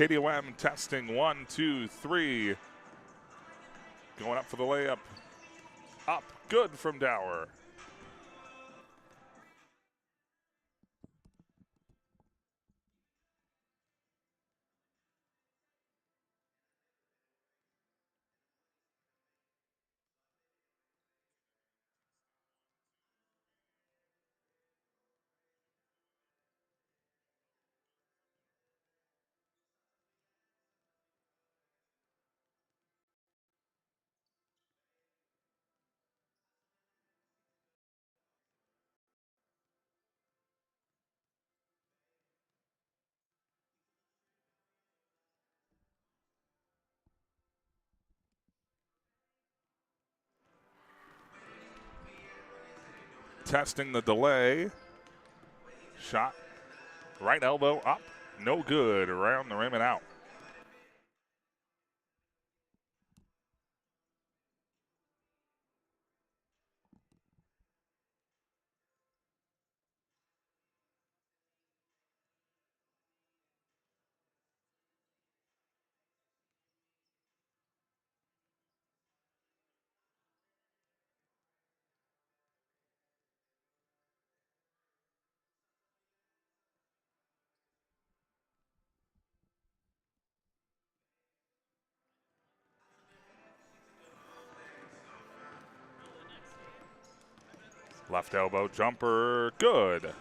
KDOM testing 1, 2, 3. Going up for the layup. Up, good from Dower. Testing the delay. Shot, right elbow up, no good, around the rim and out. Left elbow jumper, good.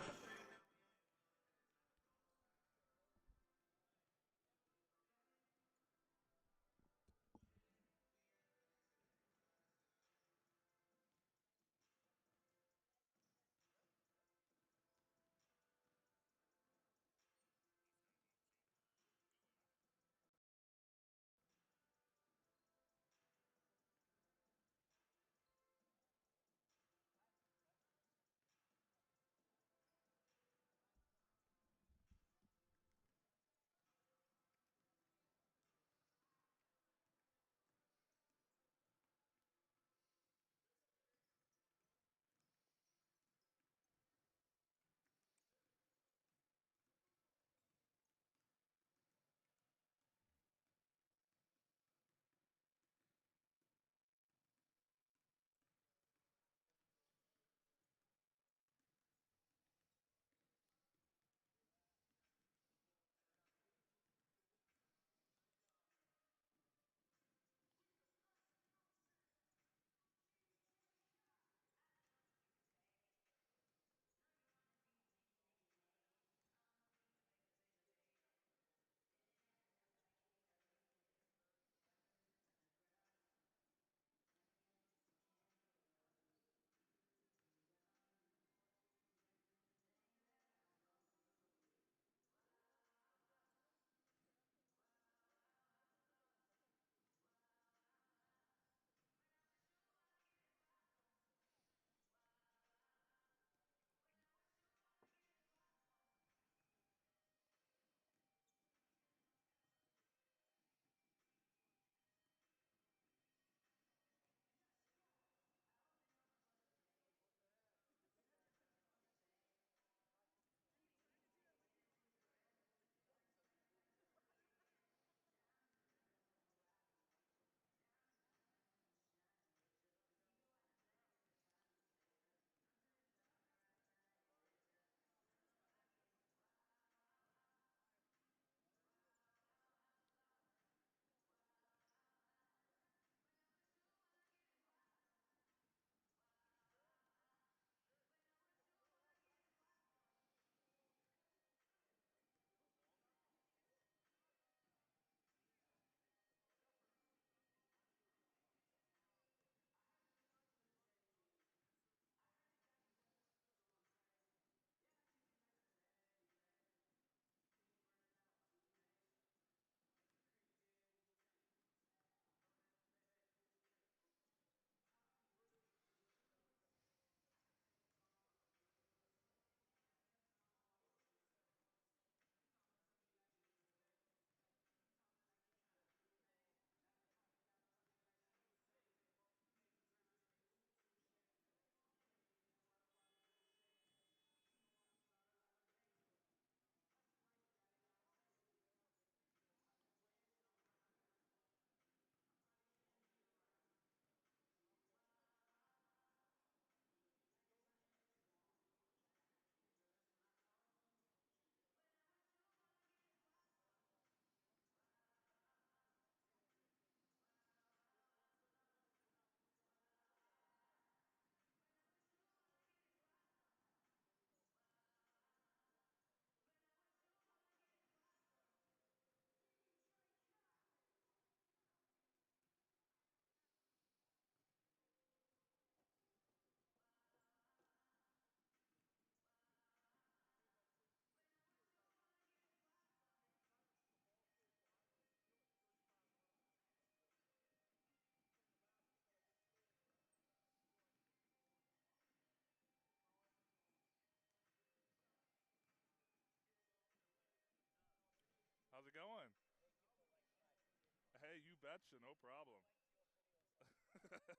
Gotcha, no problem.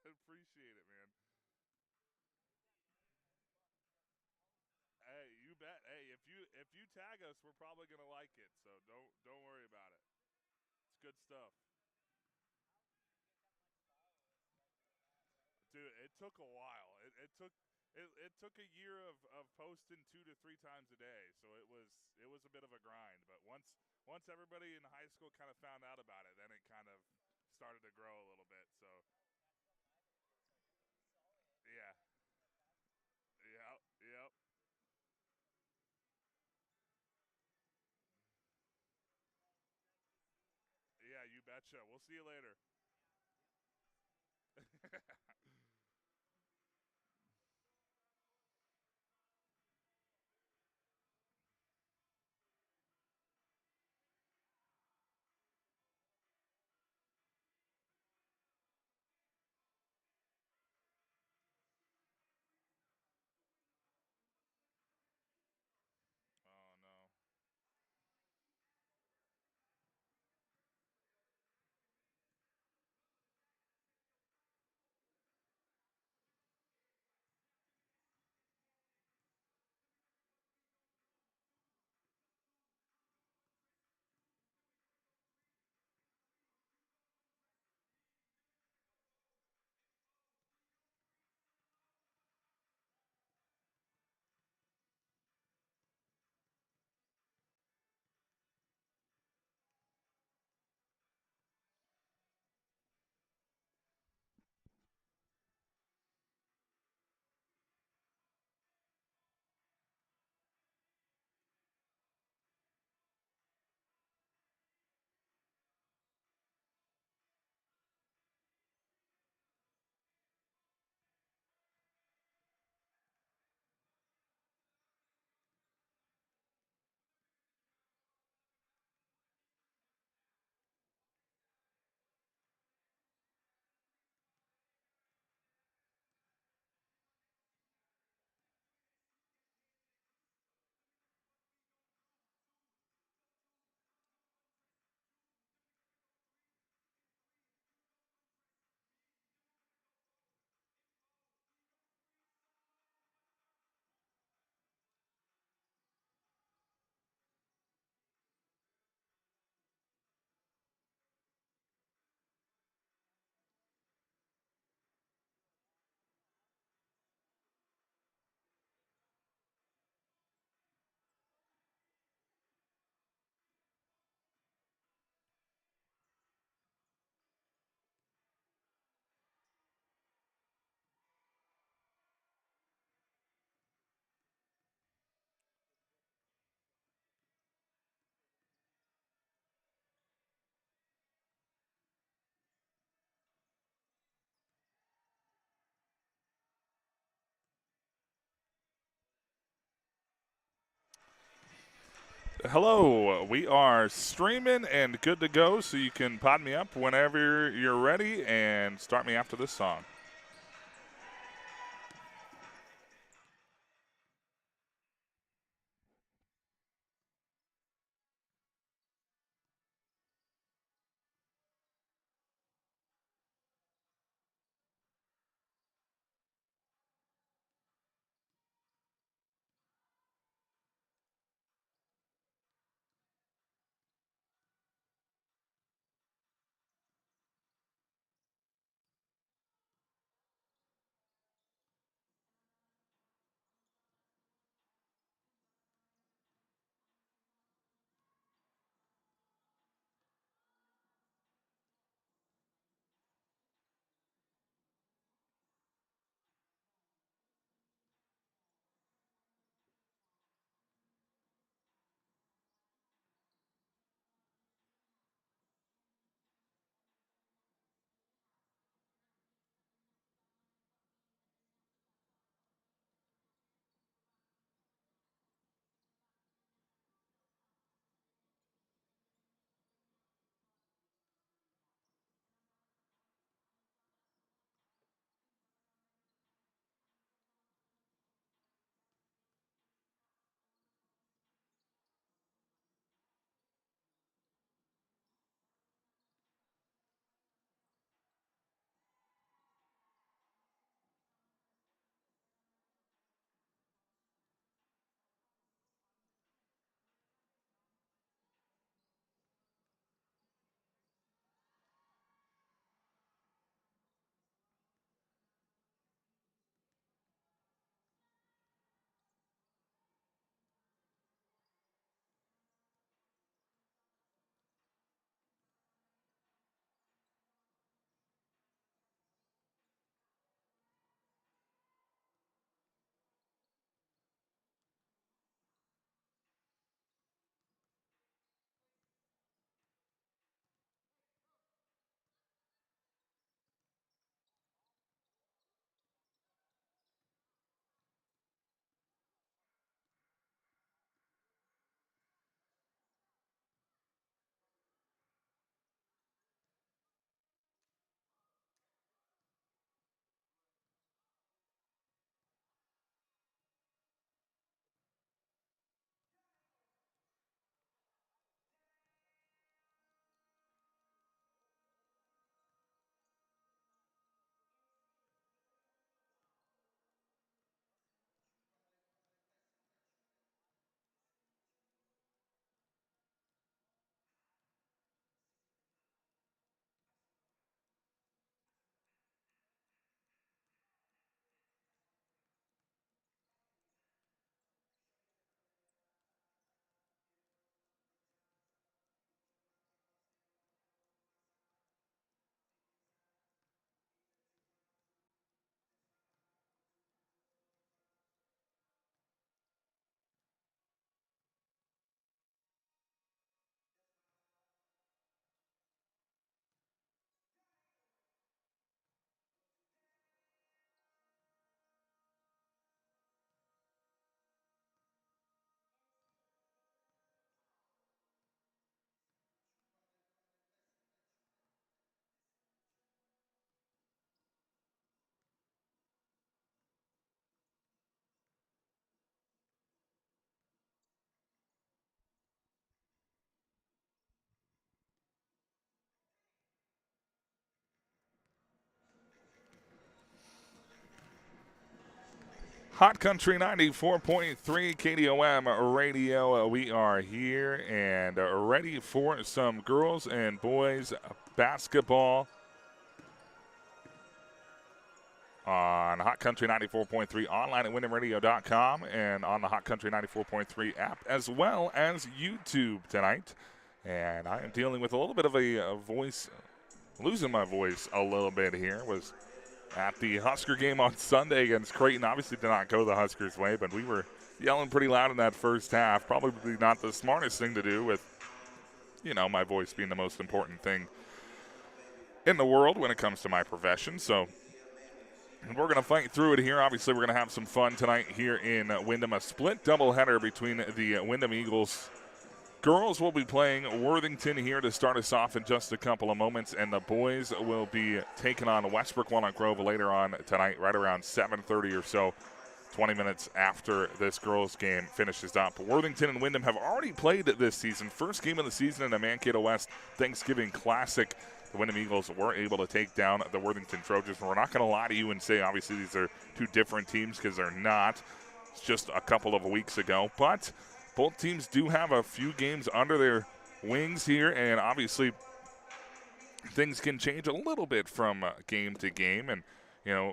Appreciate it, man. Hey, you bet. Hey, if you tag us, we're probably gonna like it. So don't worry about it. It's good stuff, dude. It took a while. It took a year of posting 2 to 3 times a day. So it was a bit of a grind. But once everybody in high school kind of found out about it, then it kind of started to grow a little bit. So yeah, yep, yep. Yeah, you betcha. We'll see you later. Oh no. Hello, we are streaming and good to go, so you can pod me up whenever you're ready and start me after this song. Hot Country 94.3 KDOM radio. We are here and ready for some girls and boys basketball on Hot Country 94.3 online at WindomRadio.com and on the Hot Country 94.3 app as well as YouTube tonight. And I am dealing with a little bit of a voice, losing my voice a little bit here. Was at the Husker game on Sunday against Creighton. Obviously did not go the Huskers' way, but we were yelling pretty loud in that first half. Probably not the smartest thing to do with, my voice being the most important thing in the world when it comes to my profession. So we're going to fight through it here. Obviously, we're going to have some fun tonight here in Windom. A split doubleheader between the Windom Eagles. Girls will be playing Worthington here to start us off in just a couple of moments, and the boys will be taking on Westbrook Walnut Grove later on tonight, right around 7:30 or so, 20 minutes after this girls' game finishes up. Worthington and Windom have already played this season. First game of the season in the Mankato West Thanksgiving Classic. The Windom Eagles were able to take down the Worthington Trojans. We're not going to lie to you and say, obviously, these are two different teams because they're not. It's just a couple of weeks ago, but both teams do have a few games under their wings here, and obviously things can change a little bit from game to game. And,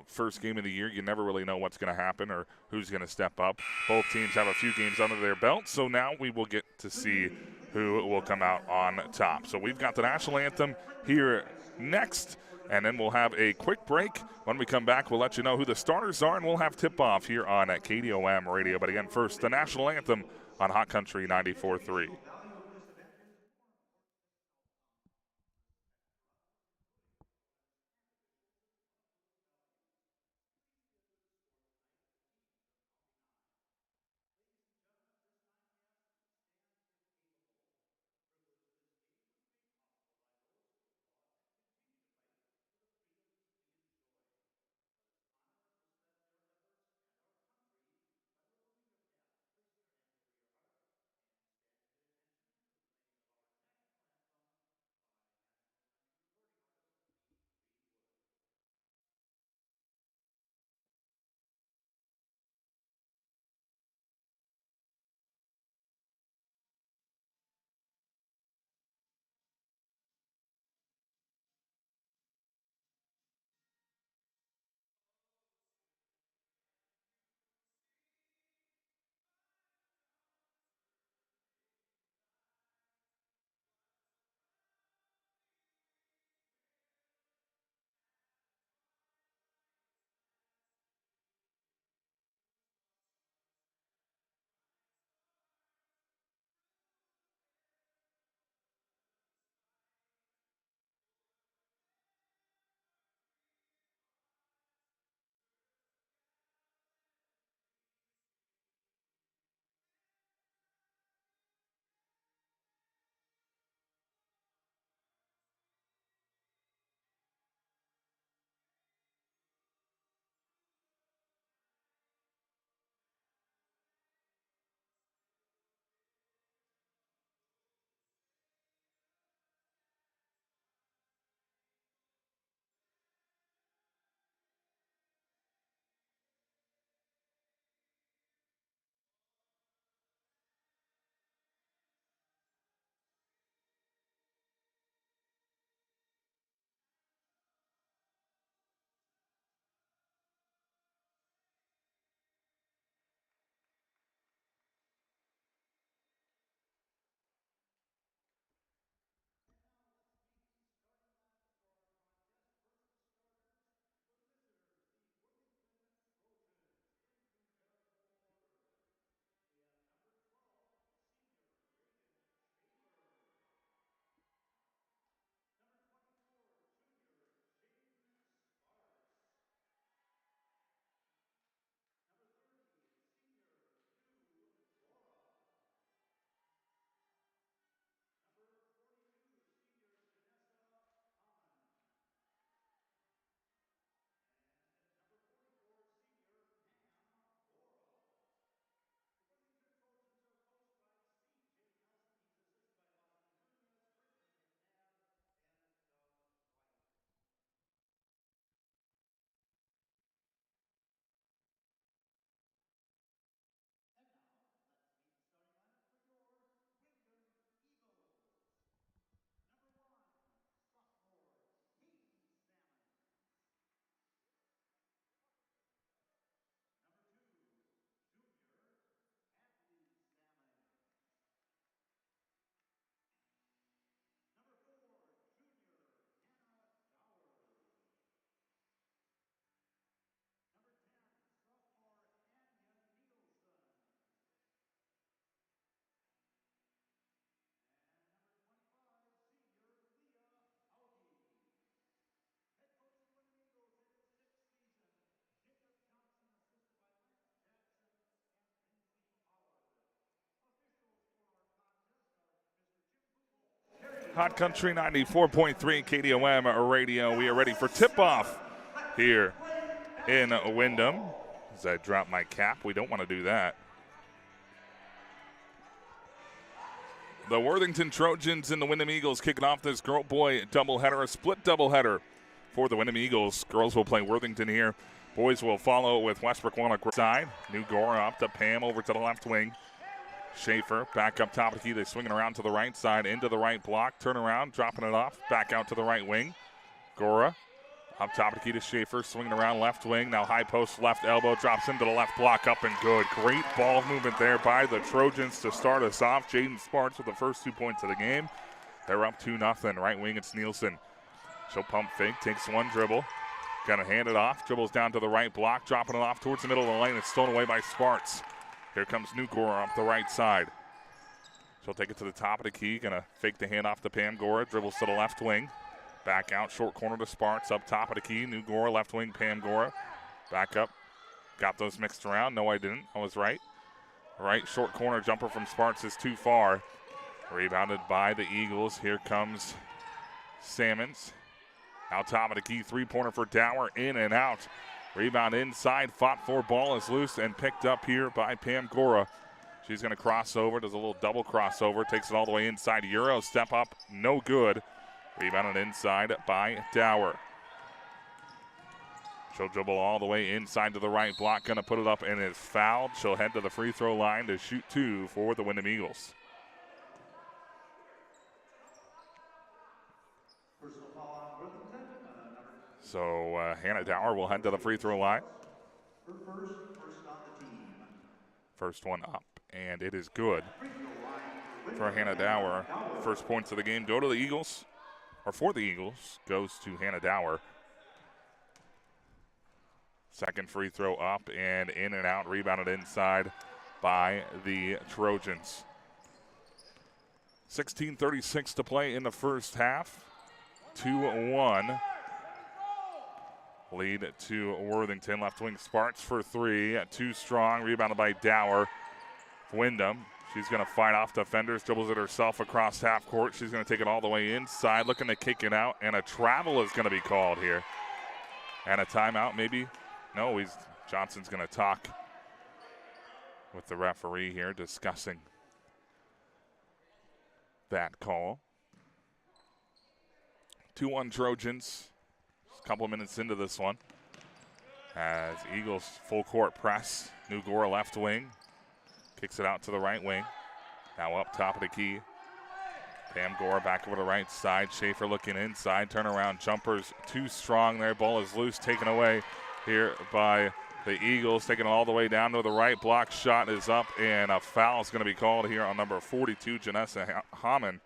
first game of the year, you never really know what's going to happen or who's going to step up. Both teams have a few games under their belt, so now we will get to see who will come out on top. So we've got the national anthem here next, and then we'll have a quick break. When we come back, we'll let you know who the starters are, and we'll have tip-off here on KDOM Radio. But again, first, the national anthem on Hot Country 94.3. Hot Country 94.3 KDOM radio. We are ready for tip-off here in Windom. As I drop my cap, we don't want to do that. The Worthington Trojans and the Windom Eagles kicking off this girl-boy doubleheader, a split doubleheader for the Windom Eagles. Girls will play Worthington here. Boys will follow with Westbrook on the side. New Gora up to Pam over to the left wing. Schaefer back up top of the key. They're swinging around to the right side, into the right block, turn around, dropping it off, back out to the right wing. Gora up top of the key to Schaefer, swinging around left wing. Now high post, left elbow, drops into the left block, up and good. Great ball movement there by the Trojans to start us off. Jaden Sparks with the first 2 points of the game. They're up 2-0. Right wing, it's Nielsen. She'll pump fake, takes one dribble. Gonna hand it off, dribbles down to the right block, dropping it off towards the middle of the lane. It's stolen away by Sparks. Here comes Newgora up the right side. She'll take it to the top of the key. Gonna fake the handoff to Pam Gora. Dribbles to the left wing. Back out, short corner to Sparks. Up top of the key, Newgora, left wing, Pam Gora. Back up. Got those mixed around. No, I didn't. I was right. Right, short corner jumper from Sparks is too far. Rebounded by the Eagles. Here comes Salmons. Out top of the key, three-pointer for Dower. In and out. Rebound inside, fought for, ball is loose and picked up here by Pam Gora. She's going to cross over, does a little double crossover, takes it all the way inside. Euro step up, no good. Rebounded inside by Dower. She'll dribble all the way inside to the right block, going to put it up and is fouled. She'll head to the free throw line to shoot two for the Windom Eagles. So Hannah Dower will head to the free throw line. First on the team. First one up, and it is good for Hannah Dower. First points of the game go to the Eagles, or for the Eagles, goes to Hannah Dower. Second free throw up and in and out, rebounded inside by the Trojans. 16:36 to play in the first half. 2-1. Lead to Worthington. Left wing Sparks for three. Too strong. Rebounded by Dower. Windom. She's going to fight off defenders. Dribbles it herself across half court. She's going to take it all the way inside. Looking to kick it out. And a travel is going to be called here. And a timeout maybe. No, Johnson's going to talk with the referee here discussing that call. 2-1 Trojans. A couple minutes into this one. As Eagles full court press. Newgora left wing. Kicks it out to the right wing. Now up top of the key. Pam Gora back over the right side. Schaefer looking inside. Turnaround jumpers too strong there. Ball is loose. Taken away here by the Eagles. Taking it all the way down to the right. Block shot is up. And a foul is going to be called here on number 42, Janessa Hammond.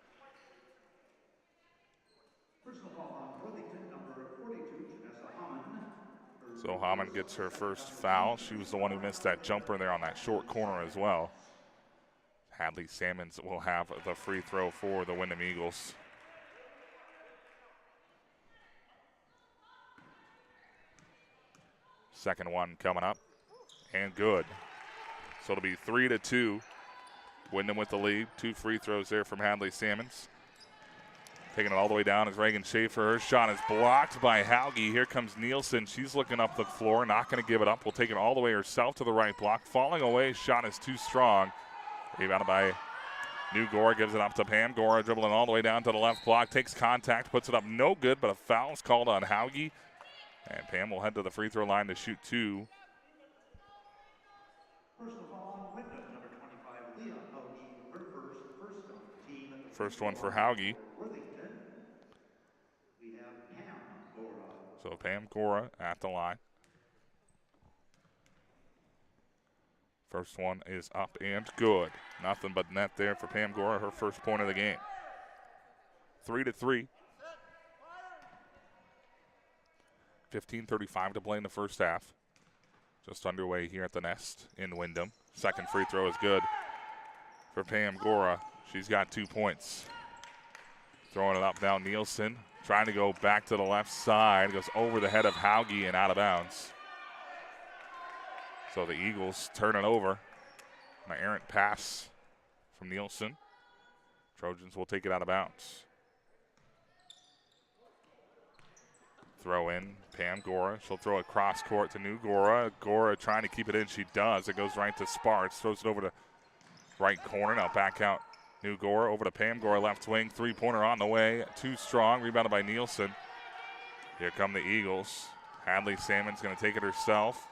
So Hammond gets her first foul. She was the one who missed that jumper there on that short corner as well. Hadley Salmons will have the free throw for the Windom Eagles. Second one coming up and good. So it'll be 3-2. Windom with the lead. Two free throws there from Hadley Salmons. Taking it all the way down is Reagan Schaefer. Her shot is blocked by Hauge. Here comes Nielsen. She's looking up the floor, not going to give it up. Will take it all the way herself to the right block. Falling away, shot is too strong. Rebounded by Newgora, gives it up to Pam Gora, dribbling all the way down to the left block. Takes contact, puts it up, no good, but a foul is called on Hauge. And Pam will head to the free throw line to shoot two. Personal foul on Windom, number 25, Leah Hauge. Her first on the team. First one for Hauge. So Pam Gora at the line. First one is up and good. Nothing but net there for Pam Gora, her first point of the game. 3-3. 15:35 to play in the first half. Just underway here at the Nest in Windom. Second free throw is good for Pam Gora. She's got 2 points. Throwing it up now, Nielsen. Trying to go back to the left side. Goes over the head of Hauge and out of bounds. So the Eagles turn it over. An errant pass from Nielsen. Trojans will take it out of bounds. Throw in, Pam Gora. She'll throw it cross court to New Gora. Gora trying to keep it in. She does. It goes right to Sparks. Throws it over to right corner. Now back out New Gora over to Pam Gora, left wing. Three-pointer on the way. Too strong. Rebounded by Nielsen. Here come the Eagles. Hadley Salmon's going to take it herself.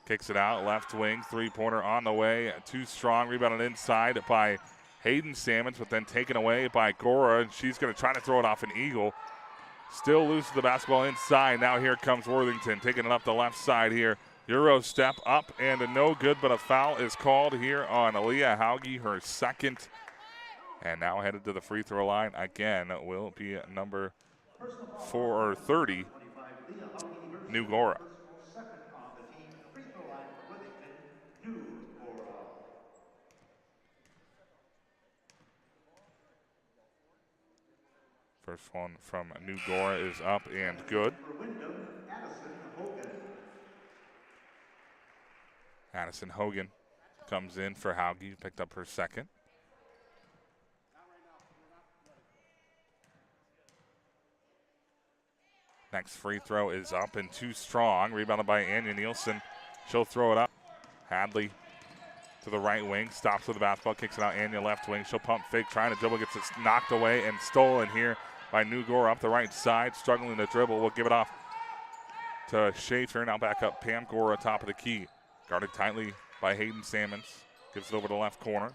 Kicks it out. Left wing. Three-pointer on the way. Too strong. Rebounded inside by Hayden Salmons, but then taken away by Gora. And she's going to try to throw it off an Eagle. Still loses the basketball inside. Now here comes Worthington taking it up the left side here. Euro step up and a no good, but a foul is called here on Aaliyah Hauge, her second. And now headed to the free throw line again will be number 30, New Gora. Second on the team, free throw line for Worthington, New Gora. First one from New Gora is up and good. For Windom, Addison Hogan comes in for Hauge, picked up her second. Next free throw is up and too strong. Rebounded by Anya Nielsen. She'll throw it up. Hadley to the right wing, stops with the basketball, kicks it out. Anya left wing. She'll pump fake, trying to dribble, gets it knocked away and stolen here by New Gora up the right side, struggling to dribble. We'll give it off to Schaefer. Now back up Pam Gora, top of the key. Guarded tightly by Hayden Salmons. Gives it over to the left corner.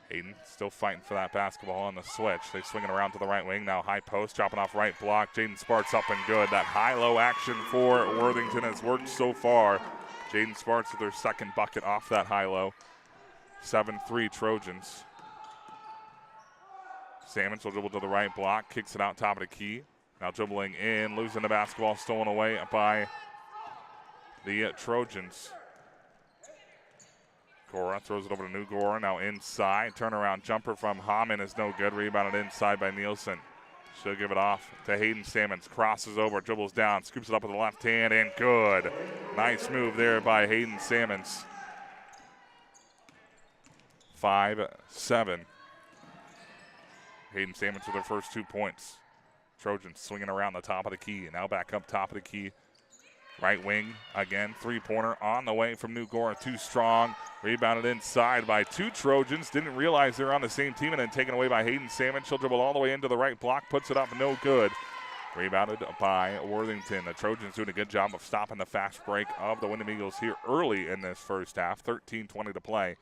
Hayden still fighting for that basketball on the switch. They swing it around to the right wing. Now high post, dropping off right block. Jaden Sparks up and good. That high-low action for Worthington has worked so far. Jaden Sparks with her second bucket off that high-low. 7-3 Trojans. Salmons will dribble to the right block, kicks it out top of the key. Now dribbling in, losing the basketball, stolen away by the Trojans. Gora throws it over to New Gora, now inside. Turnaround jumper from Hamann is no good. Rebounded inside by Nielsen. She'll give it off to Hayden Salmons. Crosses over, dribbles down, scoops it up with the left hand, and good. Nice move there by Hayden Salmons. 5-7. Hayden Salmons with her first 2 points. Trojans swinging around the top of the key. Now back up top of the key. Right wing again. Three-pointer on the way from New Gora. Too strong. Rebounded inside by two Trojans. Didn't realize they were on the same team, and then taken away by Hayden Salmon. She'll dribble all the way into the right block. Puts it up. No good. Rebounded by Worthington. The Trojans doing a good job of stopping the fast break of the Windom Eagles here early in this first half. 13:20 to play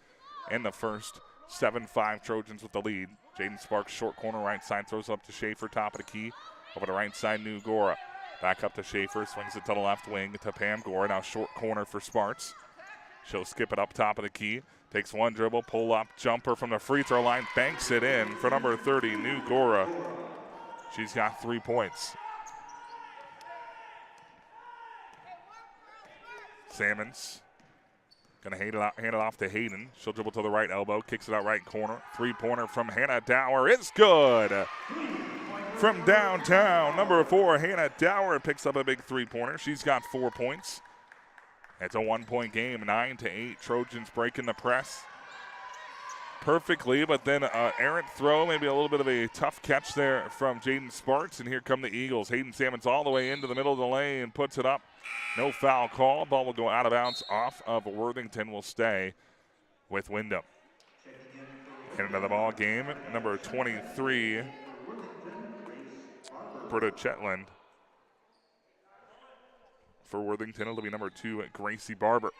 in the first. 7-5 Trojans with the lead. Jaden Sparks, short corner, right side, throws it up to Schaefer, top of the key. Over to right side, New Gora. Back up to Schaefer, swings it to the left wing to Pam Gora. Now short corner for Sparks. She'll skip it up top of the key. Takes one dribble, pull up, jumper from the free throw line, banks it in for number 30, New Gora. She's got 3 points. Salmons gonna hand it off to Hayden. She'll dribble to the right elbow, kicks it out right corner. Three-pointer from Hannah Dower. It's good. From downtown, number 4, Hannah Dower picks up a big three-pointer. She's got 4 points. It's a 1-point game, 9-8. Trojans breaking the press perfectly, but then errant throw, maybe a little bit of a tough catch there from Jaden Sparks, and here come the Eagles. Hayden Salmons all the way into the middle of the lane, puts it up. No foul call. Ball will go out of bounds off of Worthington. Will stay with Windom. Into the ball game, number 23, Britta Chetland. For Worthington, it'll be number 2, Gracie Barber.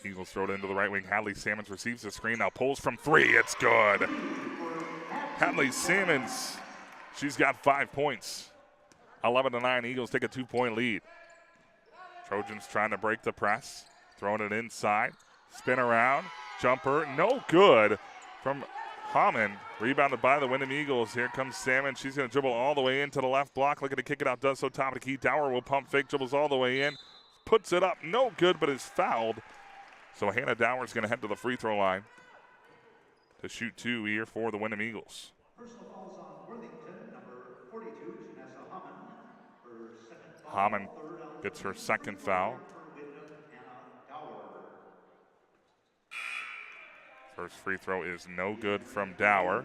Eagles throw it into the right wing. Hadley Salmons receives the screen, now pulls from 3. It's good. Hadley Salmons, she's got 5 points. 11-9, Eagles take a 2-point lead. Trojans trying to break the press, throwing it inside. Spin around, jumper, no good from Hamann. Rebounded by the Windom Eagles. Here comes Salmon. She's going to dribble all the way into the left block. Looking to kick it out, does so top of the key. Dower will pump fake, dribbles all the way in. Puts it up, no good, but is fouled. So Hannah Dower is going to head to the free throw line to shoot 2 here for the Windom Eagles. Personal fouls on Worthington, number 42, Janessa Hamann. Her second foul. Hamann gets her second foul. For Windom, Hannah Dower. First free throw is no good from Dower.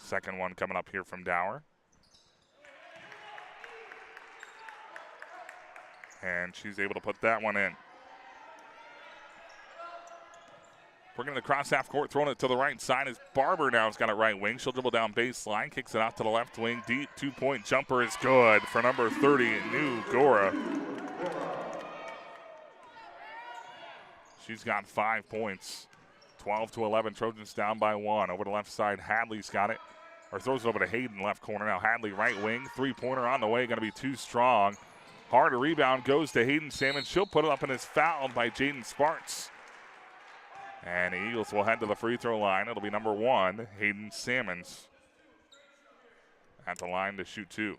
Second one coming up here from Dower. And she's able to put that one in. Bringing it across half court, throwing it to the right side is Barber now has got it right wing. She'll dribble down baseline, kicks it out to the left wing. Deep two-point jumper is good for number 30, New Gora. She's got 5 points. 12-11, Trojans down by 1. Over the left side, Hadley's got it. Or throws it over to Hayden, left corner. Now Hadley, right wing. Three-pointer on the way, going to be too strong. Hard rebound goes to Hayden Salmon. She'll put it up and is fouled by Jaden Sparks. And the Eagles will head to the free throw line. It'll be number 1, Hayden Salmons, at the line to shoot 2.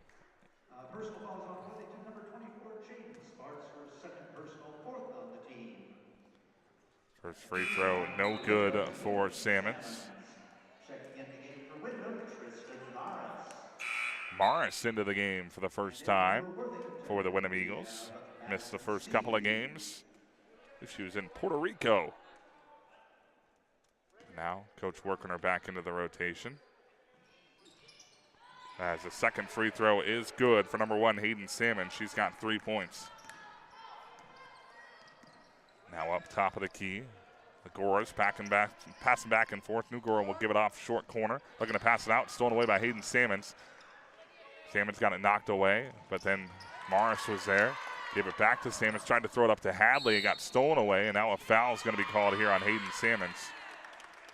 Personal fouls on Worthington, number 24, Jaden Sparks, her second personal, fourth on the team. First free throw, no good for Salmons. Checking in the game for Windom, Tristan Morris. Morris into the game for the first time for the Windom Eagles. Missed the first couple of games. She was in Puerto Rico. Now, coach working her back into the rotation. As the second free throw is good for number 1, Hayden Salmon. She's got 3 points. Now up top of the key. The Goras passing back and forth. New Gora will give it off short corner. Looking to pass it out. Stolen away by Hayden Salmons. Salmons got it knocked away, but then Morris was there. Gave it back to Salmons. Tried to throw it up to Hadley. It got stolen away, and now a foul is going to be called here on Hayden Salmons.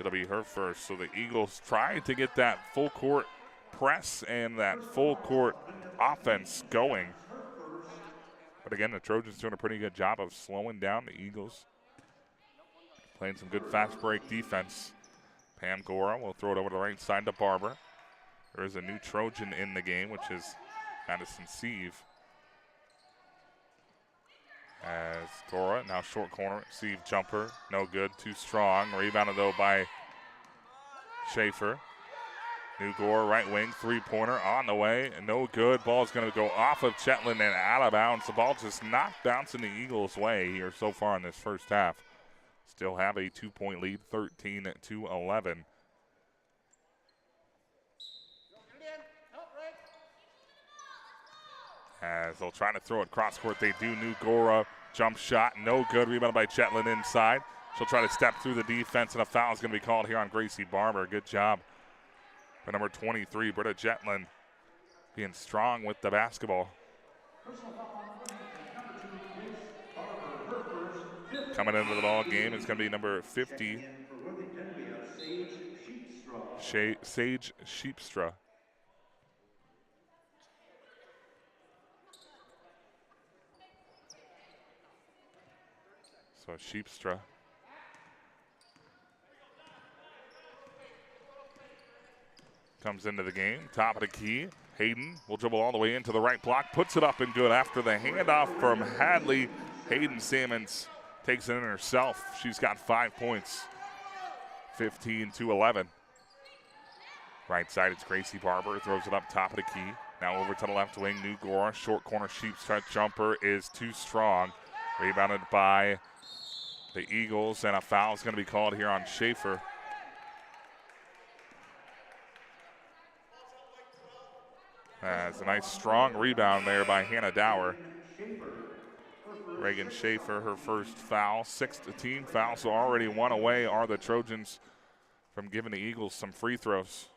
It'll be her first. So the Eagles try to get that full court press and that full court offense going. But again, the Trojans doing a pretty good job of slowing down the Eagles. Playing some good fast break defense. Pam Gora will throw it over to the right side to Barber. There is a new Trojan in the game, which is Madison Sieve. As Gora, now short corner, Sieve jumper, no good, too strong. Rebounded though by Schaefer. New Gora, right wing, three-pointer on the way, and no good. Ball's going to go off of Chetland and out of bounds. The ball just not bouncing the Eagles' way here so far in this first half. Still have a 2-point lead, 13-11. As they'll try to throw it cross court, they do. New Gora, jump shot, no good. Rebounded by Chetland inside. She'll try to step through the defense, and a foul is going to be called here on Gracie Barber. Good job by number 23, Britta Chetland, being strong with the basketball. Coming into the ball game is going to be number 50, Sage Sheepstra. So Sheepstra comes into the game, top of the key. Hayden will dribble all the way into the right block, puts it up and good after the handoff from Hadley. Hayden Salmons takes it in herself. She's got 5 points, 15-11. Right side, it's Gracie Barber, throws it up top of the key. Now over to the left wing, New Gora, short corner Sheepstra jumper is too strong. Rebounded by the Eagles, and a foul is going to be called here on Schaefer. That's a nice strong rebound there by Hannah Dower. Reagan Schaefer, her first foul, 6th team foul, so already 1 away are the Trojans from giving the Eagles some free throws.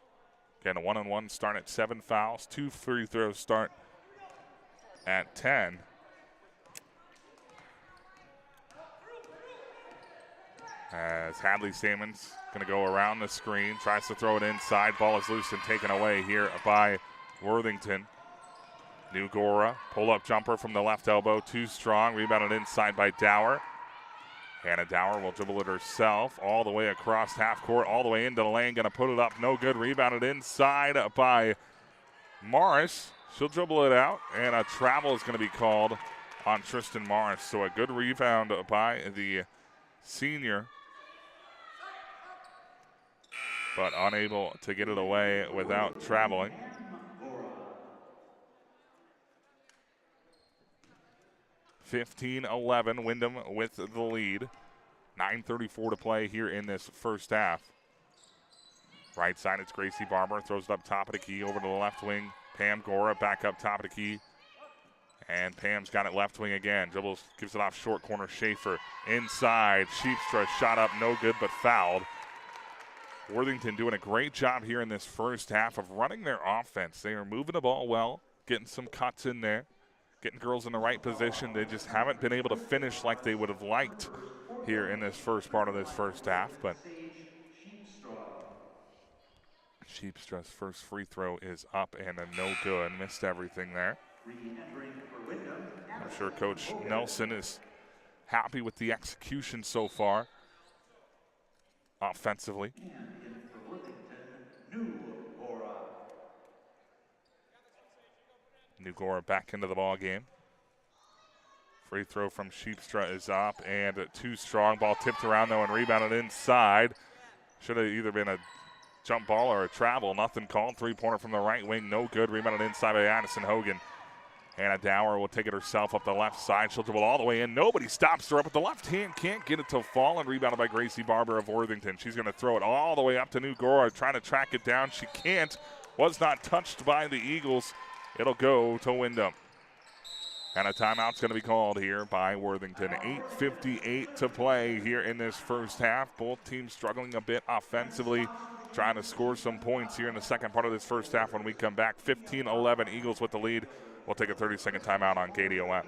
Again, a 1-on-1 start at 7 fouls, 2 free throws start at 10. As Hadley Salmons going to go around the screen, tries to throw it inside. Ball is loose and taken away here by Worthington. New Gora, pull-up jumper from the left elbow, too strong. Rebounded inside by Dower. Hannah Dower will dribble it herself all the way across half court, all the way into the lane. Going to put it up, no good. Rebounded inside by Morris. She'll dribble it out, and a travel is going to be called on Tristan Morris. So a good rebound by the senior, but unable to get it away without traveling. 15-11, Windom with the lead. 9:34 to play here in this first half. Right side, it's Gracie Barber. Throws it up top of the key over to the left wing. Pam Gora back up top of the key. And Pam's got it left wing again. Dribbles, gives it off short corner. Schaefer inside. Sheepstra shot up, no good, but fouled. Worthington doing a great job here in this first half of running their offense. They are moving the ball well, getting some cuts in there, getting girls in the right position. They just haven't been able to finish like they would have liked here in this first part of this first half. But Sheepstra's first free throw is up and a no good. Missed everything there. Re-entering for Windom, I'm sure Coach Nelson is happy with the execution so far offensively. And in for Worthington, New Gora. New Gora back into the ball game. Free throw from Sheepstra is up and too strong. Ball tipped around though and rebounded inside. Should have either been a jump ball or a travel. Nothing called. Three-pointer from the right wing. No good. Rebounded inside by Addison Hogan. Hannah Dower will take it herself up the left side. She'll dribble all the way in. Nobody stops her up with the left hand. Can't get it to fall, and rebounded by Gracie Barber of Worthington. She's going to throw it all the way up to New Gora, trying to track it down. She can't. Was not touched by the Eagles. It'll go to Windom. And a timeout's going to be called here by Worthington. 8:58 to play here in this first half. Both teams struggling a bit offensively, trying to score some points here in the second part of this first half when we come back. 15-11, Eagles with the lead. We'll take a 30-second timeout on KDOM.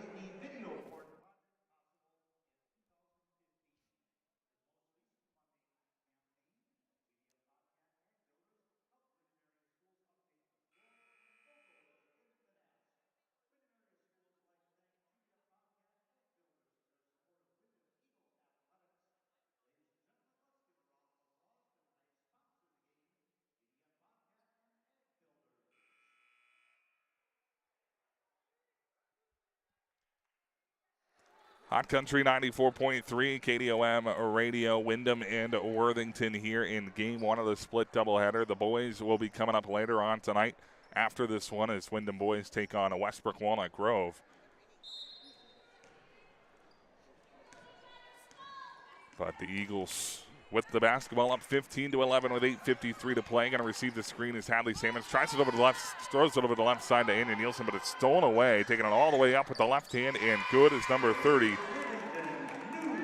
Hot Country 94.3, KDOM Radio, Windom and Worthington here in game one of the split doubleheader. The boys will be coming up later on tonight after this one as Windom boys take on Westbrook Walnut Grove. But the Eagles with the basketball up 15-11 with 8:53 to play. Going to receive the screen is Hadley Salmons. Tries it over to the left, throws it over to the left side to Anya Nielsen, but it's stolen away. Taking it all the way up with the left hand, and good is number 30,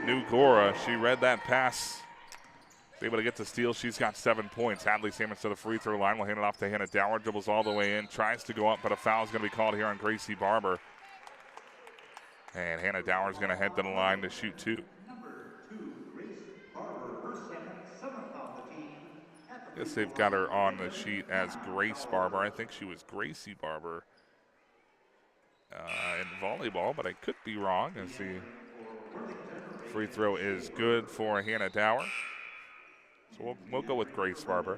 New Gora. She read that pass. Able to get the steal. She's got 7 points. Hadley Salmons to the free throw line. Will hand it off to Hannah Dower. Dribbles all the way in. Tries to go up, but a foul is going to be called here on Gracie Barber. And Hannah Dower is going to head to the line to shoot two. I guess they've got her on the sheet as Grace Barber. I think she was Gracie Barber in volleyball, but I could be wrong as the free throw is good for Hannah Dower. So we'll go with Grace Barber.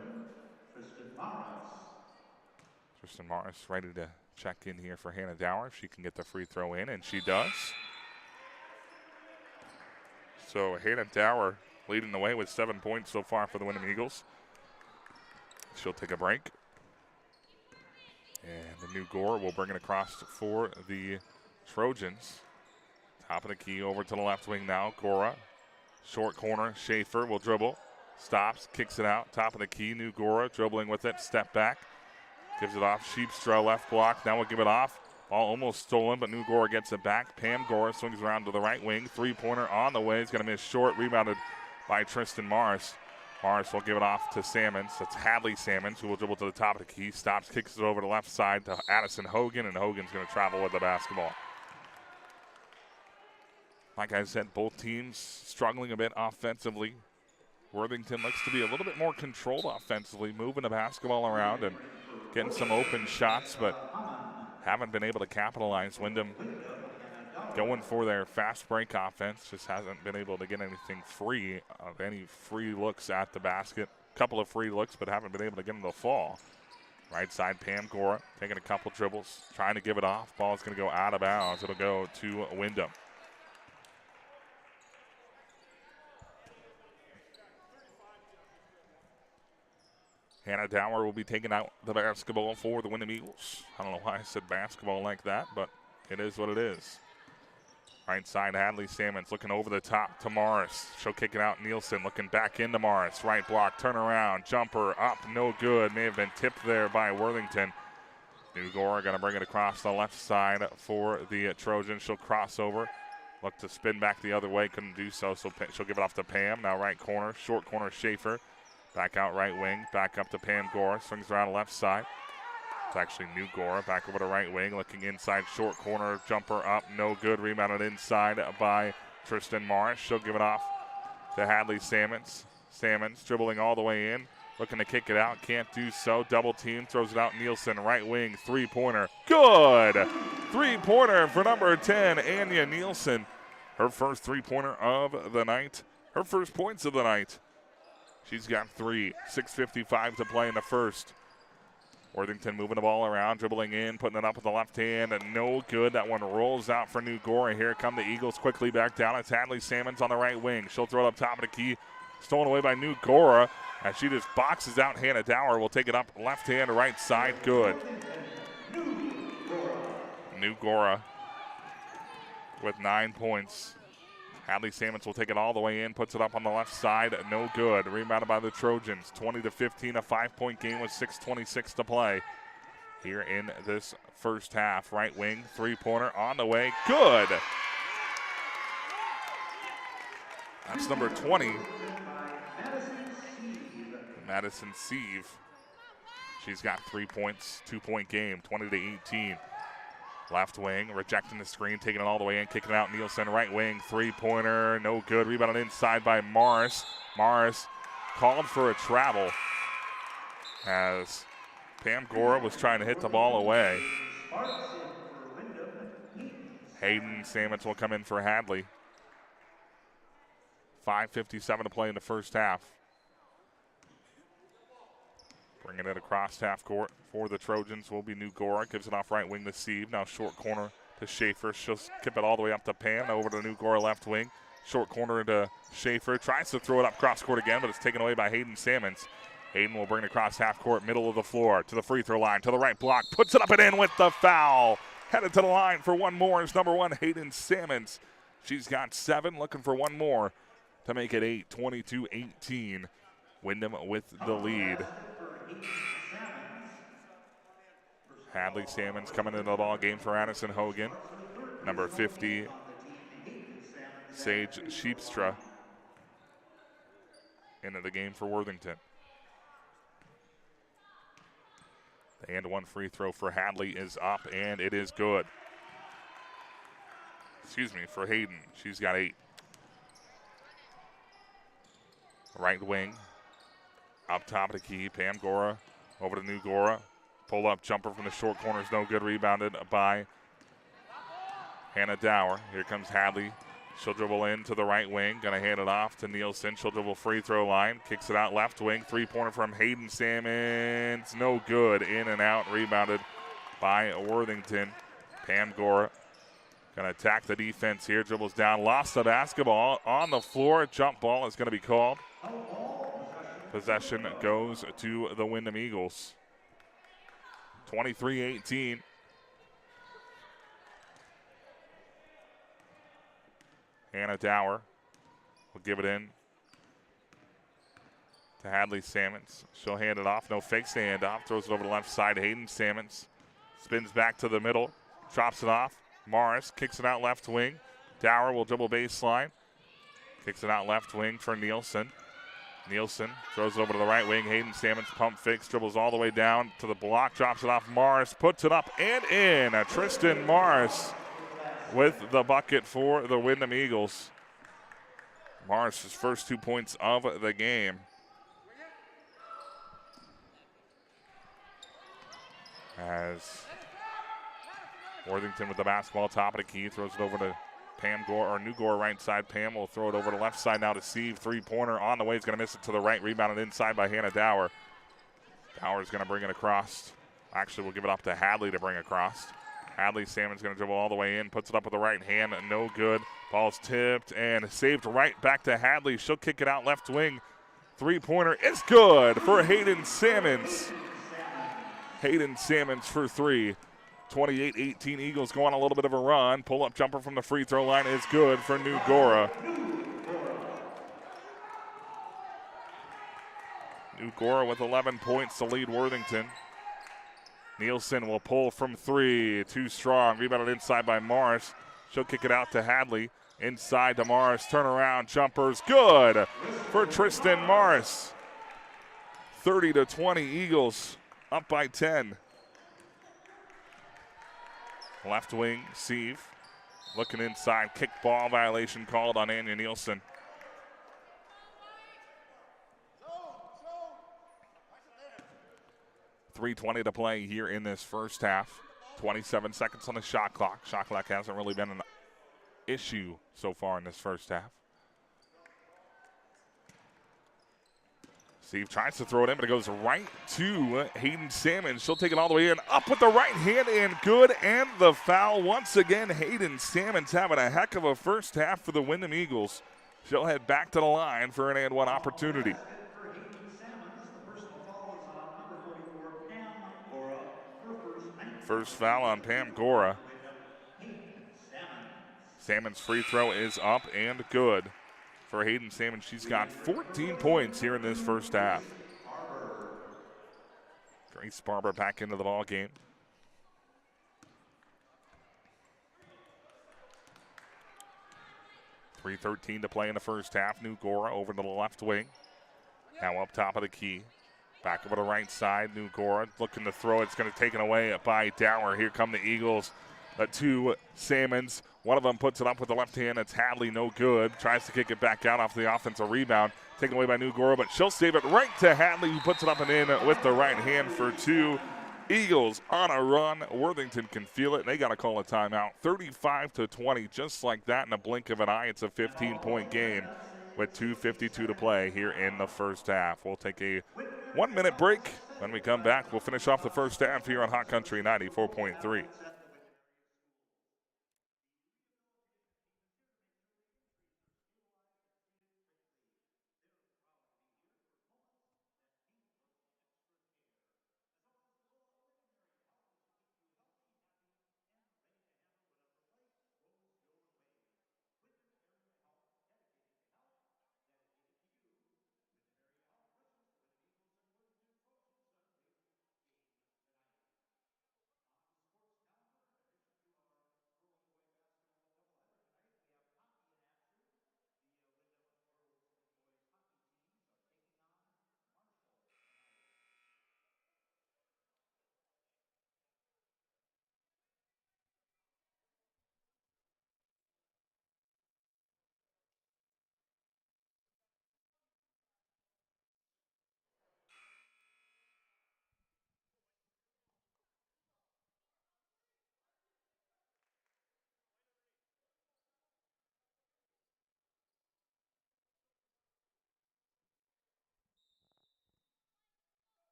Tristan Morris ready to check in here for Hannah Dower if she can get the free throw in, and she does. So Hannah Dower leading the way with 7 points so far for the Windom Eagles. She'll take a break. And the New Gora will bring it across for the Trojans. Top of the key over to the left wing now. Gora. Short corner. Schaefer will dribble. Stops. Kicks it out. Top of the key. New Gora dribbling with it. Step back. Gives it off. Sheepstra left block. Now we'll give it off. Ball almost stolen, but New Gora gets it back. Pam Gora swings around to the right wing. Three-pointer on the way. He's going to miss short. Rebounded by Tristan Morris. Morris will give it off to Salmons. That's Hadley Salmons, who will dribble to the top of the key. Stops, kicks it over to the left side to Addison Hogan, and Hogan's going to travel with the basketball. Like I said, both teams struggling a bit offensively. Worthington looks to be a little bit more controlled offensively, moving the basketball around and getting some open shots, but haven't been able to capitalize. Windom going for their fast break offense, just hasn't been able to get anything free, any free looks at the basket. Couple of free looks, but haven't been able to get them to fall. Right side, Pam Gora taking a couple dribbles, trying to give it off. Ball's going to go out of bounds. It'll go to Windom. Hannah Dower will be taking out the basketball for the Windom Eagles. I don't know why I said basketball like that, but it is what it is. Right side, Hadley Salmons looking over the top to Morris. She'll kick it out. Nielsen looking back into Morris. Right block, turn around, jumper up, no good. May have been tipped there by Worthington. Newgora going to bring it across the left side for the Trojans. She'll cross over, look to spin back the other way, couldn't do so, so she'll give it off to Pam. Now right corner, short corner, Schaefer. Back out right wing, back up to Pam Gore, swings around left side. It's actually Newgora, back over to right wing, looking inside, short corner, jumper up, no good. Rebounded inside by Tristan Morris. She'll give it off to Hadley Salmons. Salmons dribbling all the way in, looking to kick it out, can't do so. Double team, throws it out. Nielsen, right wing, three-pointer. Good! Three-pointer for number 10, Anya Nielsen. Her first three-pointer of the night. Her first points of the night. She's got 3. 6:55 to play in the first. Worthington moving the ball around, dribbling in, putting it up with the left hand, and no good. That one rolls out for Newgora. Here come the Eagles quickly back down. It's Hadley Salmons on the right wing. She'll throw it up top of the key. Stolen away by Newgora. As she just boxes out Hannah Dower. Will take it up left hand, right side. Good. Newgora with 9 points. Hadley Salmons will take it all the way in, puts it up on the left side. No good. Rebounded by the Trojans. 20-15, a 5-point game with 6:26 to play here in this first half. Right wing, three-pointer on the way. Good. That's number 20. Madison Sieve. She's got 3 points, 2-point game, 20-18. Left wing, rejecting the screen, taking it all the way in, kicking it out. Nielsen, right wing, three-pointer, no good. Rebounded inside by Morris. Morris called for a travel as Pam Gora was trying to hit the ball away. Hayden Salmons will come in for Hadley. 5:57 to play in the first half. Bringing it across half court for the Trojans will be Newgora. Gives it off right wing to Sieve. Now short corner to Schaefer. She'll skip it all the way up to Pam. Over to Newgora left wing. Short corner to Schaefer. Tries to throw it up cross court again, but it's taken away by Hayden Salmons. Hayden will bring it across half court, middle of the floor, to the free throw line, to the right block. Puts it up and in with the foul. Headed to the line for one more is number 1, Hayden Salmons. She's got 7, looking for one more to make it 8, 22-18. Windom with the lead. Hadley Salmons coming into the ball game for Addison Hogan. Number 50, Sage Sheepstra into the game for Worthington. The and one free throw for Hadley is up, and it is good. Excuse me, for Hayden. She's got 8. Right wing. Up top of the key, Pam Gora over to Newgora. Pull up jumper from the short corner is no good. Rebounded by Hannah Dower. Here comes Hadley. She'll dribble in to the right wing. Going to hand it off to Nielsen. She'll dribble free throw line. Kicks it out left wing. Three-pointer from Hayden Salmons. No good. In and out. Rebounded by Worthington. Pam Gora going to attack the defense here. Dribbles down. Lost the basketball on the floor. Jump ball is going to be called. Possession goes to the Windom Eagles. 23-18. Hannah Dower will give it in to Hadley Salmons. She'll hand it off. No fakes the handoff. Throws it over the left side. Hayden Salmons spins back to the middle. Drops it off. Morris kicks it out left wing. Dower will dribble baseline. Kicks it out left wing for Nielsen. Nielsen throws it over to the right wing. Hayden Salmons pump fakes, dribbles all the way down to the block, drops it off. Morris puts it up and in. Tristan Morris with the bucket for the Windom Eagles. Morris's first 2 points of the game. As Worthington with the basketball, top of the key, throws it over to Pam Gore, or Newgora right side. Pam will throw it over to left side now to Sieve. Three-pointer on the way. He's going to miss it to the right. Rebounded inside by Hannah Dower. Dower's going to bring it across. Actually, we'll give it up to Hadley to bring across. Hadley Salmon's going to dribble all the way in. Puts it up with the right hand. No good. Ball's tipped and saved right back to Hadley. She'll kick it out left wing. Three-pointer is good for Hayden Salmons. Hayden Salmons for 3. 28-18 Eagles go on a little bit of a run. Pull-up jumper from the free throw line is good for New Gora. New Gora with 11 points to lead Worthington. Nielsen will pull from three. Too strong. Rebounded inside by Morris. She'll kick it out to Hadley. Inside to Morris. Turnaround jumpers. Good for Tristan Morris. 30-20 Eagles up by 10. Left wing, Sieve. Looking inside. Kick ball violation called on Anya Nielsen. 3:20 to play here in this first half. 27 seconds on the shot clock. Shot clock hasn't really been an issue so far in this first half. Steve tries to throw it in, but it goes right to Hayden Salmon. She'll take it all the way in. Up with the right hand and good. And the foul once again. Hayden Salmon's having a heck of a first half for the Windom Eagles. She'll head back to the line for an and one opportunity. First foul on Pam Gora. Salmon's free throw is up and good for Hayden Salmon. She's got 14 points here in this first half. Grace Barber back into the ball game. 3:13 to play in the first half. New Gora over to the left wing. Now up top of the key. Back over the right side. New Gora looking to throw. It's going to take it away by Dower. Here come the Eagles. The two Salmons. One of them puts it up with the left hand. It's Hadley, no good. Tries to kick it back out off the offensive rebound. Taken away by New Gora, but she'll save it right to Hadley, who puts it up and in with the right hand for two. Eagles on a run. Worthington can feel it, and they got to call a timeout. 35-20, just like that in a blink of an eye. It's a 15-point game with 2:52 to play here in the first half. We'll take a 1-minute break. When we come back, we'll finish off the first half here on Hot Country 94.3.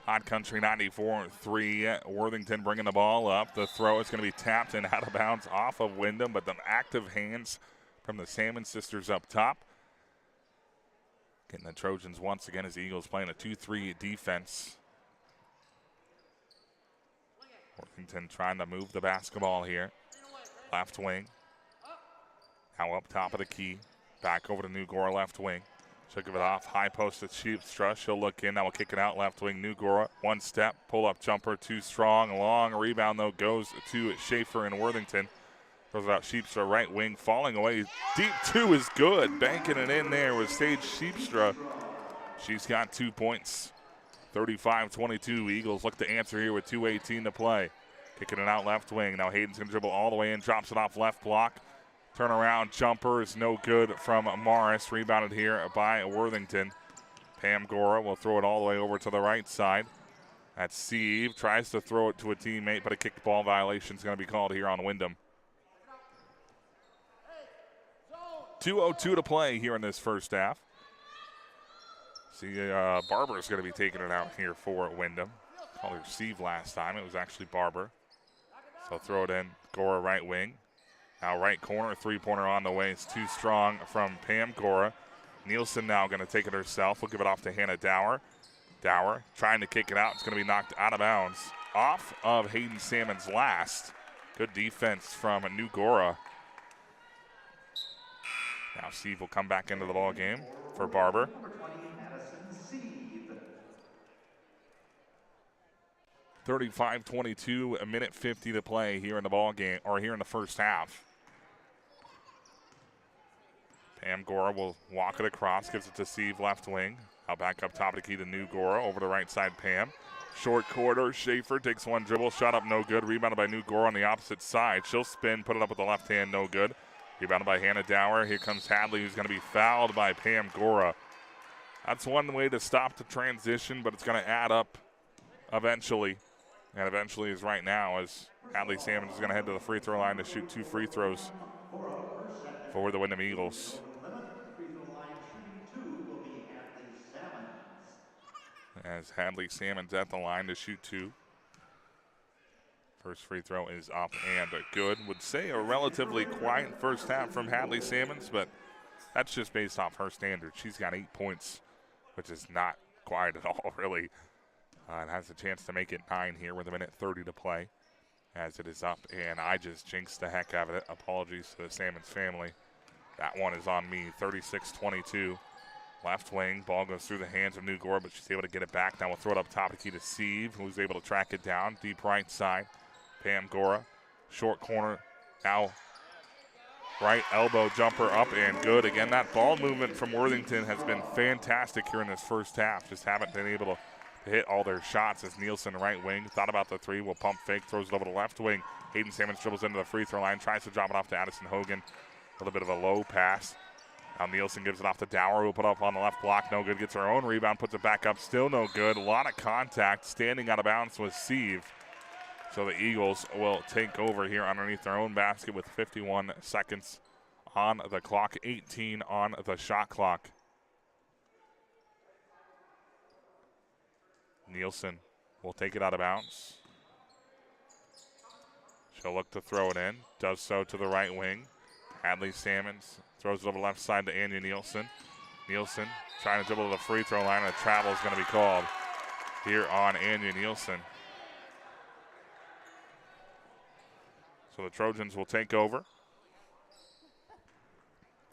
Hot Country 94.3. Worthington bringing the ball up. The throw is going to be tapped and out of bounds off of Windom, but the active hands from the Salmon sisters up top. Getting the Trojans once again as the Eagles playing a 2-3 defense. Worthington trying to move the basketball here. Left wing. Now up top of the key. Back over to New Gora left wing. She'll give it off. High post to Sheepstra. She'll look in. Now we'll kick it out. Left wing, New Gora. One step. Pull-up jumper. Too strong. Long rebound, though, goes to Schaefer in Worthington. Throws it out Sheepstra. Right wing falling away. Deep two is good. Banking it in there with Sage Sheepstra. She's got 2 points. 35-22. Eagles look to answer here with 2:18 to play. Kicking it out left wing. Now Hayden's going to dribble all the way in. Drops it off left block. Turnaround jumper is no good from Morris. Rebounded here by Worthington. Pam Gora will throw it all the way over to the right side. That's Steve. Tries to throw it to a teammate, but a kicked ball violation is going to be called here on Windom. 2:02 to play here in this first half. See, Barber's going to be taking it out here for Windom. Called her Steve last time. It was actually Barber. So throw it in. Gora right wing. Now right corner, three-pointer on the way. It's too strong from Pam Gora. Nielsen now going to take it herself. We'll give it off to Hannah Dower. Dower trying to kick it out. It's going to be knocked out of bounds. off of Hayden Salmon's last. Good defense from New Gora. Now Steve will come back into the ball game for Barber. Number 20, Madison Sieve. 35-22, a minute 50 to play here in the ball game, or here in the first half. Pam Gora will walk it across, gives it to Steve left wing. Now back up top of the key to New Gora, over the right side Pam. Short corridor, Schaefer takes one dribble, shot up no good, rebounded by New Gora on the opposite side. She'll spin, put it up with the left hand, no good. Rebounded by Hannah Dower. Here comes Hadley, who's going to be fouled by Pam Gora. That's one way to stop the transition, but it's going to add up eventually. And eventually is right now, as Hadley Salmon is going to head to the free throw line to shoot 2 free throws for the Windom Eagles. Free throw line shooting 2 will be Hadley Salmons. As Hadley Salmon's at the line to shoot 2. First free throw is up and good. Would say a relatively quiet first half from Hadley Salmons, but that's just based off her standards. She's got 8 points, which is not quiet at all, really. And has a chance to make it 9 here with a minute 30 to play as it is up. And I just jinxed the heck out of it. Apologies to the Salmons family. That one is on me, 36-22. Left wing, ball goes through the hands of New Gora, but she's able to get it back. Now we'll throw it up top of the key to Steve, who's able to track it down. Deep right side, Pam Gora. Short corner, now right elbow jumper up and good. Again, that ball movement from Worthington has been fantastic here in this first half. Just haven't been able to hit all their shots as Nielsen, right wing, thought about the 3, will pump fake, throws it over to left wing. Hayden Salmons dribbles into the free throw line, tries to drop it off to Addison Hogan. A little bit of a low pass. Now Nielsen gives it off to Dower, who put up on the left block, no good, gets her own rebound, puts it back up, still no good. A lot of contact, standing out of bounds was Steve. So the Eagles will take over here underneath their own basket with 51 seconds on the clock, 18 on the shot clock. Nielsen will take it out of bounds. She'll look to throw it in. Does so to the right wing. Hadley Salmons throws it over the left side to Anya Nielsen. Nielsen trying to dribble to the free throw line, and a travel is going to be called here on Anya Nielsen. So the Trojans will take over.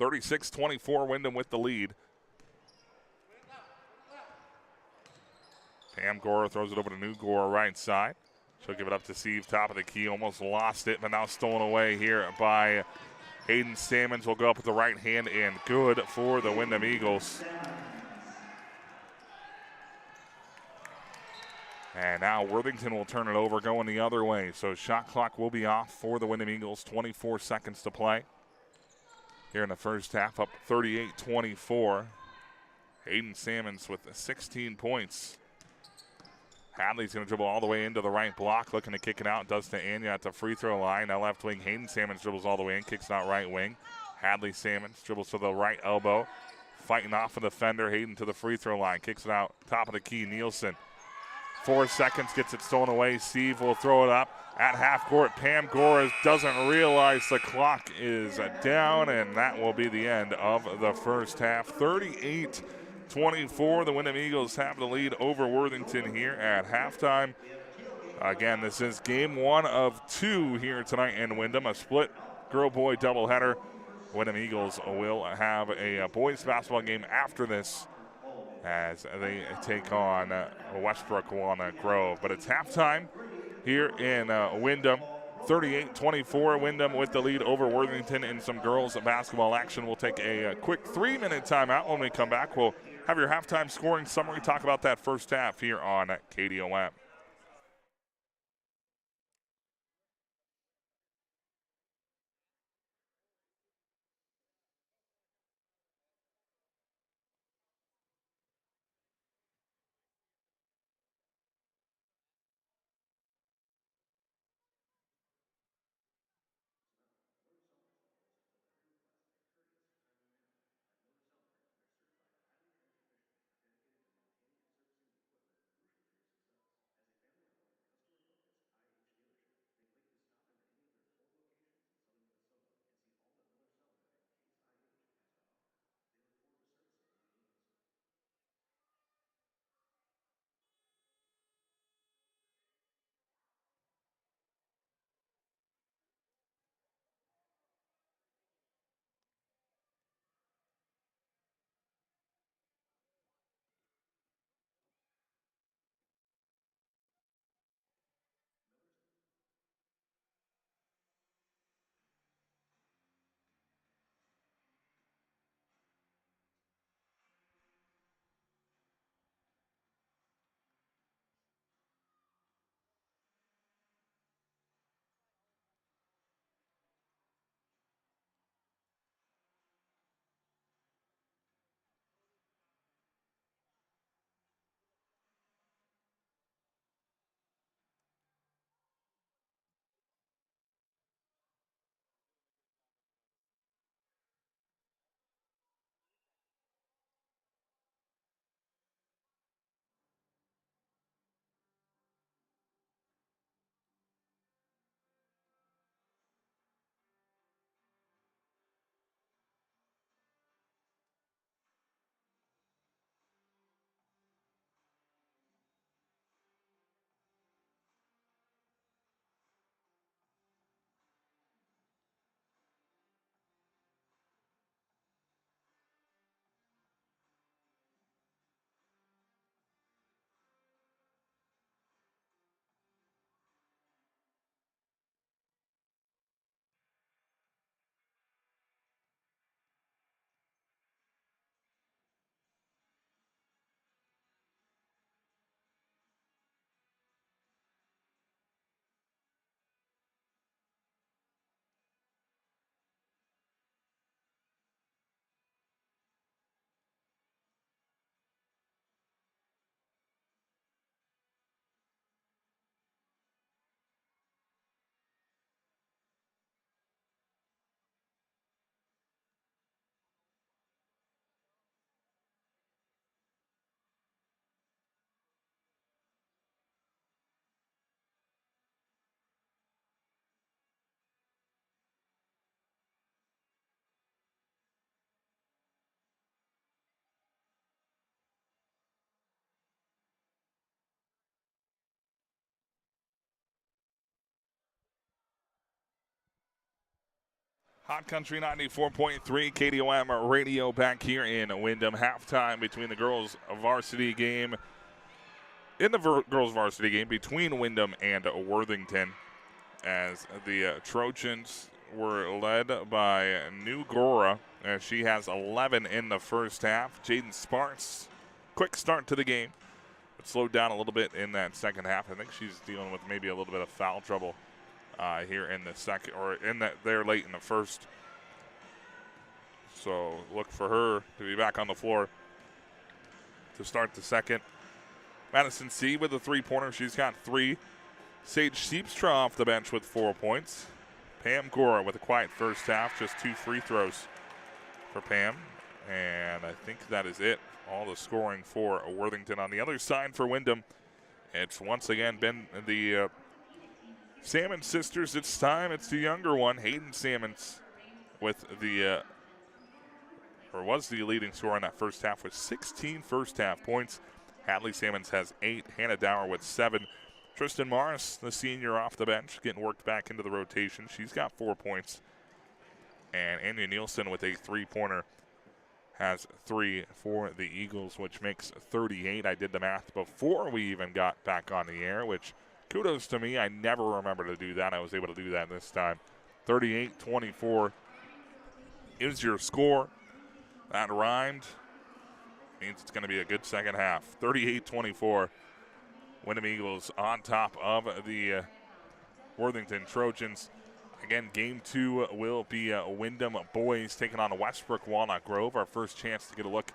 36-24, Windom with the lead. Pam Gora throws it over to New Gora right side. She'll give it up to Steve, top of the key. Almost lost it, but now stolen away here by Hayden Salmons. Will go up with the right hand and good for the Windom Eagles. And now Worthington will turn it over, going the other way. So shot clock will be off for the Windom Eagles. 24 seconds to play here in the first half, up 38-24. Hayden Salmons with 16 points. Hadley's going to dribble all the way into the right block, looking to kick it out. Does to Anya at the free throw line. Now left wing, Hayden Salmons dribbles all the way in, kicks it out right wing. Hadley Salmons dribbles to the right elbow, fighting off a defender. Hayden to the free throw line, kicks it out top of the key. Nielsen, 4 seconds, gets it stolen away. Steve will throw it up at half court. Pam Gora doesn't realize the clock is down, and that will be the end of the first half. 38-24, the Windom Eagles have the lead over Worthington here at halftime. Again, this is game 1 of 2 here tonight in Windom, a split girl-boy doubleheader. Windom Eagles will have a boys basketball game after this as they take on Westbrook Walnut Grove. But it's halftime here in Windom. 38-24, Windom with the lead over Worthington in some girls basketball action. We'll take a quick 3-minute timeout. When we come back, we'll have your halftime scoring summary, talk about that first half here on KDOM. Hot Country 94.3 KDOM radio back here in Windom. Halftime between the girls varsity game, girls varsity game between Windom and Worthington, as the Trojans were led by New Gora, as she has 11 in the first half. Jaden Sparks, quick start to the game, but slowed down a little bit in that second half. I think she's dealing with maybe a little bit of foul trouble here in the second, or in that there late in the first. So look for her to be back on the floor to start the second. Madison C with a three-pointer. She's got 3. Sage Sheepstra off the bench with 4 points. Pam Gora with a quiet first half, just 2 free throws for Pam. And I think that is it. All the scoring for Worthington. On the other side for Windom, it's once again been the Salmon sisters. It's time. It's the younger one, Hayden Salmons, with the was the leading scorer in that first half with 16 first half points. Hadley Salmons has 8. Hannah Dower with 7. Tristan Morris, the senior, off the bench, getting worked back into the rotation. She's got 4 points. And Anya Nielsen with a three-pointer has 3 for the Eagles, which makes 38. I did the math before we even got back on the air, which kudos to me. I never remember to do that. I was able to do that this time. 38-24 is your score. That rhymed. Means it's going to be a good second half. 38-24. Windom Eagles on top of the Worthington Trojans. Again, game 2 will be Windom boys taking on Westbrook Walnut Grove. Our first chance to get a look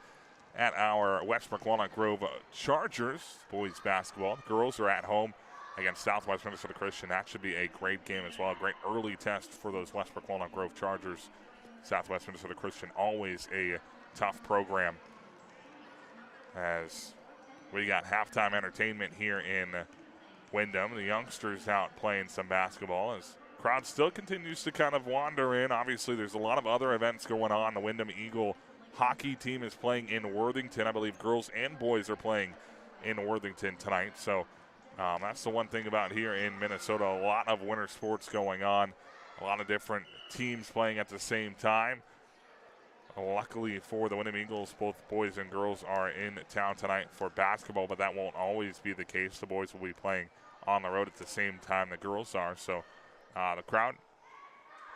at our Westbrook Walnut Grove Chargers boys basketball. The girls are at home against Southwest Minnesota Christian. That should be a great game as well. A great early test for those Westbrook Walnut Grove Chargers. Southwest Minnesota Christian, always a tough program. As we got halftime entertainment here in Windom. The youngsters out playing some basketball as crowd still continues to kind of wander in. Obviously, there's a lot of other events going on. The Windom Eagle hockey team is playing in Worthington. I believe girls and boys are playing in Worthington tonight. So that's the one thing about here in Minnesota. A lot of winter sports going on. A lot of different teams playing at the same time. Luckily for the Windom Eagles, both boys and girls are in town tonight for basketball, but that won't always be the case. The boys will be playing on the road at the same time the girls are. So the crowd,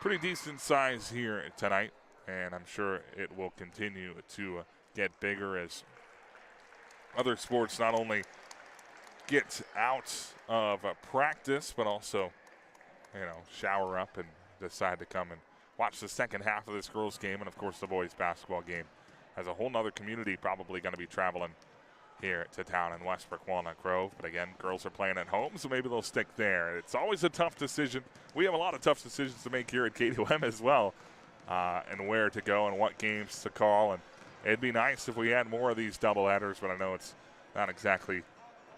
pretty decent size here tonight, and I'm sure it will continue to get bigger as other sports not only get out of practice, but also, shower up and decide to come and watch the second half of this girls' game, and, of course, the boys' basketball game. As a whole nother community probably going to be traveling here to town in Westbrook Walnut Grove. But, again, girls are playing at home, so maybe they'll stick there. It's always a tough decision. We have a lot of tough decisions to make here at KDOM as well, and where to go and what games to call. And it'd be nice if we had more of these doubleheaders, but I know it's not exactly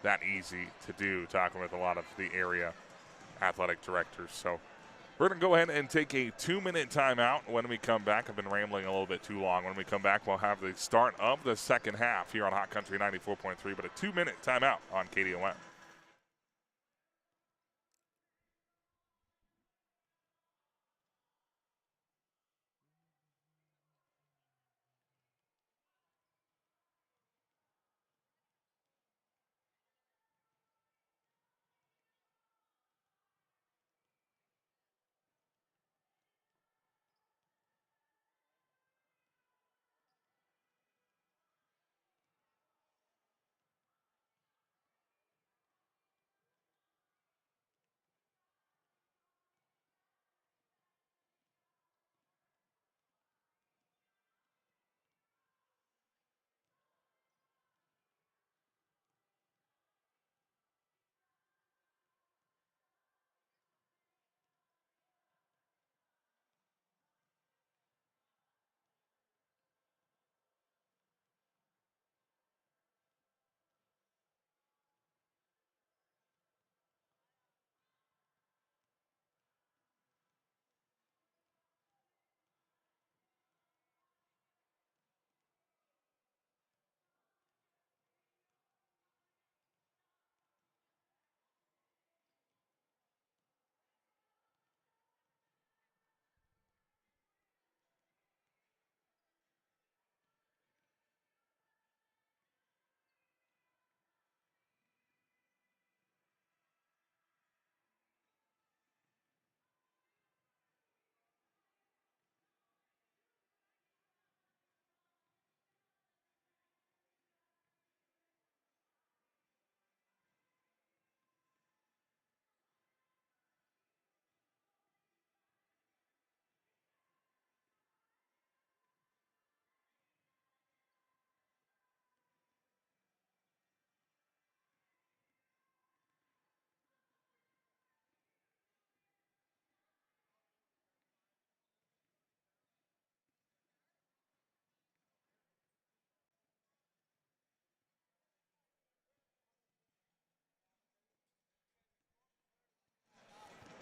that easy to do, talking with a lot of the area athletic directors. So we're going to go ahead and take a 2-minute timeout. When we come back, I've been rambling a little bit too long. When we come back, we'll have the start of the second half here on Hot Country 94.3, but a 2-minute timeout on KDOM.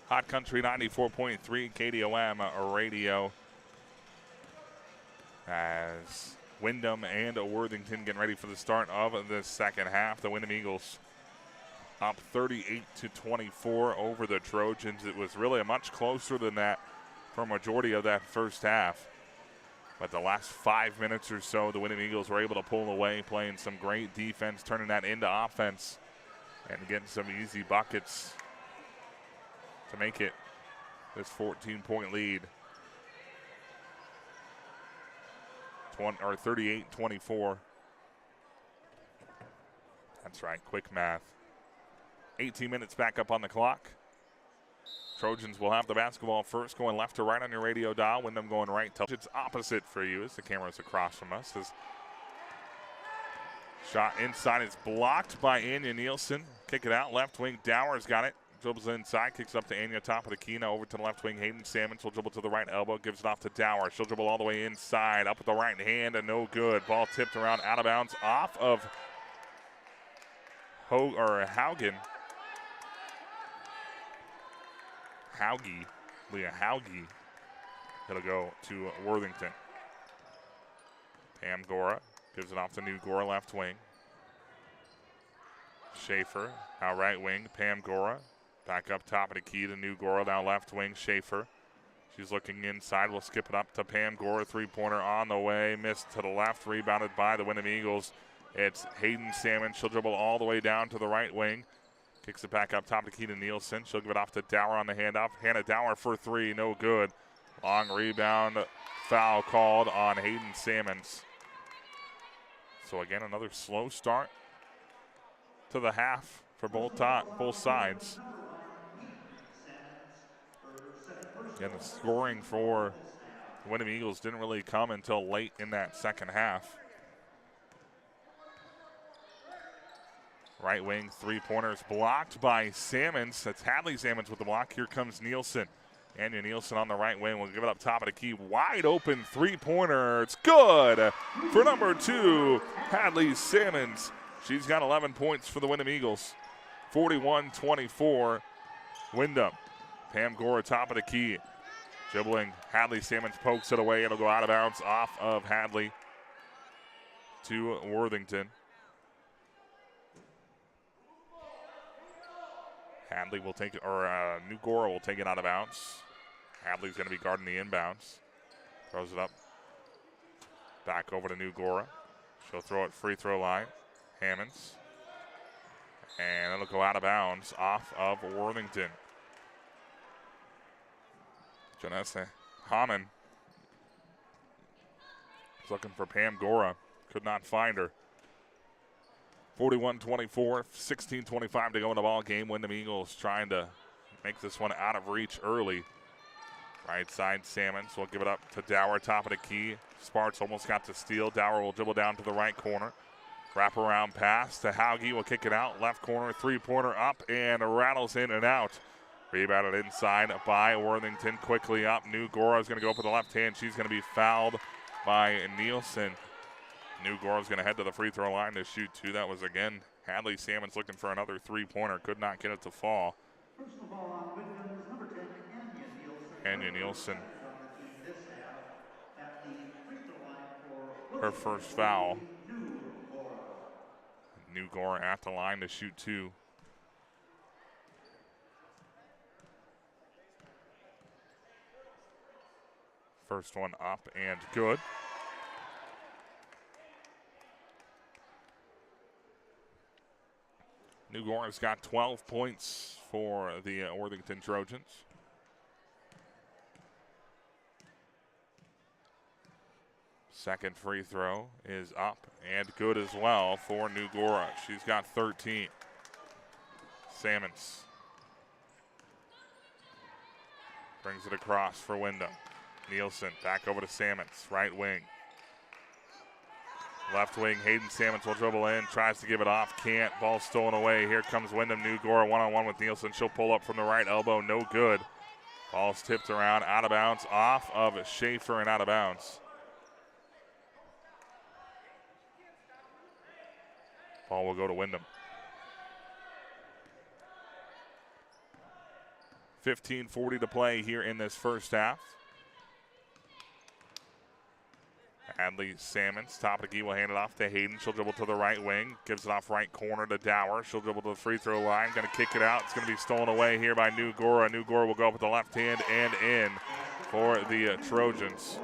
Hot Country 94.3 KDOM radio. As Windom and Worthington getting ready for the start of the second half. The Windom Eagles up 38-24 over the Trojans. It was really much closer than that for a majority of that first half. But the last 5 minutes or so, the Windom Eagles were able to pull away, playing some great defense, turning that into offense, and getting some easy buckets to make it this 14-point lead. 38-24. That's right, quick math. 18 minutes back up on the clock. Trojans will have the basketball first, going left to right on your radio dial. Windom going right to it's opposite for you as the camera's across from us. This shot inside is blocked by Anya Nielsen. Kick it out, left wing. Dower's got it. Dribbles inside, kicks up to Anya, top of the key. Now over to the left wing. Hayden Salmons will dribble to the right elbow, gives it off to Dower. She'll dribble all the way inside, up with the right hand, and no good. Ball tipped around, out of bounds, off of Haugen. Leah Hauge. It'll go to Worthington. Pam Gora gives it off to New Gora, left wing. Schaefer, now right wing. Pam Gora. Back up top of the key to New Gora, now left wing, Schaefer. She's looking inside. We'll skip it up to Pam Gora. Three-pointer on the way. Missed to the left. Rebounded by the Windom Eagles. It's Hayden Salmon. She'll dribble all the way down to the right wing. Kicks it back up top of the key to Nielsen. She'll give it off to Dower on the handoff. Hannah Dower for three. No good. Long rebound. Foul called on Hayden Salmons. So again, another slow start to the half for both sides. And the scoring for the Windom Eagles didn't really come until late in that second half. Right wing, three-pointers blocked by Salmons. That's Hadley Salmons with the block. Here comes Nielsen. Anya Nielsen on the right wing. We'll give it up top of the key. Wide open three-pointer. It's good for number 2, Hadley Salmons. She's got 11 points for the Windom Eagles. 41-24, Windom. Pam Gora, top of the key. Dribbling, Hadley Salmons pokes it away. It'll go out of bounds off of Hadley to Worthington. Hadley will take it, or New Gora will take it out of bounds. Hadley's going to be guarding the inbounds. Throws it up. Back over to New Gora. She'll throw it free throw line. Hammonds. And it'll go out of bounds off of Worthington. Janessa Hammond is looking for Pam Gora. Could not find her. 41-24, 16-25 to go in the ball game. Windom Eagles trying to make this one out of reach early. Right side, Salmons will give it up to Dower, top of the key. Sparks almost got to steal. Dower will dribble down to the right corner. Wrap around pass to Hauge, will kick it out. Left corner, three-pointer up and rattles in and out. Rebounded inside by Worthington. Quickly up. New Gora is going to go up with the left hand. She's going to be fouled by Nielsen. New Gora is going to head to the free throw line to shoot two. That was, again, Hadley Salmons looking for another three-pointer. Could not get it to fall. Personal ball on Windom is number 10, Anya Nielsen. This half at the free throw line for her first foul. New Gora at the line to shoot two. First one up and good. New Gora's got 12 points for the Worthington Trojans. Second free throw is up and good as well for New Gora. She's got 13. Salmons brings it across for Windom. Nielsen back over to Salmons, right wing. Left wing, Hayden Salmons will dribble in, tries to give it off, can't. Ball stolen away. Here comes Windom. New Gora one-on-one with Nielsen. She'll pull up from the right elbow, no good. Ball's tipped around, out of bounds, off of Schaefer and out of bounds. Ball will go to Windom. 15:40 to play here in this first half. Hadley Salmons, top of the key, will hand it off to Hayden. She'll dribble to the right wing, gives it off right corner to Dower. She'll dribble to the free throw line, going to kick it out. It's going to be stolen away here by New Gora. New Gora will go up with the left hand and in for the Trojans.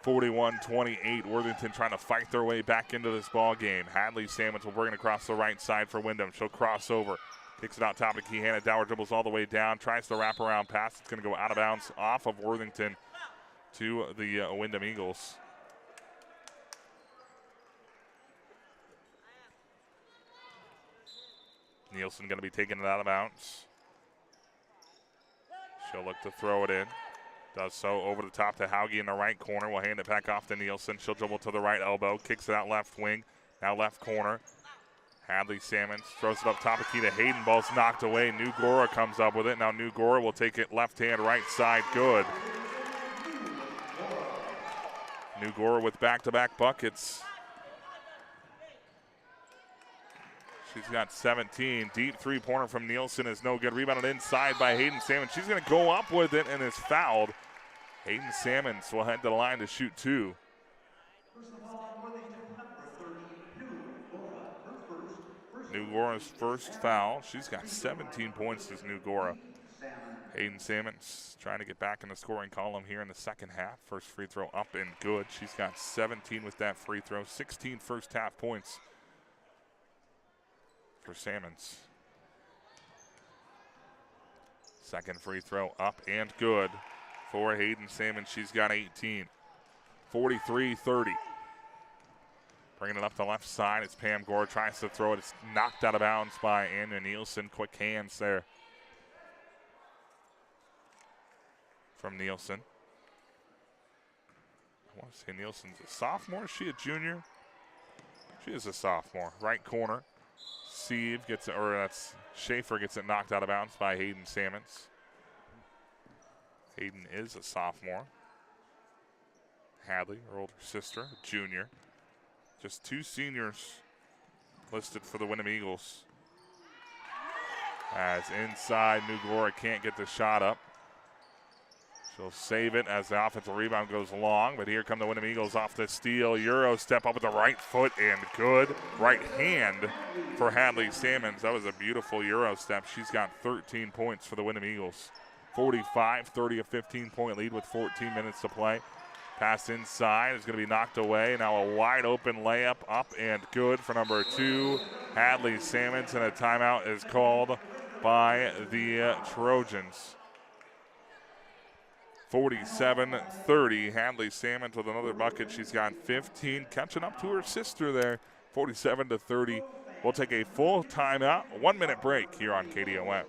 41-28, Worthington trying to fight their way back into this ball game. Hadley Salmons will bring it across the right side for Windom. She'll cross over, kicks it out top of the key. Hannah Dower dribbles all the way down, tries the wraparound pass. It's going to go out of bounds off of Worthington to the Windom Eagles. Nielsen going to be taking it out of bounds. She'll look to throw it in. Does so over the top to Hauge in the right corner. Will hand it back off to Nielsen. She'll dribble to the right elbow. Kicks it out left wing. Now left corner. Hadley Salmons throws it up top of key to Hayden. Ball's knocked away. New Gora comes up with it. Now New Gora will take it left hand, right side. Good. New Gora with back-to-back buckets. She's got 17. Deep three-pointer from Nielsen is no good. Rebounded inside by Hayden Salmons. She's going to go up with it and is fouled. Hayden Salmons will head to the line to shoot two. New Gora's first foul. She's got 17 points as New Gora. Hayden Salmons trying to get back in the scoring column here in the second half. First free throw up and good. She's got 17 with that free throw. 16 first half points for Salmons. Second free throw up and good for Hayden Salmons. She's got 18. 43-30. Bringing it up the left side. It's Pam Gore. Tries to throw it. It's knocked out of bounds by Anna Nielsen. Quick hands there from Nielsen. I want to say Nielsen's a sophomore. Is she a junior? She is a sophomore. Right corner. Sieve gets it, or that's Schaefer gets it knocked out of bounds by Hayden Salmons. Hayden is a sophomore. Hadley, her older sister, a junior. Just two seniors listed for the Windom Eagles. As inside, New Gora can't get the shot up. She'll save it as the offensive rebound goes long, but here come the Windom Eagles off the steal. Euro step up with the right foot and good. Right hand for Hadley Salmons. That was a beautiful Euro step. She's got 13 points for the Windom Eagles. 45-30, a 15-point lead with 14 minutes to play. Pass inside is going to be knocked away. Now a wide open layup up and good for number 2, Hadley Salmons, and a timeout is called by the Trojans. 47-30, Hadley Salmons with another bucket. She's got 15, catching up to her sister there. 47-30. We'll take a full timeout, 1 minute break here on KDOM.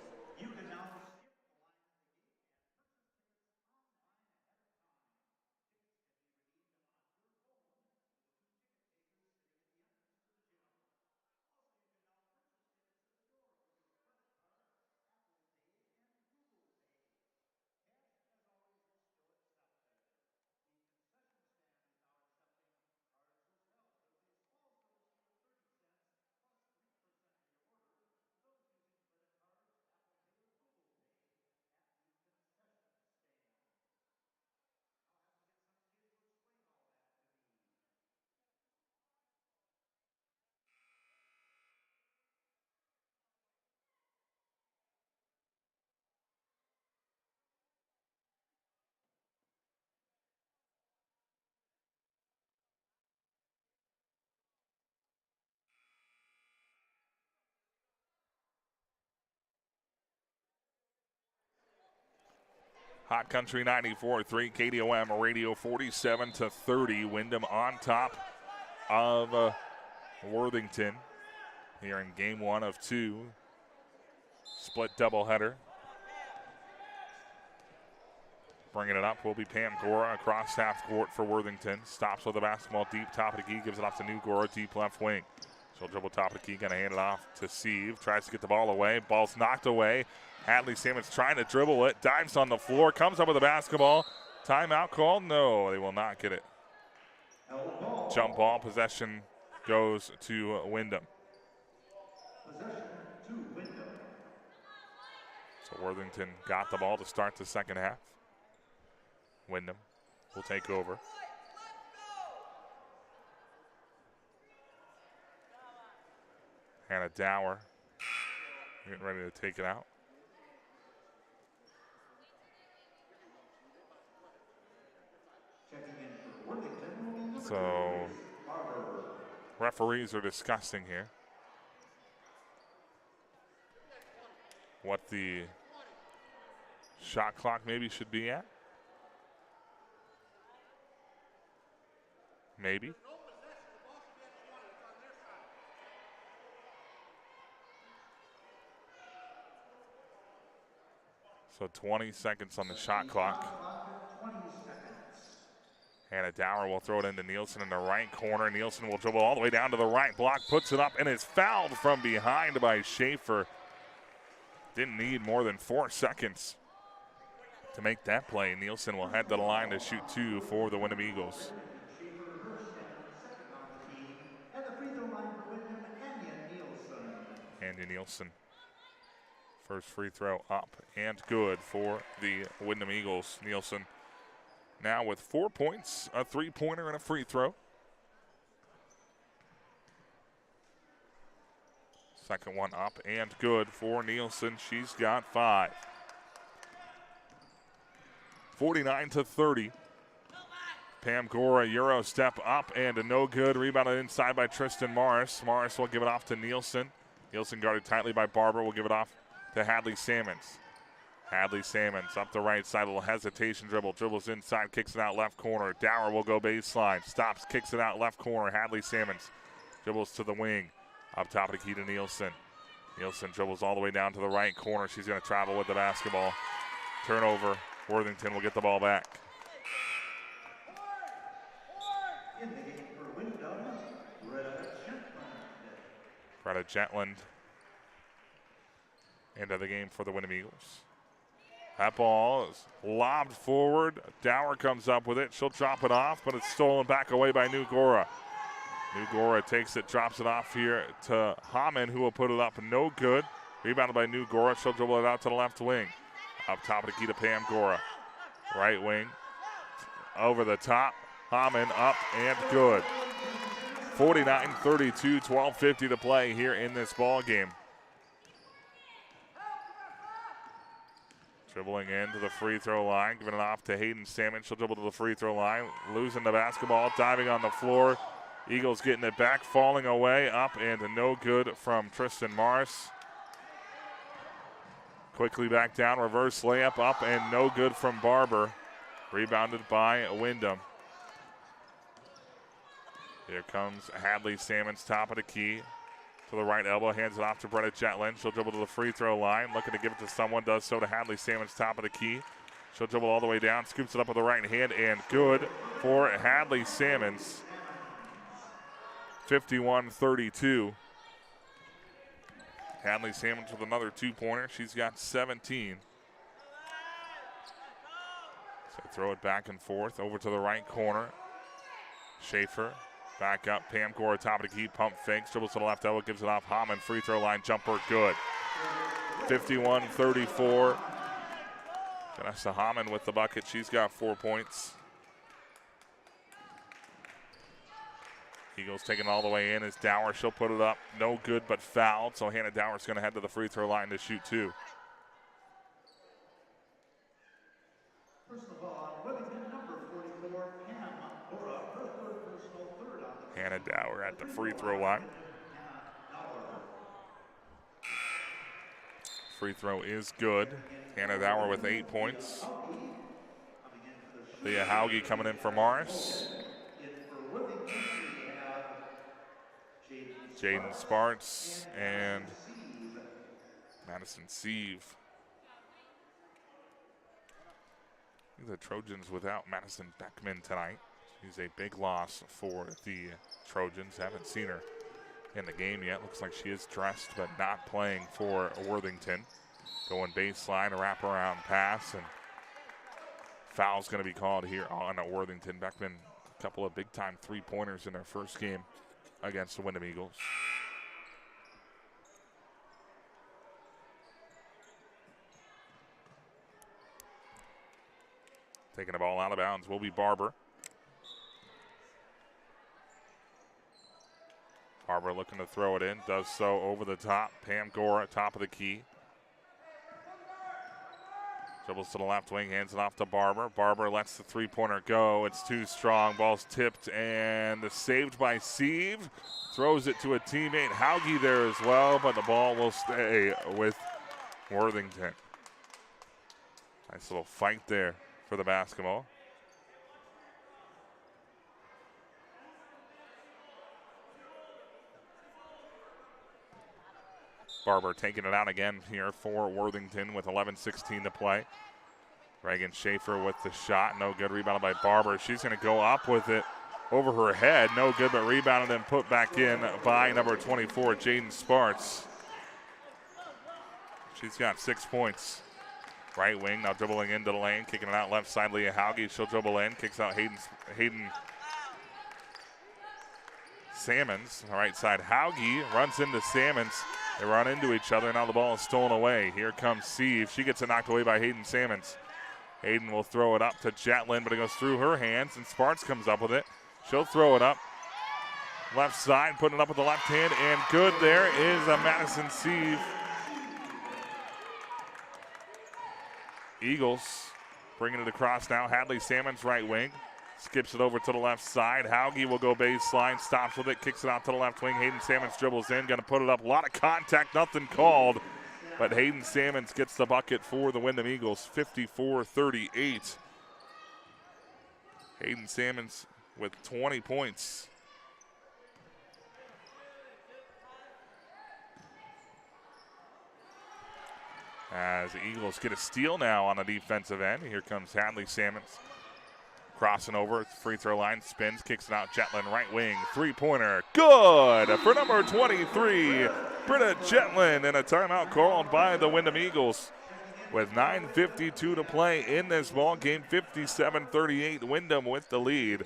Hot Country 94.3, KDOM radio, 47-30. Windom on top of Worthington here in game 1 of 2. Split doubleheader. Bringing it up will be Pam Gora across half court for Worthington. Stops with the basketball deep top of the key, gives it off to New Gora, deep left wing. She'll dribble top of the key, going to hand it off to Sieve. Tries to get the ball away. Ball's knocked away. Hadley Salmons trying to dribble it. Dives on the floor. Comes up with the basketball. Timeout called? No, they will not get it. Jump ball. Possession goes to Windom. Possession to Windom. So Worthington got the ball to start the second half. Windom will take over. Hannah Dower getting ready to take it out. Checking in for Worthington, number So 2, Barber. referees are discussing here what the shot clock maybe should be at. Maybe. So 20 seconds on the shot clock. 20 seconds. Hannah Dower will throw it into Nielsen in the right corner. Nielsen will dribble all the way down to the right block, puts it up, and is fouled from behind by Schaefer. Didn't need more than 4 seconds to make that play. Nielsen will head to the line to shoot 2 for the Windom Eagles. Andy Nielsen. First free throw up and good for the Windom Eagles. Nielsen now with 4 points, a three-pointer, and a free throw. Second one up and good for Nielsen. She's got 5. 49-30. Pam Gora, Euro step up and a no good. Rebounded inside by Tristan Morris. Morris will give it off to Nielsen. Nielsen guarded tightly by Barber. Will give it off to Hadley Salmons. Hadley Salmons up the right side, a little hesitation dribble. Dribbles inside, kicks it out left corner. Dower will go baseline. Stops, kicks it out left corner. Hadley Salmons dribbles to the wing. Up top of the key to Nielsen. Nielsen dribbles all the way down to the right corner. She's going to travel with the basketball. Turnover. Worthington will get the ball back. In the game for Windom, Greta Jetland into the game for the Windom Eagles. That ball is lobbed forward. Dower comes up with it. She'll drop it off, but it's stolen back away by New Gora. New Gora takes it, drops it off here to Hamann, who will put it up. No good. Rebounded by New Gora. She'll dribble it out to the left wing. Up top of the key to Pam Gora. Right wing. Over the top. Hamann up and good. 49-32, 12:50 to play here in this ball game. Dribbling into the free throw line, giving it off to Hayden Salmon. She'll dribble to the free throw line, losing the basketball, diving on the floor. Eagles getting it back, falling away, up and no good from Tristan Morris. Quickly back down, reverse layup, up and no good from Barber. Rebounded by Windom. Here comes Hadley Salmons, top of the key. To the right elbow, hands it off to Bretta Jetland. She'll dribble to the free throw line, looking to give it to someone, does so to Hadley Salmons, top of the key. She'll dribble all the way down, scoops it up with the right hand, and good for Hadley Salmons. 51-32. Hadley Salmons with another two-pointer. She's got 17. So throw it back and forth over to the right corner. Schaefer back up. Pam Gora, top of the key, pump fakes, dribbles to the left elbow, gives it off. Hamann, free throw line jumper, good. 51-34. Vanessa Hamann with the bucket. She's got 4 points. Eagles taking it all the way in as Dower. She'll put it up. No good, but fouled. So Hannah Dower's going to head to the free throw line to shoot 2. Personal foul on Worthington, number 44, Pam Gora, her third personal, third on the Hannah Dower at the free throw line. Free throw is good. Hannah Dower with 8 points. Leah Hauge coming in for Morris. Jaden Sparts and Madison Sieve. The Trojans without Madison Beckman tonight. She's a big loss for the Trojans. Haven't seen her in the game yet. Looks like she is dressed but not playing for Worthington. Going baseline, a wraparound pass, and foul's going to be called here on Worthington. Beckman, a couple of big-time three-pointers in their first game against the Windom Eagles. Taking the ball out of bounds will be Barber. Barber looking to throw it in, does so over the top. Pam Gora, top of the key. Dribbles to the left wing, hands it off to Barber. Barber lets the three-pointer go. It's too strong. Ball's tipped and saved by Sieve. Throws it to a teammate. Hauge there as well, but the ball will stay with Worthington. Nice little fight there for the basketball. Barber taking it out again here for Worthington with 11:16 to play. Reagan Schaefer with the shot. No good. Rebounded by Barber. She's going to go up with it over her head. No good, but rebounded and put back in by number 24, Jaden Sparks. She's got 6 points. Right wing now dribbling into the lane. Kicking it out left side. Leah Hauge. She'll dribble in. Kicks out Hayden Salmons. Right side. Hauge runs into Salmons. They run into each other. Now the ball is stolen away. Here comes Sieve. She gets it knocked away by Hayden Salmons. Hayden will throw it up to Jetlin, but it goes through her hands, and Sparks comes up with it. She'll throw it up. Left side, putting it up with the left hand, and good. There is a Madison Sieve. Eagles bringing it across now. Hadley Salmons, right wing. Skips it over to the left side. Hauge will go baseline, stops with it, kicks it out to the left wing. Hayden Salmons dribbles in, going to put it up. A lot of contact, nothing called. But Hayden Salmons gets the bucket for the Windom Eagles, 54-38. Hayden Salmons with 20 points. As the Eagles get a steal now on the defensive end. Here comes Hadley Salmons. Crossing over, free throw line, spins, kicks it out, Jetlin, right wing, three-pointer, good for number 23, Britta Jetlin, and a timeout called by the Windom Eagles. With 9:52 to play in this ball game, 57-38, Windom with the lead.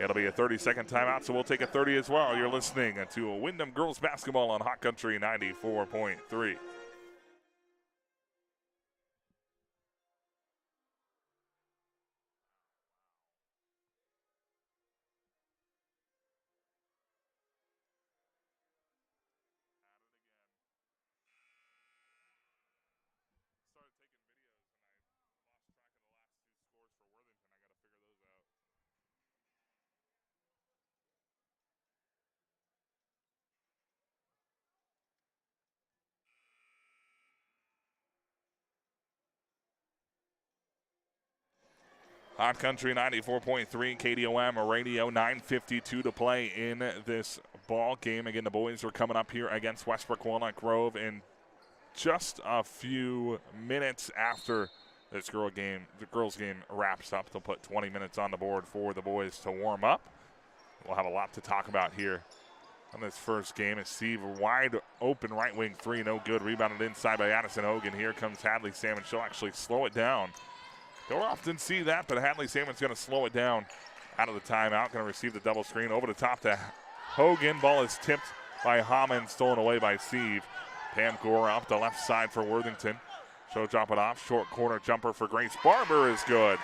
It'll be a 30-second timeout, so we'll take a 30 as well. You're listening to Windom Girls Basketball on Hot Country 94.3. Hot Country 94.3 KDOM radio, 9:52 to play in this ball game. Again, the boys are coming up here against Westbrook Walnut Grove in just a few minutes after this girls game wraps up. They'll put 20 minutes on the board for the boys to warm up. We'll have a lot to talk about here on this first game. It's Steve, wide open right wing three, no good. Rebounded inside by Addison Hogan. Here comes Hadley Salmons. She'll actually slow it down. Don't often see that, but Hadley Salmon's going to slow it down out of the timeout. Going to receive the double screen over the top to Hogan. Ball is tipped by Hammond, stolen away by Sieve. Pam Gore up the left side for Worthington. She'll drop it off. Short corner jumper for Grace Barber is good.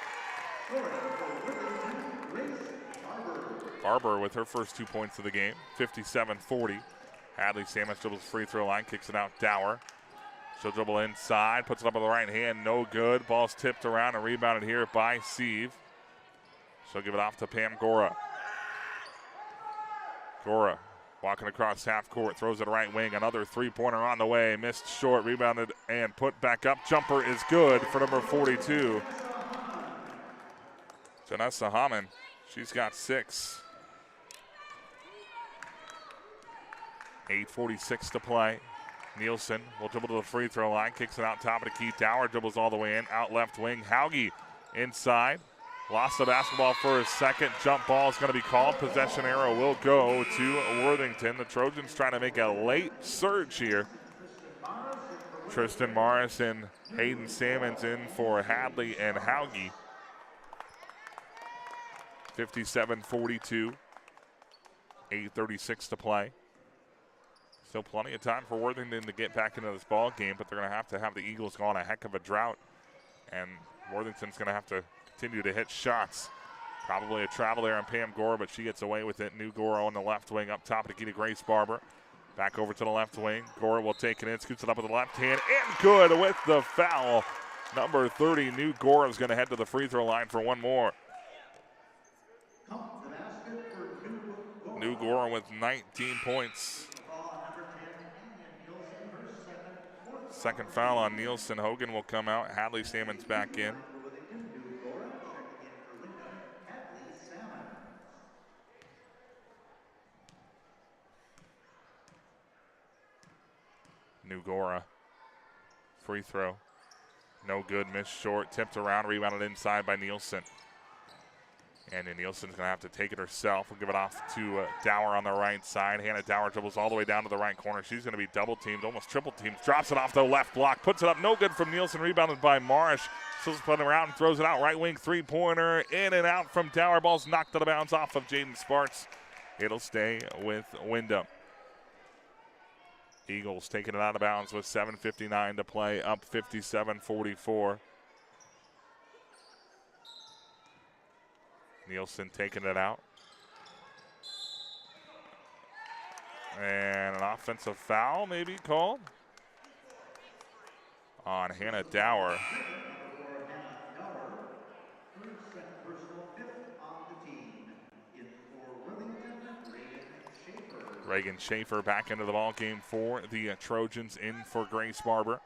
Barber with her first 2 points of the game, 57-40. Hadley Salmons dribbles free throw line, kicks it out. Dower. She'll dribble inside, puts it up with the right hand, no good. Ball's tipped around and rebounded here by Sieve. She'll give it off to Pam Gora. Gora walking across half court, throws it right wing. Another three-pointer on the way, missed short, rebounded and put back up. Jumper is good for number 42. Janessa Hammond, she's got 6. 8:46 to play. Nielsen will dribble to the free throw line, kicks it out top of the key. Dower dribbles all the way in, out left wing. Hauge inside, lost the basketball for a second. Jump ball is going to be called. Possession arrow will go to Worthington. The Trojans trying to make a late surge here. Tristan Morris and Hayden Salmons in for Hadley and Hauge. 57-42, 8:36 to play. Still plenty of time for Worthington to get back into this ball game, but they're going to have the Eagles go on a heck of a drought, and Worthington's going to have to continue to hit shots. Probably a travel there on Pam Gora, but she gets away with it. New Gora on the left wing up top to Nikita Grace Barber. Back over to the left wing. Gora will take it in, scoots it up with the left hand, and good with the foul. Number 30, New Gora is going to head to the free throw line for one more. New Gora with 19 points. Second foul on Nielsen. Hogan will come out. Hadley Salmons back in. New Gora. Free throw. No good. Missed short. Tipped around. Rebounded inside by Nielsen. And Nielsen's going to have to take it herself. We'll give it off to Dower on the right side. Hannah Dower dribbles all the way down to the right corner. She's going to be double teamed, almost triple teamed. Drops it off the left block. Puts it up. No good from Nielsen. Rebounded by Marsh. Still putting around and throws it out. Right wing three-pointer. In and out from Dower. Ball's knocked out of bounds off of Jaden Sparks. It'll stay with Windom. Eagles taking it out of bounds with 7:59 to play. Up 57-44. Nielsen taking it out. And an offensive foul maybe called on Hannah Dower. Reagan Schaefer back into the ball game for the Trojans, in for Grace Barber.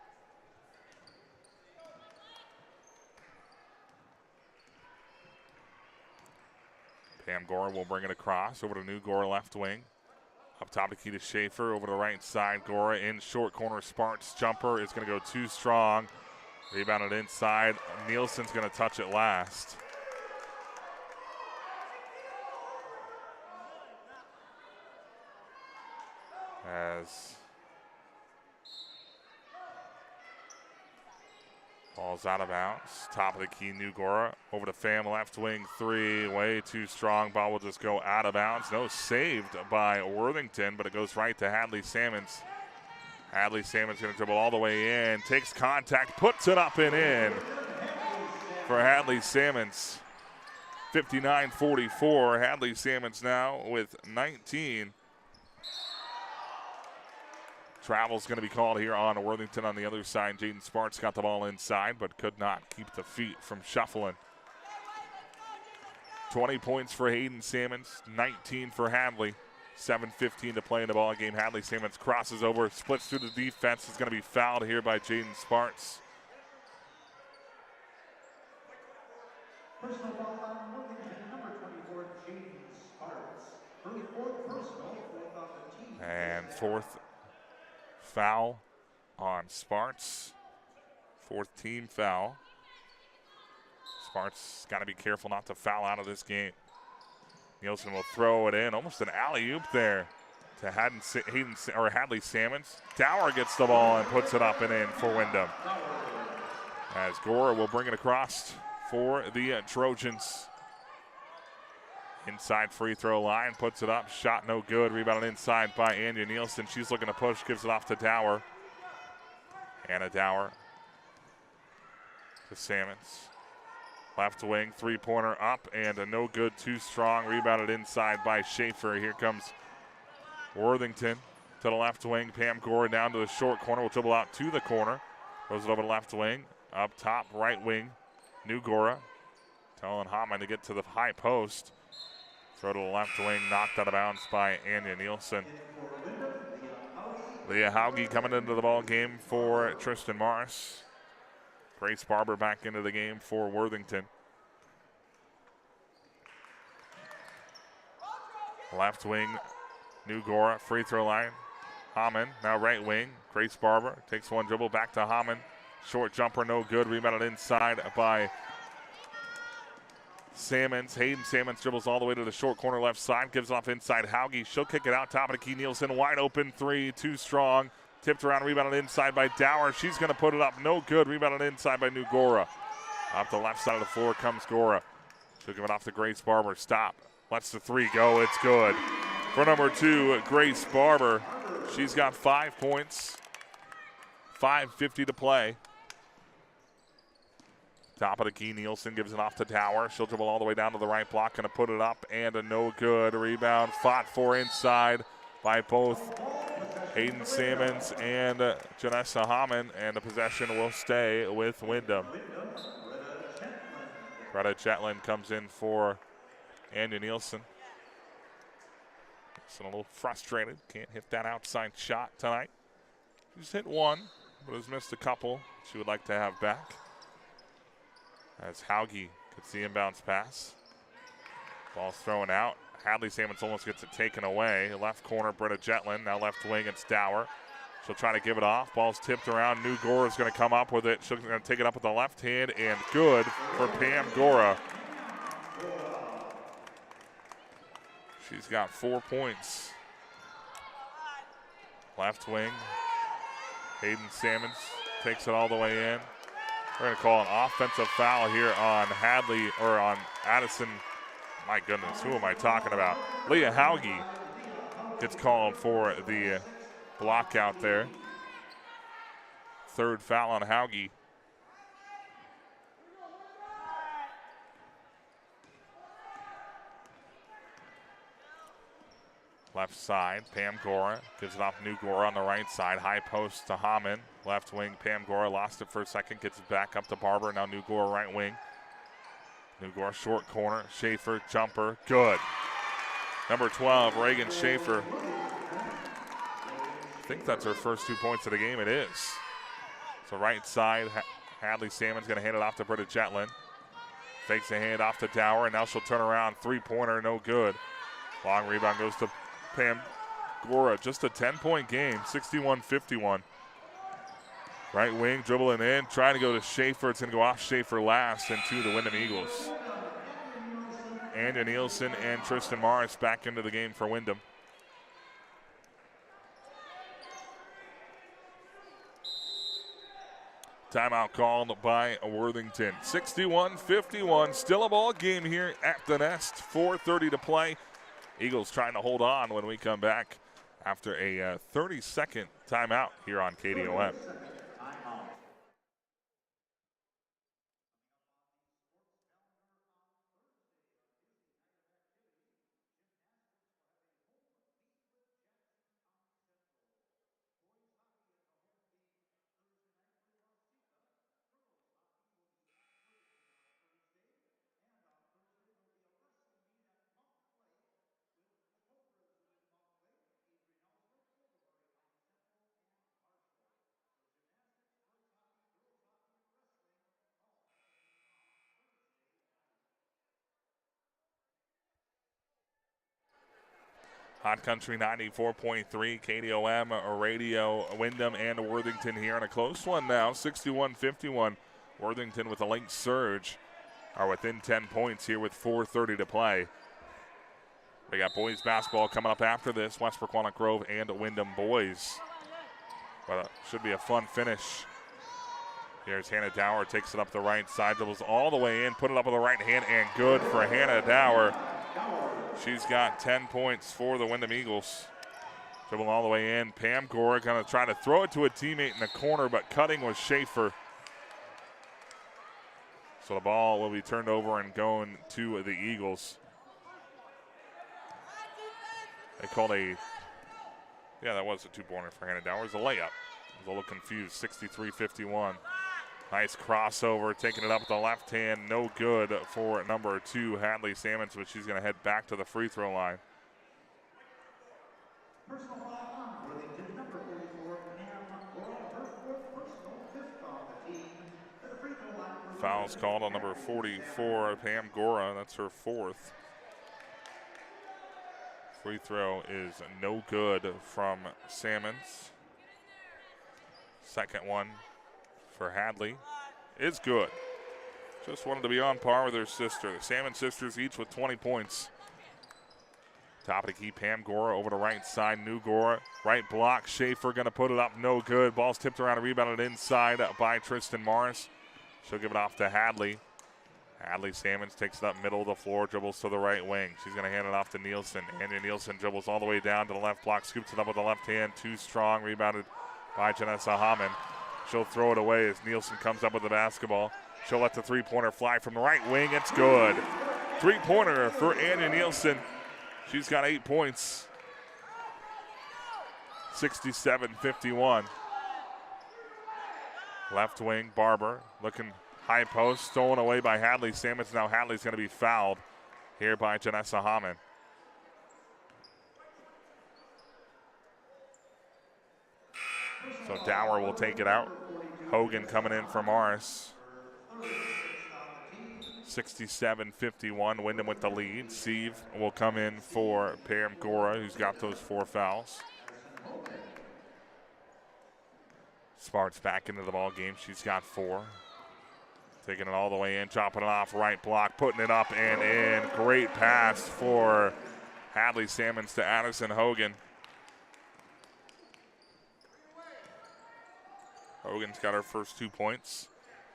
Pam Gora will bring it across over to New Gora left wing. Up top to Keita Schaefer over to the right side. Gora in short corner. Sparks jumper is going to go too strong. Rebounded inside. Nielsen's going to touch it last. As ball's out of bounds. Top of the key, New Gora. Over to Pham, left wing three. Way too strong. Ball will just go out of bounds. No, saved by Worthington, but it goes right to Hadley Salmons. Hadley Salmons going to dribble all the way in. Takes contact, puts it up and in for Hadley Salmons. 59-44. Hadley Salmons now with 19. Travel's going to be called here on Worthington on the other side. Jaden Sparks got the ball inside, but could not keep the feet from shuffling. 20 points for Hayden Salmons, 19 for Hadley. 7:15 to play in the ball game. Hadley Salmons crosses over, splits through the defense. Is going to be fouled here by Jaden Sparks. Personal foul on Worthington, number 24, Jaden Sparks. Fourth personal, fourth off the team. And fourth foul on Sparks. Fourth team foul. Sparks got to be careful not to foul out of this game. Nielsen will throw it in, almost an alley-oop there to Hadley Salmons. Dower gets the ball and puts it up and in for Windom. As Gora will bring it across for the Trojans. Inside free throw line, puts it up, shot no good. Rebounded inside by Anya Nielsen. She's looking to push, gives it off to Dower. Hannah Dower to Salmons. Left wing, three-pointer up, and a no good, too strong. Rebounded inside by Schaefer. Here comes Worthington to the left wing. Pam Gora down to the short corner. Will dribble out to the corner. Throws it over to left wing. Up top, right wing, New Gora. Telling Hamann to get to the high post. Throw to the left wing, knocked out of bounds by Anya Nielsen. Leah Hauge coming into the ball game for Tristan Morris. Grace Barber back into the game for Worthington. Left wing, New Gora, free throw line. Hamann, now right wing. Grace Barber takes one dribble back to Hamann. Short jumper, no good. Rebounded inside by Salmons. Hayden Salmons dribbles all the way to the short corner left side. Gives off inside Hauge. She'll kick it out. Top of the key, Nielsen. Wide open three, too strong. Tipped around, rebounded inside by Dower. She's going to put it up. No good. Rebounded inside by New Gora. Off the left side of the floor comes Gora. She'll give it off to Grace Barber. Stop. Lets the three go. It's good. For number 2, Grace Barber. She's got 5 points. 5:50 to play. Top of the key, Nielsen gives it off to Tower. She'll dribble all the way down to the right block, going to put it up, and a no good. Rebound fought for inside by both Hayden Salmons and Janessa Hammond, and the possession will stay with Windom. Greta Chetland comes in for Anya Nielsen. A little frustrated, can't hit that outside shot tonight. She's hit one, but has missed a couple she would like to have back. As Hauge gets the inbounds pass. Ball's thrown out. Hadley Salmons almost gets it taken away. Left corner, Britta Jetland. Now left wing, it's Dower. She'll try to give it off. Ball's tipped around. New Gora is going to come up with it. She's going to take it up with the left hand, and good for Pam Gora. She's got 4 points. Left wing. Hayden Salmons takes it all the way in. We're going to call an offensive foul here on Hadley, or on Addison. My goodness, who am I talking about? Leah Hauge gets called for the block out there. Third foul on Hauge. Left side, Pam Gora gives it off New Gora on the right side. High post to Hammond. Left wing, Pam Gora lost it for a second, gets it back up to Barber. Now New Gora right wing. New Gora short corner. Schaefer, jumper, good. Number 12, Reagan Schaefer. I think that's her first 2 points of the game. It is. So right side, Hadley Salmon's going to hand it off to Britta Jetland. Fakes a hand off to Dower, and now she'll turn around. Three-pointer, no good. Long rebound goes to Pam Gora. Just a 10-point game, 61-51. Right wing, dribbling in, trying to go to Schaefer. It's going to go off Schaefer last and to the Windom Eagles. Anya Nielsen and Tristan Morris back into the game for Windom. Timeout called by Worthington. 61-51, still a ball game here at the Nest. 4:30 to play. Eagles trying to hold on when we come back after a 30-second timeout here on KDOM. Hot Country 94.3, KDOM radio, Windom and Worthington here in a close one now, 61-51. Worthington with a late surge are within 10 points here with 4:30 to play. We got boys basketball coming up after this, Westbrook Walnut Grove and Windom boys. But should be a fun finish. Here's Hannah Dower, takes it up the right side, dribbles all the way in, put it up with the right hand, and good for Hannah Dower. She's got 10 points for the Windom Eagles. Dribble all the way in. Pam Gora going to try to throw it to a teammate in the corner, but cutting was Schaefer. So the ball will be turned over and going to the Eagles. They called that was a two-pointer for Hannah Dower. It was a layup. I was a little confused, 63-51. Nice crossover, taking it up with the left hand. No good for number 2, Hadley Salmons, but she's going to head back to the free throw line. Personal foul on Worthington, number 44, Pam Gora, her fourth personal, fifth on the team. To the free throw line for Foul's called on number 44, Pam Gora. That's her fourth. Free throw is no good from Salmons. Second one for Hadley is good. Just wanted to be on par with her sister. The Salmon sisters each with 20 points. Top of the key, Pam Gora over to right side. New Gora, right block. Schaefer going to put it up, no good. Ball's tipped around and rebounded inside by Tristan Morris. She'll give it off to Hadley. Hadley Salmons takes it up middle of the floor, dribbles to the right wing. She's going to hand it off to Nielsen. Anya Nielsen dribbles all the way down to the left block, scoops it up with the left hand. Too strong, rebounded by Janessa Hammond. She'll throw it away as Nielsen comes up with the basketball. She'll let the three-pointer fly from the right wing. It's good. Three-pointer for Anya Nielsen. She's got 8 points. 67-51. Left wing, Barber looking high post, stolen away by Hadley Sammons. Now Hadley's going to be fouled here by Janessa Hammond. So Dower will take it out. Hogan coming in for Morris. 67-51, Windom with the lead. Sieve will come in for Pam Gora, who's got those 4 fouls. Sparks back into the ball game. She's got 4. Taking it all the way in, dropping it off, right block, putting it up and in. Great pass for Hadley Sammons to Addison Hogan. Hogan's got her first 2 points.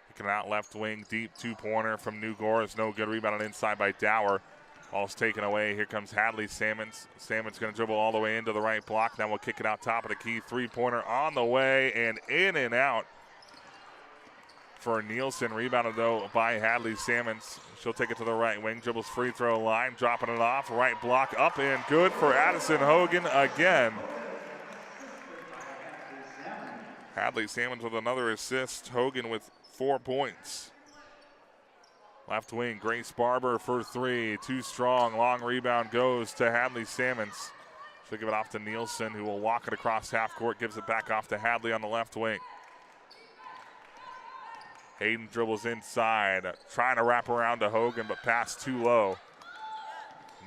Kicking out left wing, deep two-pointer from New Gore is no good. Rebounded inside by Dower. Ball's taken away. Here comes Hadley Sammons. Sammons going to dribble all the way into the right block. Now we'll kick it out top of the key. Three-pointer on the way and in and out for Nielsen. Rebounded, though, by Hadley Sammons. She'll take it to the right wing. Dribbles free throw line. Dropping it off. Right block up and good for Addison Hogan again. Hadley Sammons with another assist. Hogan with 4 points. Left wing, Grace Barber for 3. Too strong. Long rebound goes to Hadley Sammons. She'll give it off to Nielsen, who will walk it across half court. Gives it back off to Hadley on the left wing. Hayden dribbles inside. Trying to wrap around to Hogan, but pass too low.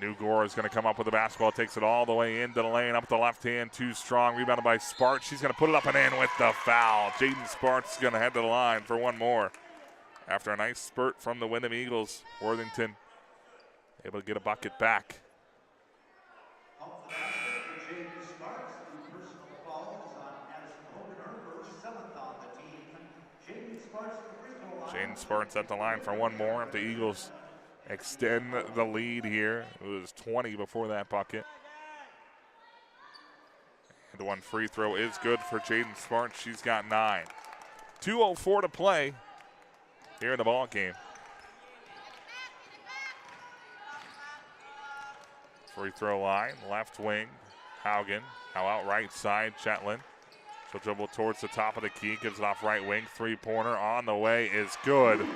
New Gore is going to come up with the basketball. Takes it all the way into the lane. Up the left hand. Too strong. Rebounded by Sparks. She's going to put it up and in with the foul. Jaden Sparks is going to head to the line for one more. After a nice spurt from the Windom Eagles, Worthington able to get a bucket back. Off the basket for Jaden Sparks. 2 personal fouls on Addison Hogan, her first, 7th on the team. Jaden Sparks at the free throw line. Jaden Sparks at the line for one more. If the Eagles extend the lead here, it was 20 before that bucket. And one free throw is good for Jaden Sparks. She's got 9. 2:04 to play here in the ball game. Free throw line, left wing, Haugen. Now out right side, Chetland. She'll dribble towards the top of the key, gives it off right wing. Three-pointer on the way is good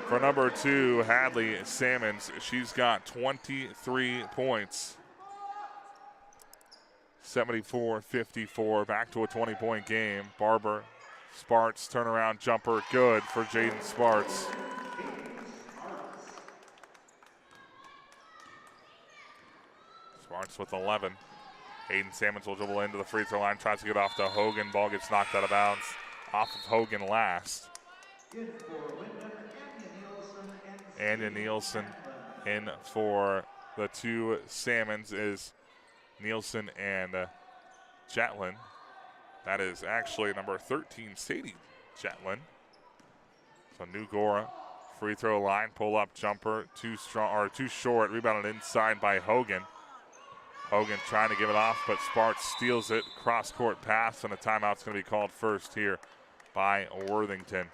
for number 2, Hadley Sammons. She's got 23 points. 74-54, back to a 20-point game. Barber, Sparks, turnaround jumper, good for Jaden Sparks. Sparks with 11. Hayden Sammons will dribble into the free throw line, tries to get off to Hogan. Ball gets knocked out of bounds off of Hogan last. Anya Nielsen in for the 2 Sammons is Nielsen and Chetland. That is actually number 13, Sadie Chetland. So New Gora, free throw line, pull up jumper, too short, rebounded inside by Hogan. Hogan trying to give it off, but Sparks steals it. Cross-court pass, and a timeout's going to be called first here by Worthington.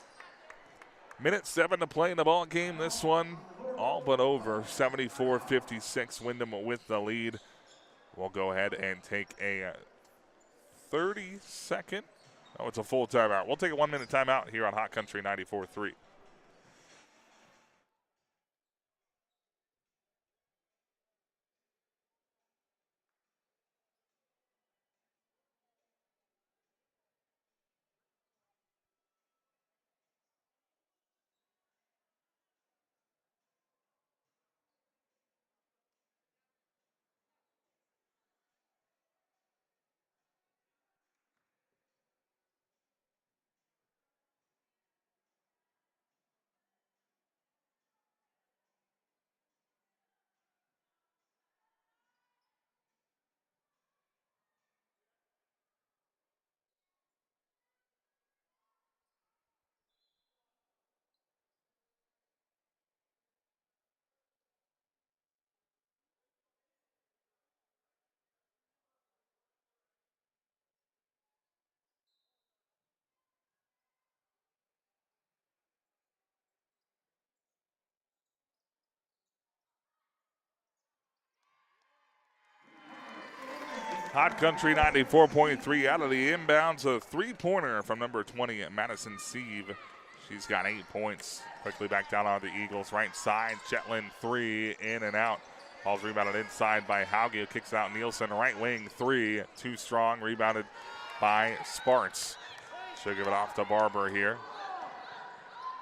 Minute 7 to play in the ball game. This one all but over. 74-56, Windom with the lead. We'll go ahead and take a 30-second. Oh, it's a full timeout. We'll take a 1-minute timeout here on Hot Country 94.3. Hot Country 94.3 out of the inbounds. A three-pointer from number 20, Madison Sieve. She's got 8 points. Quickly back down on the Eagles. Right side, Chetland, three, in and out. Ball's rebounded inside by Hauge, who kicks out Nielsen. Right wing, three, too strong. Rebounded by Sparts. She'll give it off to Barber here.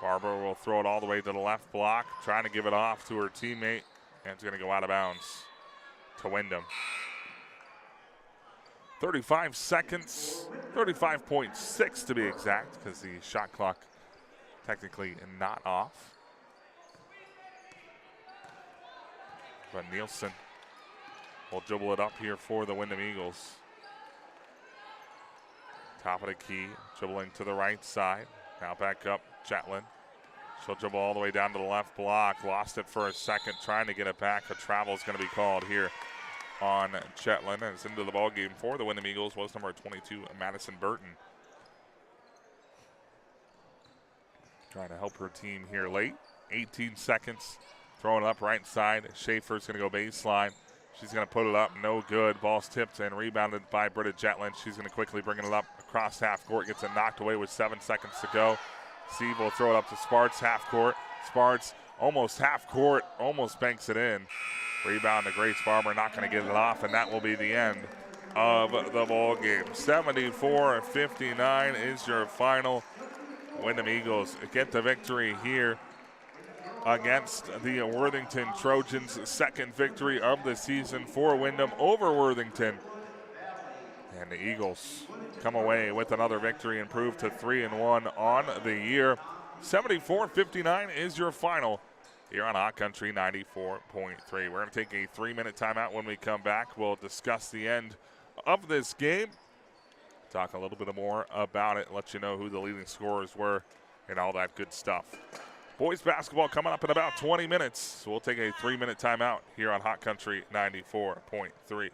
Barber will throw it all the way to the left block, trying to give it off to her teammate, and it's going to go out of bounds to Windom. 35 seconds, 35.6 to be exact, because the shot clock technically not off. But Nielsen will dribble it up here for the Windom Eagles. Top of the key, dribbling to the right side. Now back up, Chetland. She'll dribble all the way down to the left block. Lost it for a second, trying to get it back. A travel is going to be called here on Chetland. And it's into the ball game for the Windom Eagles was number 22, Madison Burton. Trying to help her team here late. 18 seconds. Throwing it up right side. Schaefer's going to go baseline. She's going to put it up. No good. Ball's tipped and rebounded by Britta Jetland. She's going to quickly bring it up across half court. Gets it knocked away with 7 seconds to go. Sieve will throw it up to Sparts, half court. Sparts almost half court. Almost banks it in. Rebound to Grace Barber. Not going to get it off, and that will be the end of the ball game. 74-59 is your final. Windom Eagles get the victory here against the Worthington Trojans. Second victory of the season for Windom over Worthington. And the Eagles come away with another victory, improved to 3-1 on the year. 74-59 is your final here on Hot Country 94.3. We're going to take a 3-minute timeout. When we come back, we'll discuss the end of this game, talk a little bit more about it, let you know who the leading scorers were, and all that good stuff. Boys basketball coming up in about 20 minutes. So we'll take a 3-minute timeout here on Hot Country 94.3.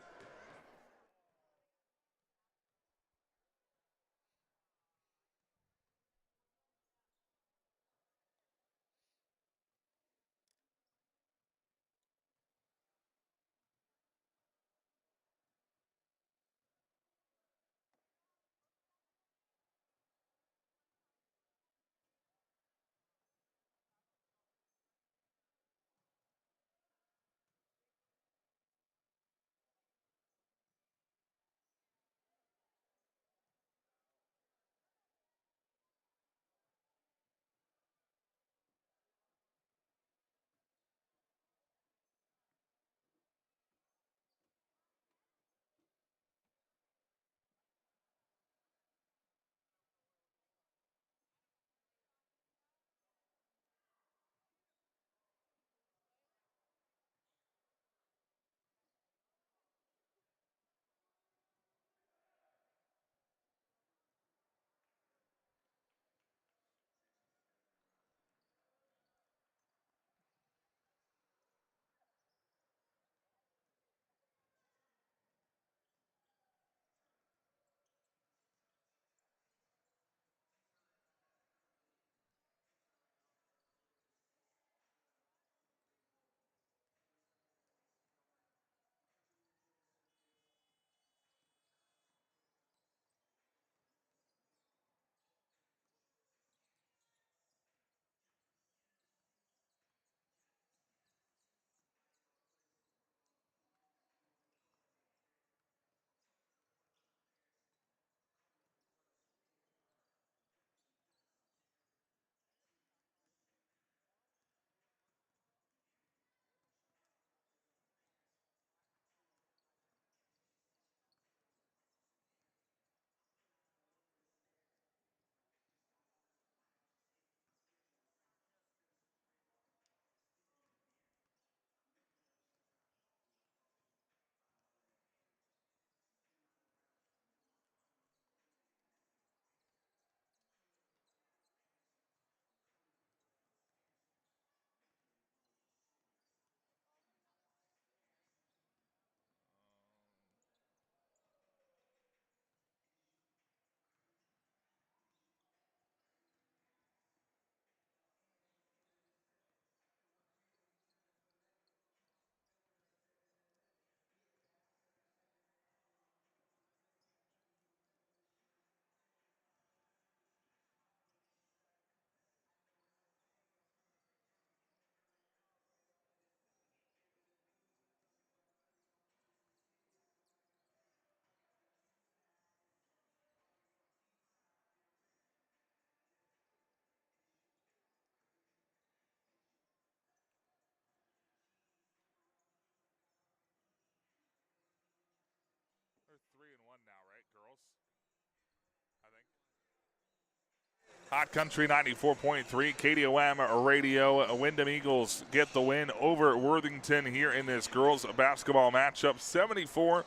Hot Country 94.3, KDOM radio. Windom Eagles get the win over Worthington here in this girls basketball matchup, 74-59.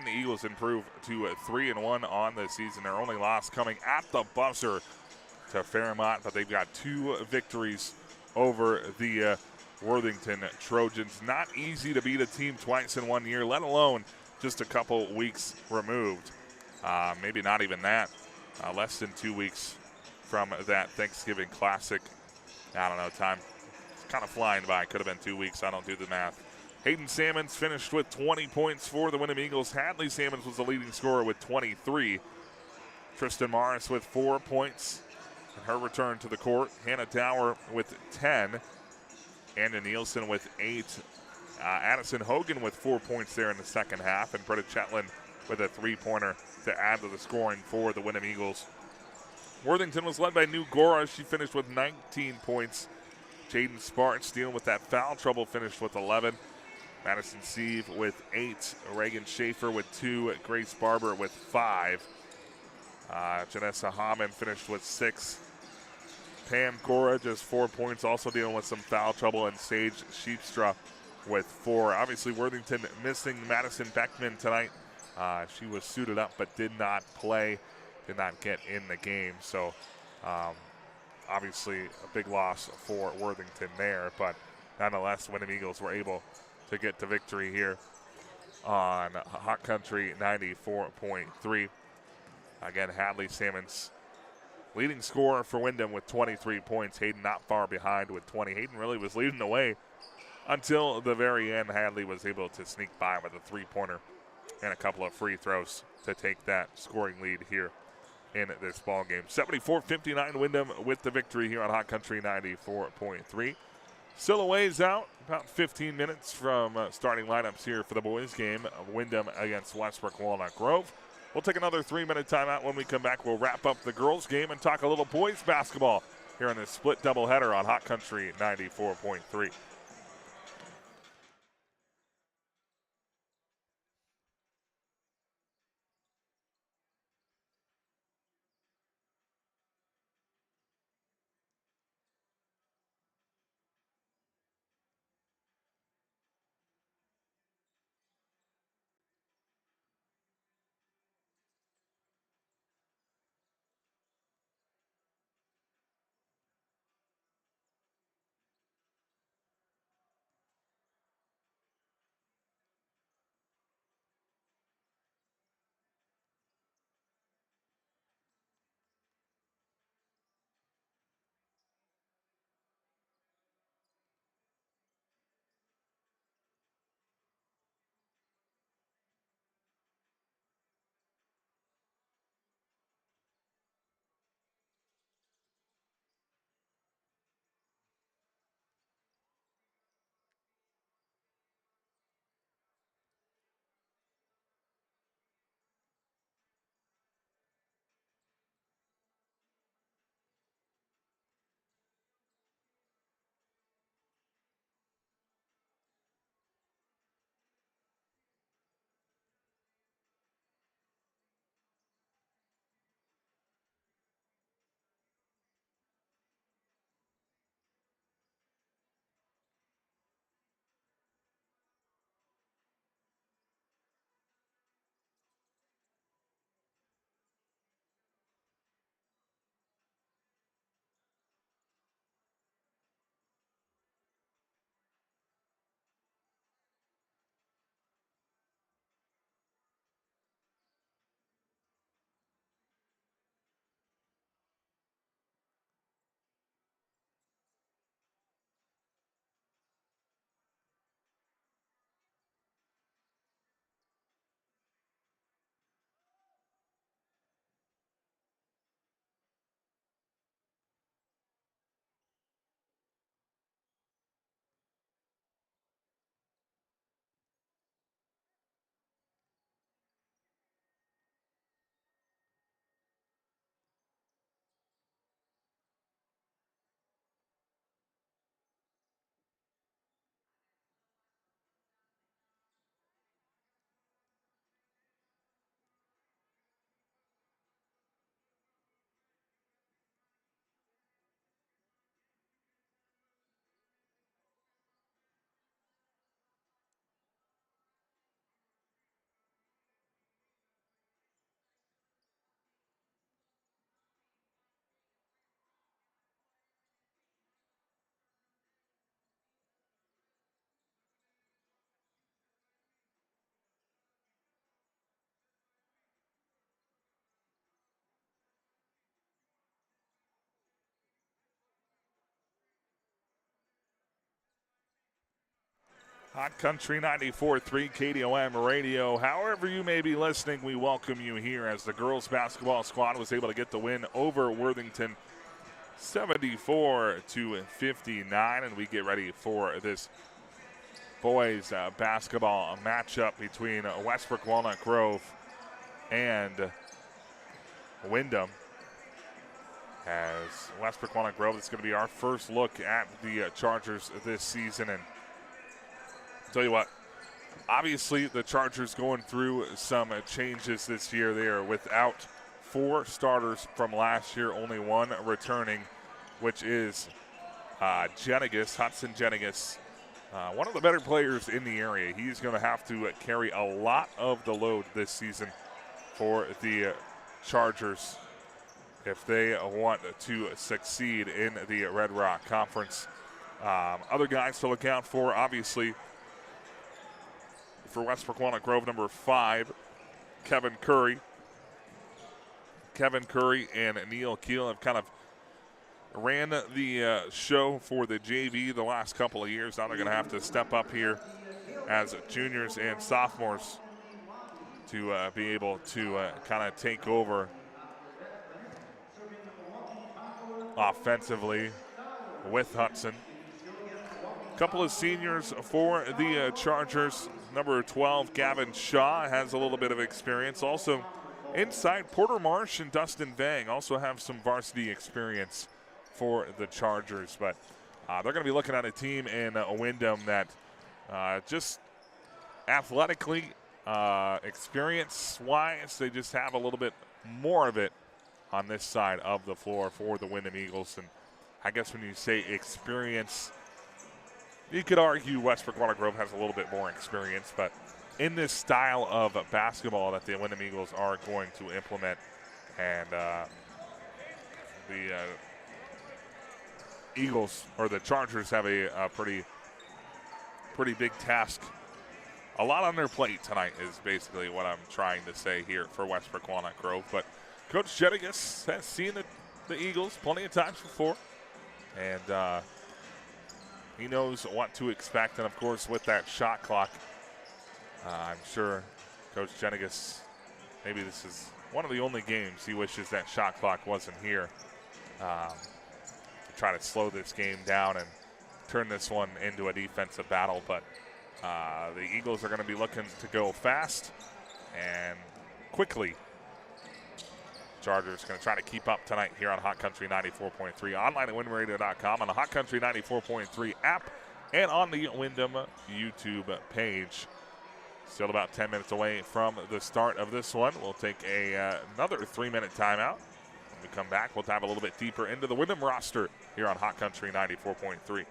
The Eagles improve to 3-1 on the season. Their only loss coming at the buzzer to Fairmont, but they've got 2 victories over the Worthington Trojans. Not easy to beat a team twice in 1 year, let alone just a couple weeks removed. Maybe not even that. Less than 2 weeks from that Thanksgiving Classic. I don't know, time it's kind of flying by. Could have been 2 weeks. I don't do the math. Hayden Salmons finished with 20 points for the Windom Eagles. Hadley Salmons was the leading scorer with 23. Tristan Morris with 4 points in her return to the court. Hannah Dower with 10. Anna Nielsen with 8. Addison Hogan with 4 points there in the second half. And Britta Chetland with a 3-pointer to add to the scoring for the Windom Eagles. Worthington was led by New Gora. She finished with 19 points. Jaden Sparks dealing with that foul trouble, finished with 11. Madison Sieve with 8. Reagan Schaefer with 2. Grace Barber with 5. Janessa Hammond finished with 6. Pam Gora just 4 points, also dealing with some foul trouble. And Sage Sheepstra with 4. Obviously, Worthington missing Madison Beckman tonight. She was suited up but did not play. Did not get in the game, so obviously a big loss for Worthington there, but nonetheless, Windom Eagles were able to get to victory here on Hot Country 94.3. Again, Hadley Salmons leading scorer for Windom with 23 points. Hayden not far behind with 20. Hayden really was leading the way until the very end. Hadley was able to sneak by with a 3-pointer and a couple of free throws to take that scoring lead here in this ball game. 74-59 Windom with the victory here on Hot Country 94.3. Still a ways out, about 15 minutes from starting lineups here for the boys game. Windom against Westbrook Walnut Grove. We'll take another 3-minute timeout. When we come back, we'll wrap up the girls game and talk a little boys basketball here on this split doubleheader on Hot Country 94.3. Hot Country 94.3 KDOM radio. However you may be listening, we welcome you here as the girls basketball squad was able to get the win over Worthington 74-59, and we get ready for this boys basketball matchup between Westbrook Walnut Grove and Windom. As Westbrook Walnut Grove, it's going to be our first look at the Chargers this season. And tell you what, obviously the Chargers going through some changes this year. They are without 4 starters from last year, only 1 returning, which is Hudson Jenigas, one of the better players in the area. He's going to have to carry a lot of the load this season for the Chargers if they want to succeed in the Red Rock Conference. Other guys to look out for, obviously, for Westbrook Walnut Grove, number 5, Kevin Curry. Kevin Curry and Neil Keel have kind of ran the show for the JV the last couple of years. Now they're going to have to step up here as juniors and sophomores to be able to kind of take over offensively with Hudson. A couple of seniors for the Chargers. Number 12, Gavin Shaw, has a little bit of experience. Also inside, Porter Marsh and Dustin Vang also have some varsity experience for the Chargers. But they're going to be looking at a team in Windom that just athletically, experience-wise, they just have a little bit more of it on this side of the floor for the Windom Eagles. And I guess when you say experience, you could argue Westbrook Walnut Grove has a little bit more experience, but in this style of basketball that the Windom Eagles are going to implement, and the Eagles, or the Chargers, have a pretty big task. A lot on their plate tonight is basically what I'm trying to say here for Westbrook Walnut Grove. But Coach Jenigas has seen the Eagles plenty of times before, and he knows what to expect. And, of course, with that shot clock, I'm sure Coach Jenigas, maybe this is one of the only games he wishes that shot clock wasn't here, to try to slow this game down and turn this one into a defensive battle. But the Eagles are going to be looking to go fast and quickly. Chargers going to try to keep up tonight here on Hot Country 94.3, online at winradio.com, on the Hot Country 94.3 app, and on the Windom YouTube page. Still about 10 minutes away from the start of this one. We'll take another 3-minute timeout. When we come back, we'll dive a little bit deeper into the Windom roster here on Hot Country 94.3.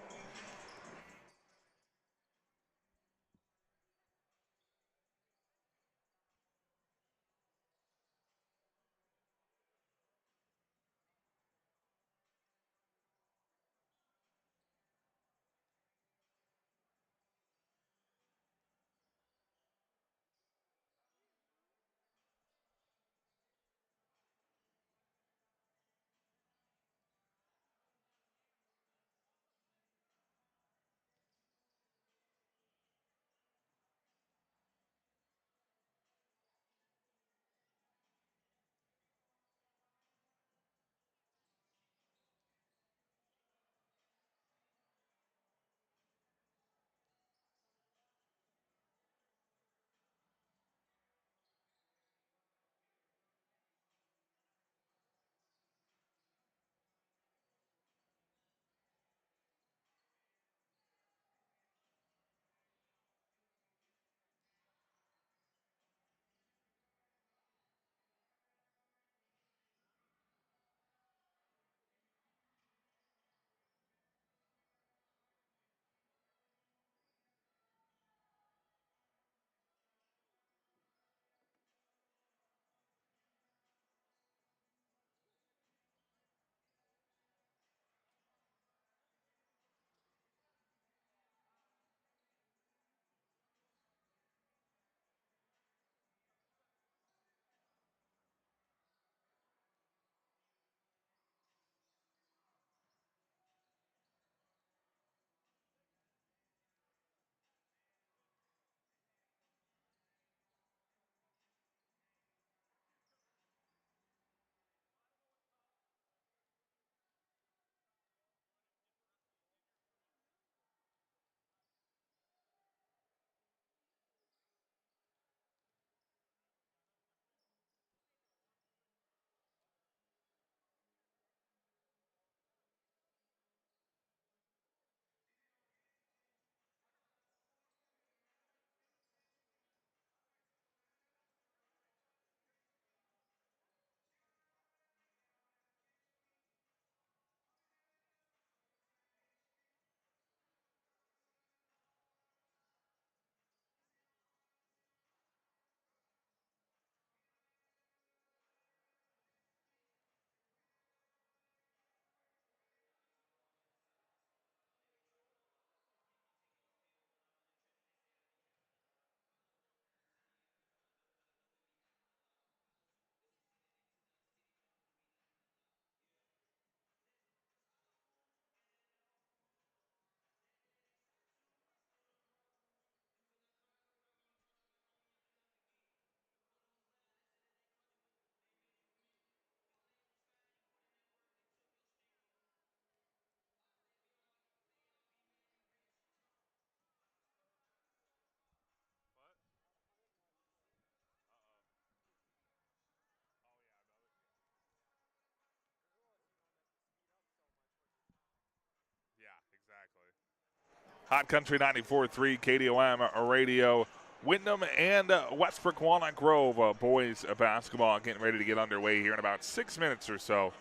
Hot Country 94.3, KDOM radio. Windom and Westbrook Walnut Grove boys basketball getting ready to get underway here in about 6 minutes or so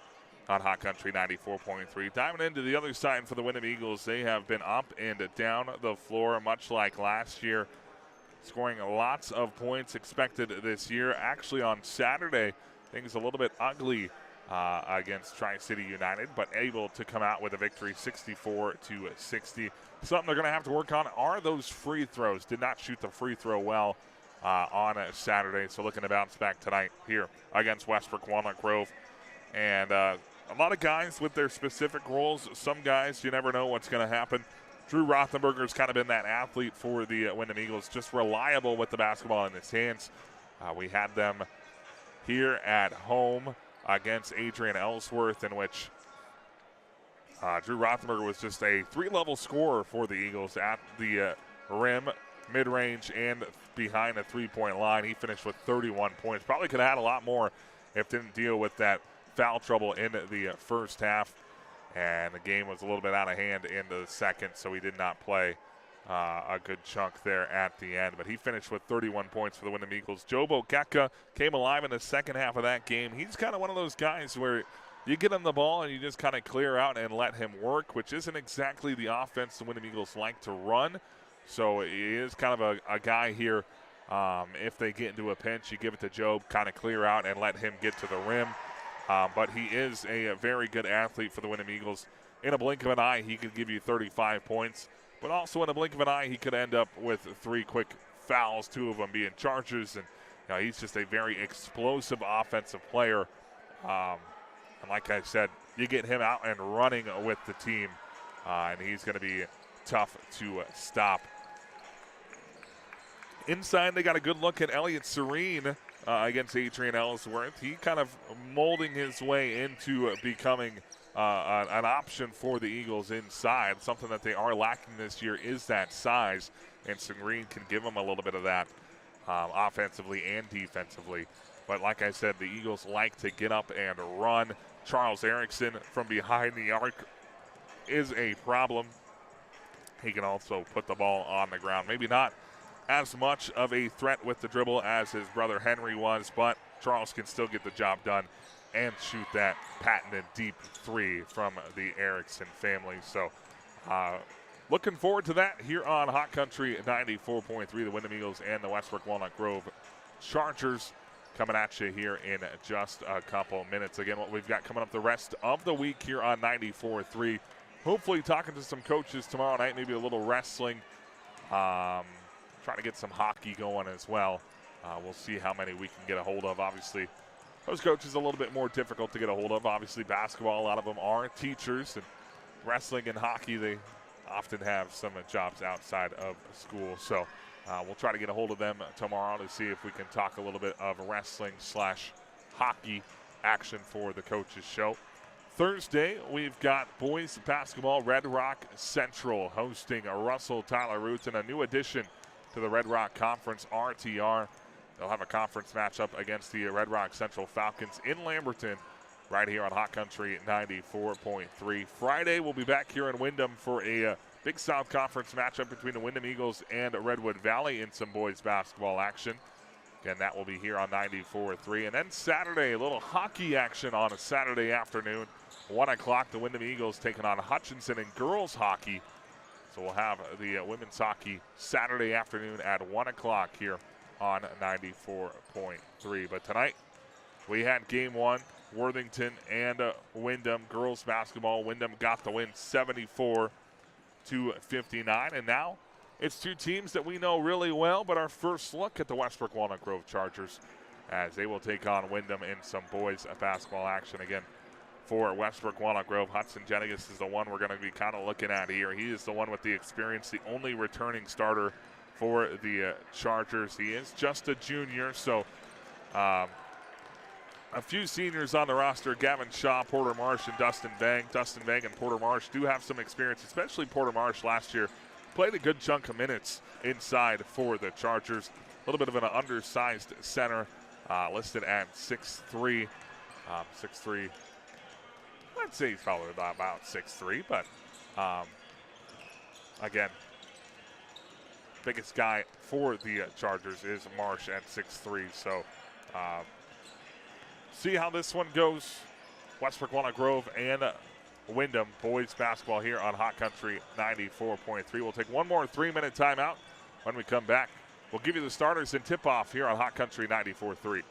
on Hot Country 94.3. Diving into the other side for the Windom Eagles, they have been up and down the floor much like last year, scoring lots of points expected this year. Actually on Saturday, things a little bit ugly against Tri-City United, but able to come out with a victory 64-60. Something they're going to have to work on are those free throws. Did not shoot the free throw well on Saturday, so looking to bounce back tonight here against Westbrook Walnut Grove. And a lot of guys with their specific roles. Some guys, you never know what's going to happen. Drew Rothenberger's kind of been that athlete for the Windom Eagles, just reliable with the basketball in his hands. We had them here at home against Adrian Ellsworth, in which Drew Rothenberger was just a three-level scorer for the Eagles at the rim, mid-range, and behind the three-point line. He finished with 31 points. Probably could have had a lot more if didn't deal with that foul trouble in the first half. And the game was a little bit out of hand in the second, so he did not play a good chunk there at the end. But he finished with 31 points for the Windom Eagles. Joe Bokeka came alive in the second half of that game. He's kind of one of those guys where you get him the ball and you just kind of clear out and let him work, which isn't exactly the offense the Windom Eagles like to run. So he is kind of a guy here. If they get into a pinch, you give it to Joe, kind of clear out and let him get to the rim. But he is a very good athlete for the Windom Eagles. In a blink of an eye, he could give you 35 points. But also in a blink of an eye, he could end up with 3 quick fouls, 2 of them being charges. And he's just a very explosive offensive player. And like I said, you get him out and running with the team, and he's going to be tough to stop. Inside, they got a good look at Elliott Serene against Adrian Ellsworth. He kind of molding his way into becoming an option for the Eagles inside. Something that they are lacking this year is that size, and Serene can give them a little bit of that offensively and defensively. But like I said, the Eagles like to get up and run. Charles Erickson from behind the arc is a problem. He can also put the ball on the ground. Maybe not as much of a threat with the dribble as his brother Henry was, but Charles can still get the job done and shoot that patented deep 3 from the Erickson family. So looking forward to that here on Hot Country 94.3, the Windom Eagles and the Westbrook Walnut Grove Chargers coming at you here in just a couple minutes. Again, what we've got coming up the rest of the week here on 94.3. Hopefully talking to some coaches tomorrow night, maybe a little wrestling. Trying to get some hockey going as well. We'll see how many we can get a hold of. Obviously, those coaches a little bit more difficult to get a hold of. Obviously, basketball, a lot of them are teachers. And wrestling and hockey, they often have some jobs outside of school. So we'll try to get a hold of them tomorrow to see if we can talk a little bit of wrestling/hockey action for the coaches show. Thursday, we've got boys basketball. Red Rock Central hosting Russell Tyler Roots and a new addition to the Red Rock Conference, RTR. They'll have a conference matchup against the Red Rock Central Falcons in Lamberton right here on Hot Country 94.3. Friday, we'll be back here in Windom for a Big South Conference matchup between the Windom Eagles and Redwood Valley in some boys basketball action. Again, that will be here on 94.3. And then Saturday, a little hockey action on a Saturday afternoon. 1 o'clock, the Windom Eagles taking on Hutchinson in girls hockey. So we'll have the women's hockey Saturday afternoon at 1 o'clock here on 94.3. But tonight, we had game 1, Worthington and Windom girls basketball. Windom got the win 74-59. And now it's 2 teams that we know really well, but our first look at the Westbrook Walnut Grove Chargers as they will take on Windom in some boys basketball action. Again, for Westbrook Walnut Grove, Hudson Jenigas is the one we're going to be kind of looking at here. He is the one with the experience, the only returning starter for the Chargers. He is just a junior, so a few seniors on the roster, Gavin Shaw, Porter Marsh, and Dustin Vang. Dustin Vang and Porter Marsh do have some experience, especially Porter Marsh last year. Played a good chunk of minutes inside for the Chargers. A little bit of an undersized center, listed at 6'3". 6'3". I'd say he's probably about 6'3", but again, biggest guy for the Chargers is Marsh at 6'3". So see how this one goes. Westbrook, Walnut Grove, and Windom boys basketball here on Hot Country 94.3. We'll take one more 3-minute timeout. When we come back, we'll give you the starters and tip-off here on Hot Country 94.3.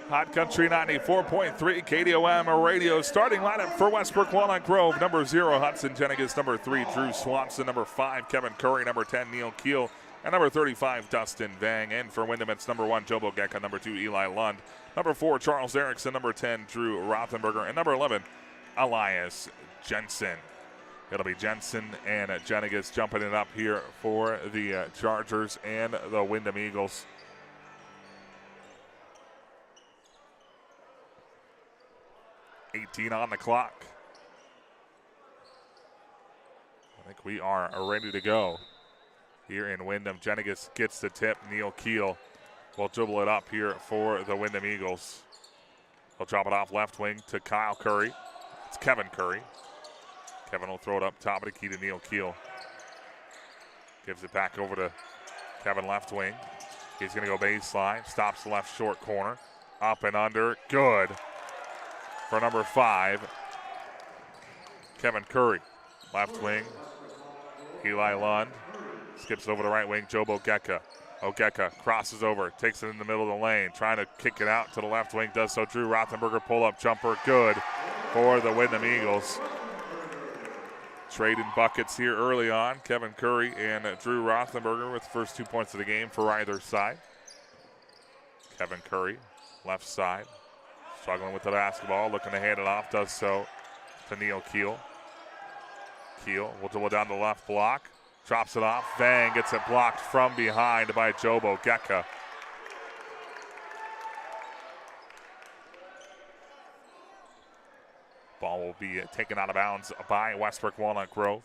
Hot Country 94.3 KDOM radio. Starting lineup for Westbrook Walnut Grove. Number 0, Hudson Jenigas. Number 3, Drew Swanson. Number 5, Kevin Curry. Number 10, Neil Keel. And number 35, Dustin Vang. And for Windom, it's number 1, Jobo Gecka. Number 2, Eli Lund. Number 4, Charles Erickson. Number 10, Drew Rothenberger. And number 11, Elias Jensen. It'll be Jensen and Jenigas jumping it up here for the Chargers and the Windom Eagles. $18 on the clock. I think we are ready to go here in Windom. Jenigas gets the tip. Neil Keel will dribble it up here for the Windom Eagles. He'll drop it off left wing to Kyle Curry. It's Kevin Curry. Kevin will throw it up top of the key to Neil Keel. Gives it back over to Kevin left wing. He's going to go baseline. Stops left short corner. Up and under. Good. For number 5, Kevin Curry. Left wing, Eli Lund. Skips it over to right wing, Jobo Gecka. Ogeka crosses over, takes it in the middle of the lane, trying to kick it out to the left wing. Does so. Drew Rothenberger pull-up jumper. Good for the Windom Eagles. Trading buckets here early on. Kevin Curry and Drew Rothenberger with the first 2 points of the game for either side. Kevin Curry, left side, struggling with the basketball, looking to hand it off, does so to Neil Keel. Keel will dribble down the left block, drops it off. Vang gets it blocked from behind by Jobo Gecka. Ball will be taken out of bounds by Westbrook Walnut Grove.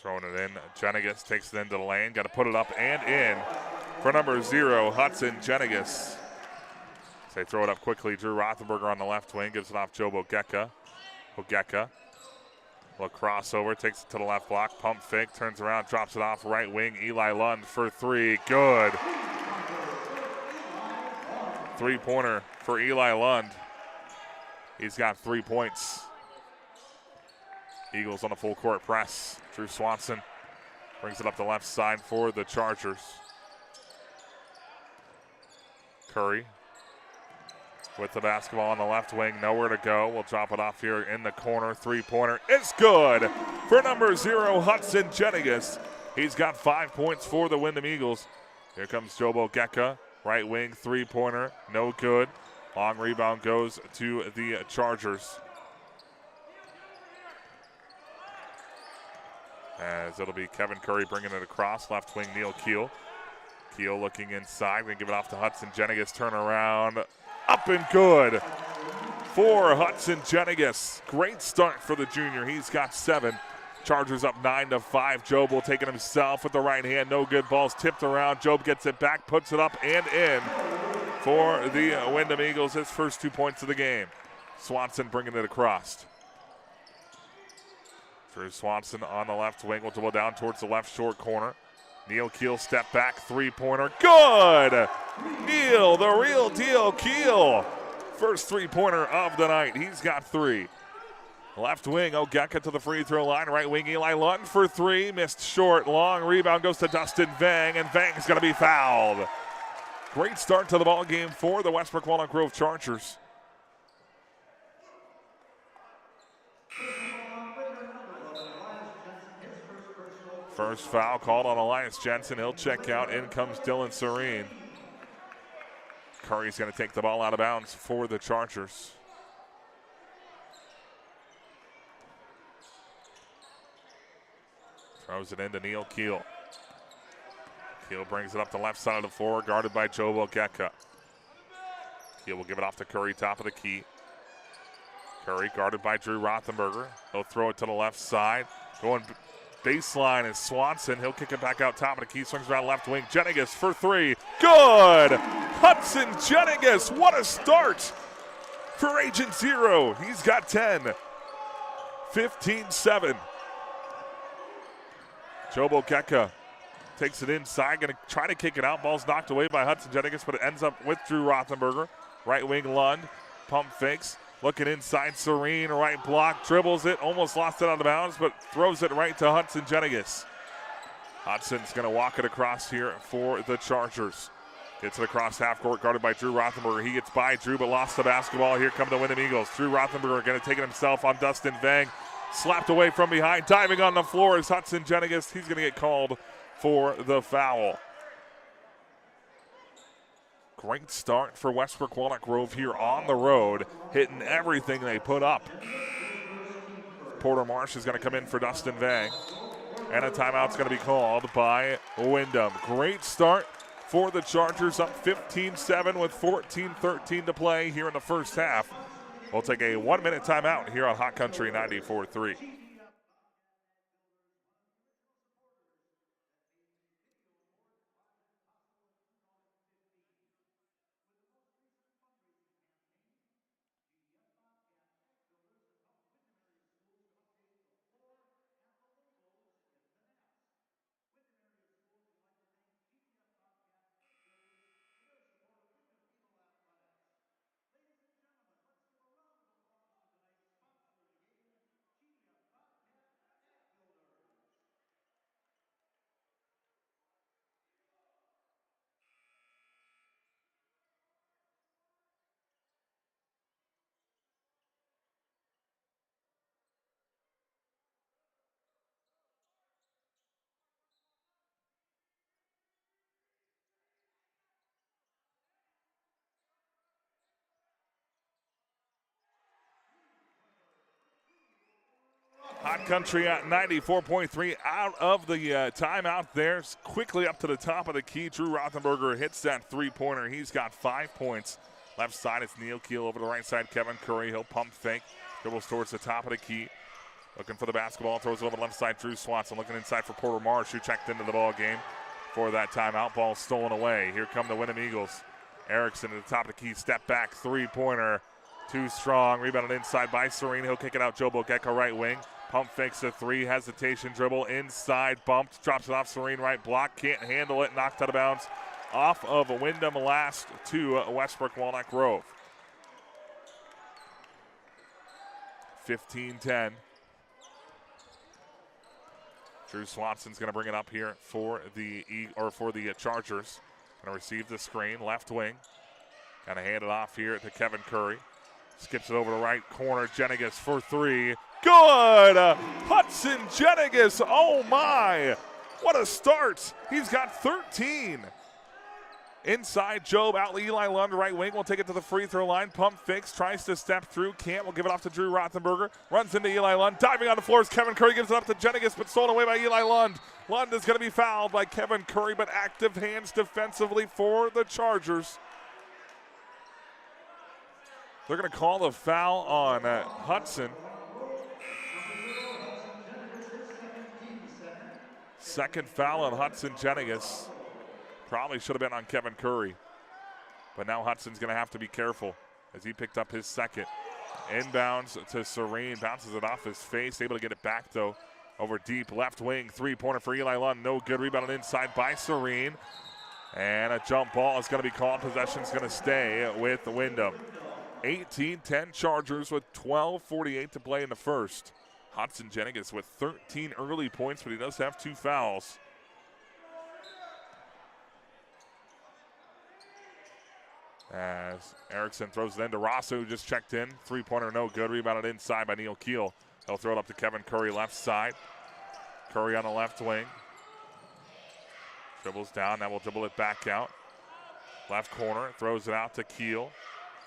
Throwing it in, Jenigas takes it into the lane. Got to put it up and in for number 0, Hudson Jenigas. They throw it up quickly. Drew Rothenberger on the left wing, gives it off Jobo Gecka. Ogeka, little crossover, takes it to the left block, pump fake, turns around, drops it off right wing. Eli Lund for 3, good. 3-pointer for Eli Lund. He's got 3 points. Eagles on a full court press. Drew Swanson brings it up the left side for the Chargers. Curry with the basketball on the left wing, nowhere to go. We'll drop it off here in the corner. 3-pointer is good for number 0, Hudson Jenigas. He's got 5 points for the Windom Eagles. Here comes Jobo Gecka. Right wing, 3-pointer, no good. Long rebound goes to the Chargers. As it'll be Kevin Curry bringing it across. Left wing, Neil Keel. Keel looking inside. Going to give it off to Hudson Jenigas. Turn around. Up and good for Hudson Jenigas. Great start for the junior. He's got 7. Chargers up 9-5. Job will take it himself with the right hand. No good. Ball's tipped around. Job gets it back, puts it up and in for the Windom Eagles. His first 2 points of the game. Swanson bringing it across. Drew Swanson on the left wing will dribble down towards the left short corner. Neil Keel step back, 3-pointer. Good! Neil, the real deal, Keel. First 3-pointer of the night. He's got 3. Left wing, Ogeka to the free throw line. Right wing, Eli Lund for 3. Missed short. Long rebound goes to Dustin Vang, and Vang's going to be fouled. Great start to the ball game for the Westbrook Walnut Grove Chargers. First foul called on Elias Jensen. He'll check out. In comes Dylan Serene. Curry's going to take the ball out of bounds for the Chargers. Throws it into Neil Keel. Keel brings it up the left side of the floor, guarded by Jobo Gecka. Keel will give it off to Curry, top of the key. Curry guarded by Drew Rothenberger. He'll throw it to the left side. Going baseline is Swanson. He'll kick it back out top of the key. Swings around left wing. Jenigas for 3. Good! Hudson Jenigas, what a start for Agent Zero. He's got 10. 15-7. Jobo Gecka takes it inside, going to try to kick it out. Ball's knocked away by Hudson Jenigas, but it ends up with Drew Rothenberger. Right wing Lund, pump fakes, looking inside, Serene, right block, dribbles it, almost lost it out of bounds, but throws it right to Hudson Jenigas. Hudson's going to walk it across here for the Chargers. Gets it across half court, guarded by Drew Rothenberger. He gets by Drew, but lost the basketball. Here come the Windom Eagles. Drew Rothenberger going to take it himself on Dustin Vang. Slapped away from behind, diving on the floor is Hudson Jenigas. He's going to get called for the foul. Great start for Westbrook Walnut Grove here on the road, hitting everything they put up. Porter Marsh is going to come in for Dustin Vang, and a timeout's going to be called by Windom. Great start for the Chargers, up 15-7 with 14-13 to play here in the first half. We'll take a 1-minute timeout here on Hot Country 94.3. Hot Country at 94.3 out of the timeout there. Quickly up to the top of the key. Drew Rothenberger hits that three-pointer. He's got 5 points. Left side, it's Neil Keel. Over the right side, Kevin Curry. He'll pump fake. Dribbles towards the top of the key. Looking for the basketball. Throws it over the left side. Drew Swanson looking inside for Porter Marsh, who checked into the ball game for that timeout. Ball stolen away. Here come the Windom Eagles. Erickson at the top of the key. Step back. Three-pointer. Too strong. Rebounded inside by Serene. He'll kick it out. Joe Bogecko, right wing. Pump fakes a three. Hesitation dribble. Inside. Bumped. Drops it off. Serene right block. Can't handle it. Knocked out of bounds. Off of Windom last to Westbrook Walnut Grove. 15-10. Drew Swanson's going to bring it up here for the Chargers. Going to receive the screen. Left wing. Going to hand it off here to Kevin Curry. Skips it over the right corner. Jenigas for three. Good! Hudson Jenigas. Oh, my. What a start. He's got 13. Inside, Job out to Eli Lund, right wing. Will take it to the free throw line. Pump fakes. Tries to step through. Can't. Will give it off to Drew Rothenberger. Runs into Eli Lund. Diving on the floor as Kevin Curry gives it up to Jenigas, but stolen away by Eli Lund. Lund is going to be fouled by Kevin Curry, but active hands defensively for the Chargers. They're going to call the foul on Hudson. Second foul on Hudson Jenigas. Probably should have been on Kevin Curry. But now Hudson's going to have to be careful as he picked up his second. Inbounds to Serene. Bounces it off his face. Able to get it back, though, over deep left wing. Three-pointer for Eli Lund. No good. Rebounded inside by Serene. And a jump ball is going to be called. Possession's going to stay with the Windom. 18-10 Chargers with 12:48 to play in the first. Hudson Jenigas with 13 early points, but he does have 2 fouls. As Erickson throws it into Rosso, who just checked in. Three-pointer no good. Rebounded inside by Neil Keel. He'll throw it up to Kevin Curry, left side. Curry on the left wing. Dribbles down. Now we'll dribble it back out. Left corner. Throws it out to Keel.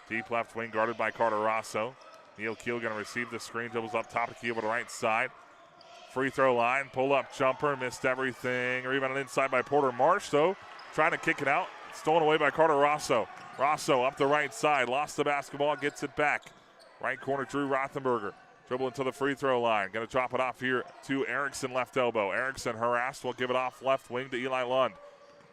Deep left wing guarded by Carter Rosso. Neil Keel going to receive the screen. Dribbles up top of Keel to the right side. Free throw line. Pull-up jumper. Missed everything. Rebounded inside by Porter Marsh, though. Trying to kick it out. Stolen away by Carter Rosso. Rosso up the right side. Lost the basketball. Gets it back. Right corner, Drew Rothenberger. Dribbling to the free throw line. Going to drop it off here to Erickson, left elbow. Erickson harassed. Will give it off left wing to Eli Lund.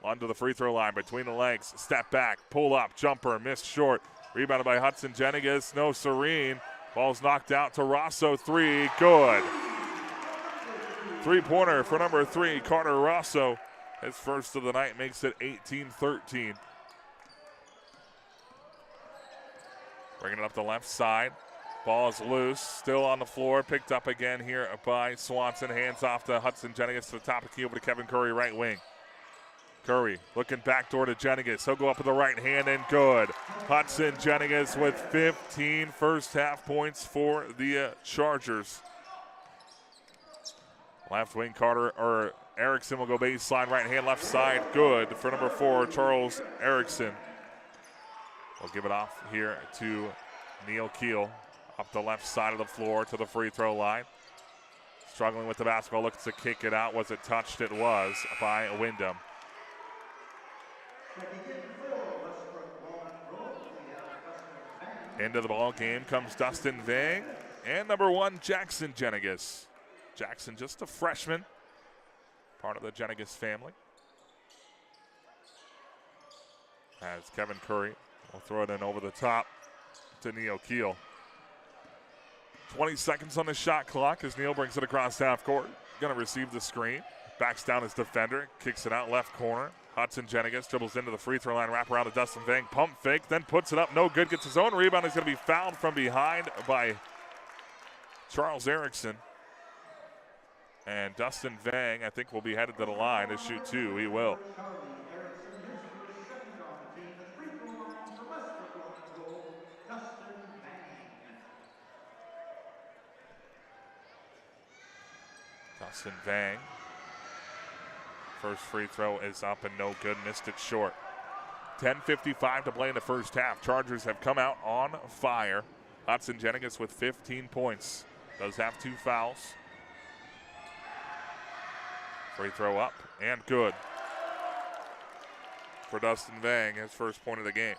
Lund to the free throw line. Between the legs. Step back. Pull up. Jumper. Missed short. Rebounded by Hudson Jenigas. No Serene. Ball's knocked out to Rosso. Three. Good. Three-pointer for number 3, Carter Rosso. His first of the night makes it 18-13. Bringing it up the left side. Ball is loose. Still on the floor. Picked up again here by Swanson. Hands off to Hudson Jenigas to the top of the key over to Kevin Curry, right wing. Curry looking backdoor to Jenigas. He'll go up with the right hand and good. Hudson Jenigas with 15 first half points for the Chargers. Left wing Erickson will go baseline, right hand, left side. Good for number 4, Charles Erickson. We'll give it off here to Neil Keel. Up the left side of the floor to the free throw line. Struggling with the basketball, looks to kick it out. Was it touched? It was by Windom. Into the ball game comes Dustin Vang and number 1, Jackson Jenigas. Jackson, just a freshman, part of the Jenigas family. As Kevin Curry will throw it in over the top to Neil Keel. 20 seconds on the shot clock as Neil brings it across half court. Going to receive the screen. Backs down his defender. Kicks it out left corner. Hudson Jenigas dribbles into the free throw line. Wrap around to Dustin Vang. Pump fake. Then puts it up. No good. Gets his own rebound. He's going to be fouled from behind by Charles Erickson. And Dustin Vang, I think, will be headed to the line to shoot 2. He will. Dustin Vang. First free throw is up and no good. Missed it short. 10:55 to play in the first half. Chargers have come out on fire. Hudson Jenigas with 15 points. Does have 2 fouls. Free throw up and good for Dustin Vang, his first point of the game.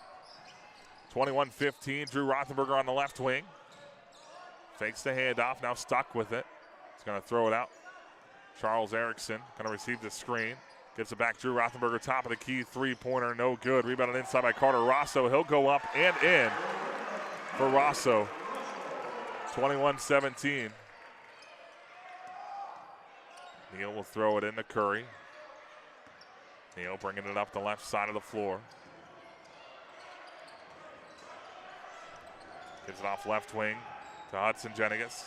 21-15, Drew Rothenberger on the left wing. Fakes the handoff, now stuck with it. He's going to throw it out. Charles Erickson going to receive the screen. Gives it back, Drew Rothenberger, top of the key, three-pointer, no good. Rebounded inside by Carter Rosso. He'll go up and in for Rosso. 21-17. Neal will throw it into Curry. Neal bringing it up the left side of the floor. Gives it off left wing to Hudson Jenigas.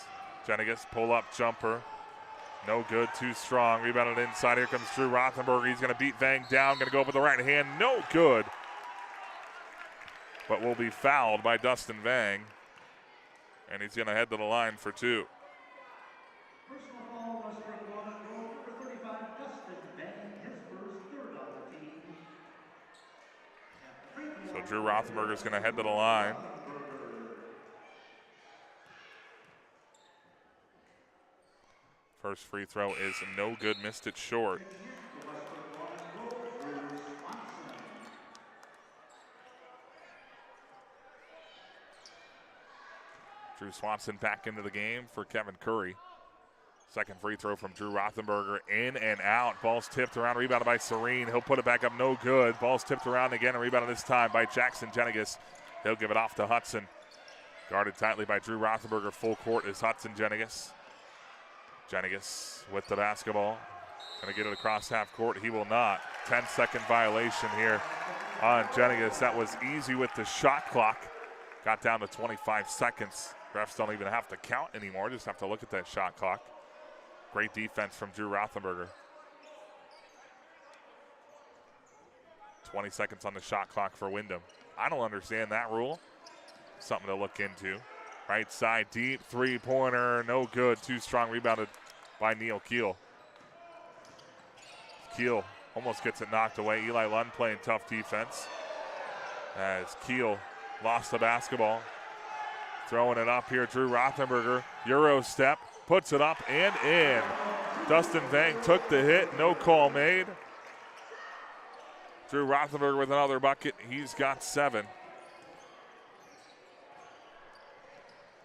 Jenigas pull-up jumper. No good, too strong. Rebounded inside. Here comes Drew Rothenberger. He's going to beat Vang down. Going to go up with the right hand. No good. But will be fouled by Dustin Vang. And he's going to head to the line for two. Personal foul, Westbrook Walnut Grove, number 35, Dustin Vang, his first, third on the team. So Drew Rothenberger is going to head to the line. First free throw is no good, missed it short. Drew Swanson back into the game for Kevin Curry. Second free throw from Drew Rothenberger, in and out. Ball's tipped around, rebounded by Serene. He'll put it back up, no good. Ball's tipped around again, and rebounded this time by Jackson Jenigas. He'll give it off to Hudson. Guarded tightly by Drew Rothenberger. Full court is Hudson Jenigas. Jenigas with the basketball. Going to get it across half court. He will not. 10-second violation here on Jenigas. That was easy with the shot clock. Got down to 25 seconds. Refs don't even have to count anymore. Just have to look at that shot clock. Great defense from Drew Rothenberger. 20 seconds on the shot clock for Windom. I don't understand that rule. Something to look into. Right side deep, three-pointer, no good. Too strong, rebounded by Neal Keel. Keel almost gets it knocked away. Eli Lund playing tough defense as Keel lost the basketball. Throwing it up here, Drew Rothenberger. Euro step, puts it up and in. Dustin Vang took the hit, no call made. Drew Rothenberger with another bucket. He's got 7.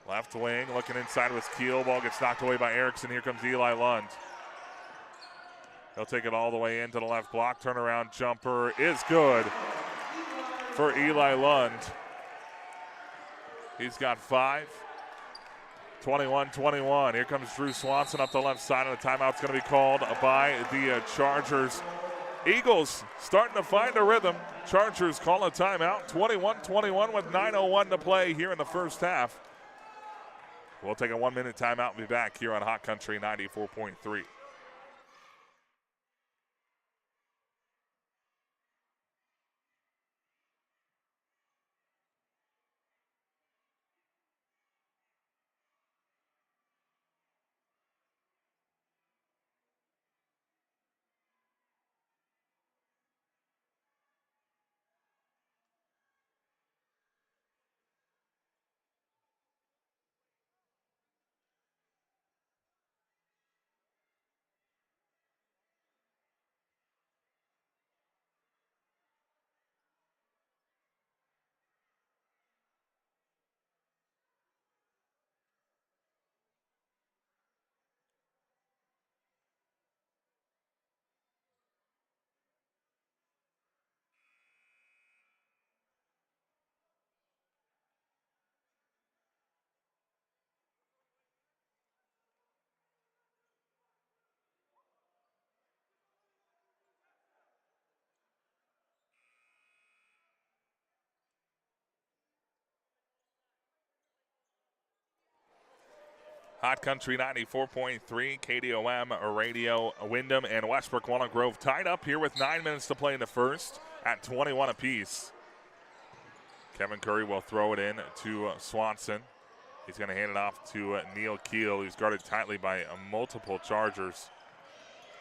Left wing, looking inside with Keel. Ball gets knocked away by Erickson. Here comes Eli Lund. He'll take it all the way into the left block. Turnaround jumper is good for Eli Lund. He's got 5. 21-21. Here comes Drew Swanson up the left side, and the timeout's going to be called by the Chargers. Eagles starting to find a rhythm. Chargers call a timeout. 21-21 with 9:01 to play here in the first half. We'll take a 1-minute timeout and be back here on Hot Country 94.3. Hot Country 94.3, KDOM Radio, Windom and Westbrook Walnut Grove tied up here with 9 minutes to play in the first at 21 apiece. Kevin Curry will throw it in to Swanson. He's going to hand it off to Neal Keel, who's guarded tightly by multiple Chargers.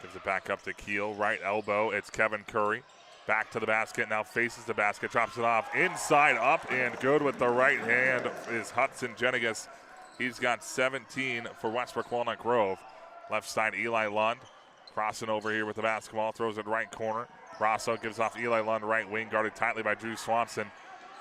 Gives it back up to Keel, right elbow. It's Kevin Curry. Back to the basket, now faces the basket, drops it off. Inside, up and good with the right hand is Hudson Jenigas. He's got 17 for Westbrook Walnut Grove. Left side, Eli Lund. Crossing over here with the basketball, throws it right corner. Rosso gives off Eli Lund, right wing, guarded tightly by Drew Swanson.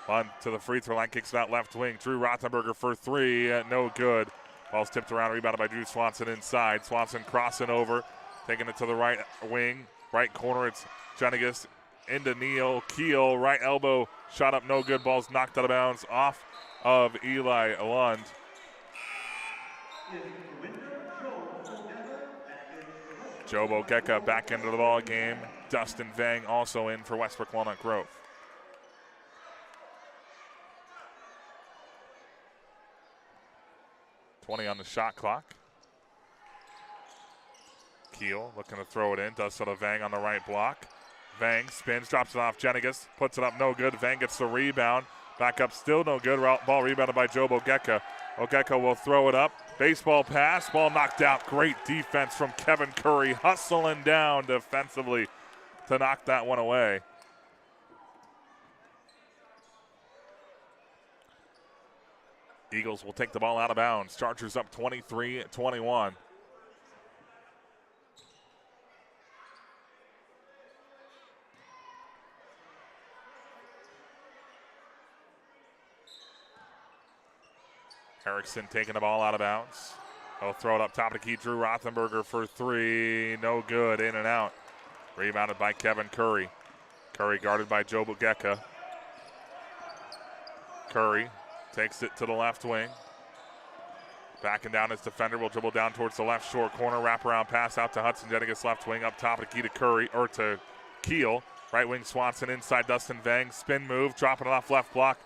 Lund to the free throw line, kicks it out left wing. Drew Rothenberger for three, no good. Ball's tipped around, rebounded by Drew Swanson inside. Swanson crossing over, taking it to the right wing, right corner. It's Jenigas into Neal Keel, right elbow, shot up, no good. Ball's knocked out of bounds off of Eli Lund. Joe Bogeka back into the ball game. Dustin Vang also in for Westbrook Walnut Grove. .20 on the shot clock. Keel looking to throw it in, does so to Vang on the right block. Vang spins, drops it off Jenigas, puts it up, no good. Vang gets the rebound, back up, still no good. Ball rebounded by Joe Bogeka. Bogeka will throw it up. Baseball pass, ball knocked out. Great defense from Kevin Curry, hustling down defensively to knock that one away. Eagles will take the ball out of bounds. Chargers up 23-21. Erickson taking the ball out of bounds. He'll throw it up top of the key. Drew Rothenberger for three. No good. In and out. Rebounded by Kevin Curry. Curry guarded by Joe Bogeka. Curry takes it to the left wing. Backing down his defender. Will dribble down towards the left short corner. Wraparound pass out to Hudson Jenigas left wing. Up top of the key to Curry, or to Keel. Right wing Swanson inside Dustin Vang. Spin move. Dropping it off left block.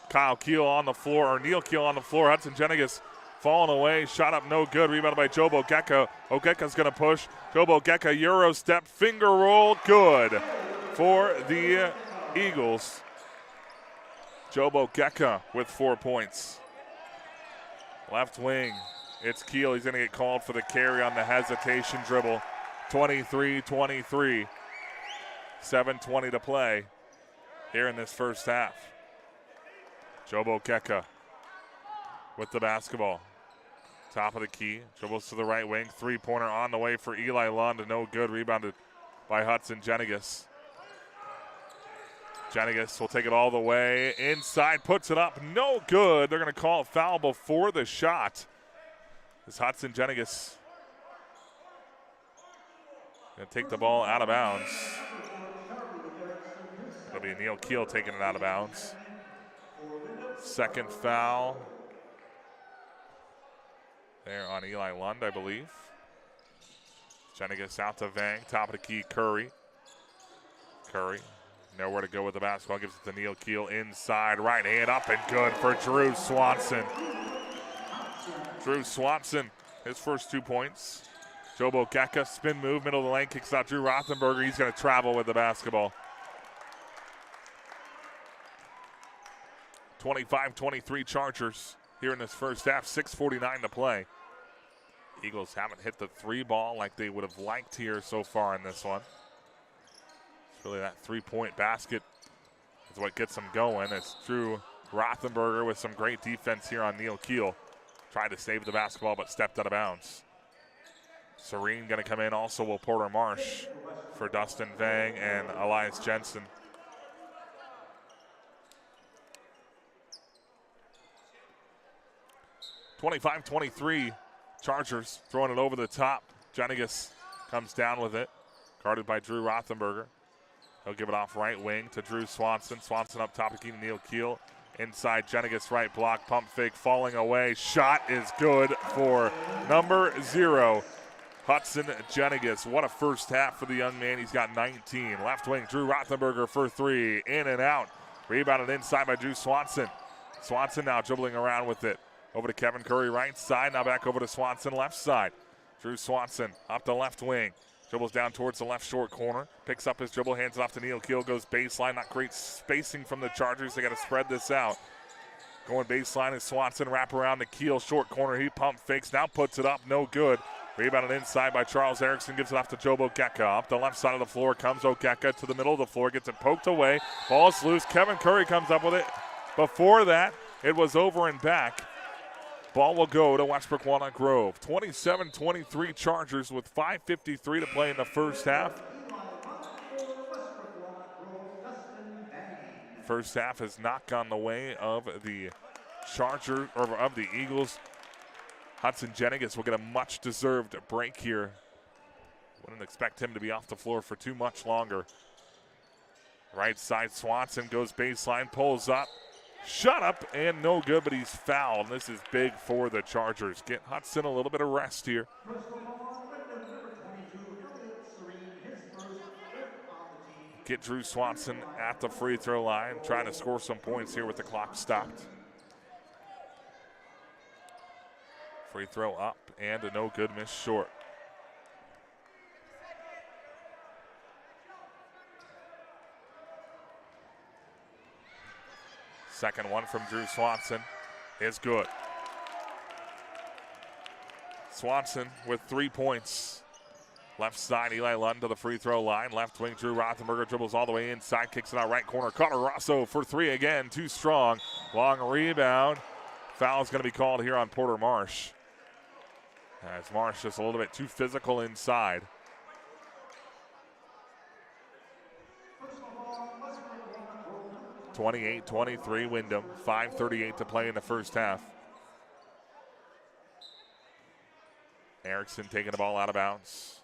Kyle Keel on the floor, or Neal Keel on the floor. Hudson Jenigas falling away. Shot up, no good. Rebounded by Joe Bogeka. Bogeka's going to push. Joe Bogeka, Euro step, finger roll. Good for the Eagles. Joe Bogeka with 4 points. Left wing, it's Keel. He's going to get called for the carry on the hesitation dribble. 23-23. 7:20 to play here in this first half. Joe Bogeka with the basketball. Top of the key, dribbles to the right wing. Three-pointer on the way for Eli Lund. No good, rebounded by Hudson Jenigas. Jenigas will take it all the way inside, puts it up, no good. They're going to call a foul before the shot. As Hudson Jenigas going to take the ball out of bounds. It'll be Neal Keel taking it out of bounds. Second foul there on Eli Lund, I believe. Jenigas out to Vang, top of the key, Curry. Curry, nowhere to go with the basketball, gives it to Neal Keel inside, right hand up and good for Drew Swanson. Drew Swanson, his first 2 points. Joe Bogeka, spin move, middle of the lane, kicks out Drew Rothenberger. He's going to travel with the basketball. 25-23 Chargers here in this first half, 6:49 to play. Eagles haven't hit the three ball like they would have liked here so far in this one. It's really that three-point basket is what gets them going. It's Drew Rothenberger with some great defense here on Neal Keel. Tried to save the basketball but stepped out of bounds. Serene going to come in, also will Porter Marsh for Dustin Vang and Elias Jensen. (25-23) Chargers throwing it over the top. Jenigas comes down with it, guarded by Drew Rothenberger. He'll give it off right wing to Drew Swanson. Swanson up top to Neal Keel. Inside Jenigas right block, pump fake, falling away. Shot is good for number 0, Hudson Jenigas. What a first half for the young man. He's got 19. Left wing, Drew Rothenberger for three. In and out. Rebounded inside by Drew Swanson. Swanson now dribbling around with it. Over to Kevin Curry, right side. Now back over to Swanson, left side. Drew Swanson up the left wing. Dribbles down towards the left short corner. Picks up his dribble, hands it off to Neal Keel. Goes baseline. Not great spacing from the Chargers. They got to spread this out. Going baseline is Swanson. Wrap around the Keel short corner. He pump fakes. Now puts it up. No good. Rebounded inside by Charles Erickson. Gives it off to Joe Bogeka. Up the left side of the floor comes Bogeka to the middle of the floor. Gets it poked away. Ball's loose. Kevin Curry comes up with it. Before that, it was over and back Ball will go to Westbrook Walnut Grove. 27-23 Chargers with 5:53 to play in the first half. First half has not gone the way of the Chargers, or of the Eagles. Hudson Jennings will get a much-deserved break here. Wouldn't expect him to be off the floor for too much longer. Right side, Swanson goes baseline, pulls up. Shot up and no good, but he's fouled. This is big for the Chargers. Get Hudson a little bit of rest here. Get Drew Swanson at the free throw line, trying to score some points here with the clock stopped. Free throw up and a no good, miss short. Second one from Drew Swanson is good. Swanson with 3 points. Left side, Eli Lund to the free throw line. Left wing, Drew Rothenberger dribbles all the way inside, kicks it out right corner. Carter Rosso for three again, too strong. Long rebound. Foul's going to be called here on Porter Marsh. As Marsh just a little bit too physical inside. (28-23) Windom. 5:38 to play in the first half. Erickson taking the ball out of bounds.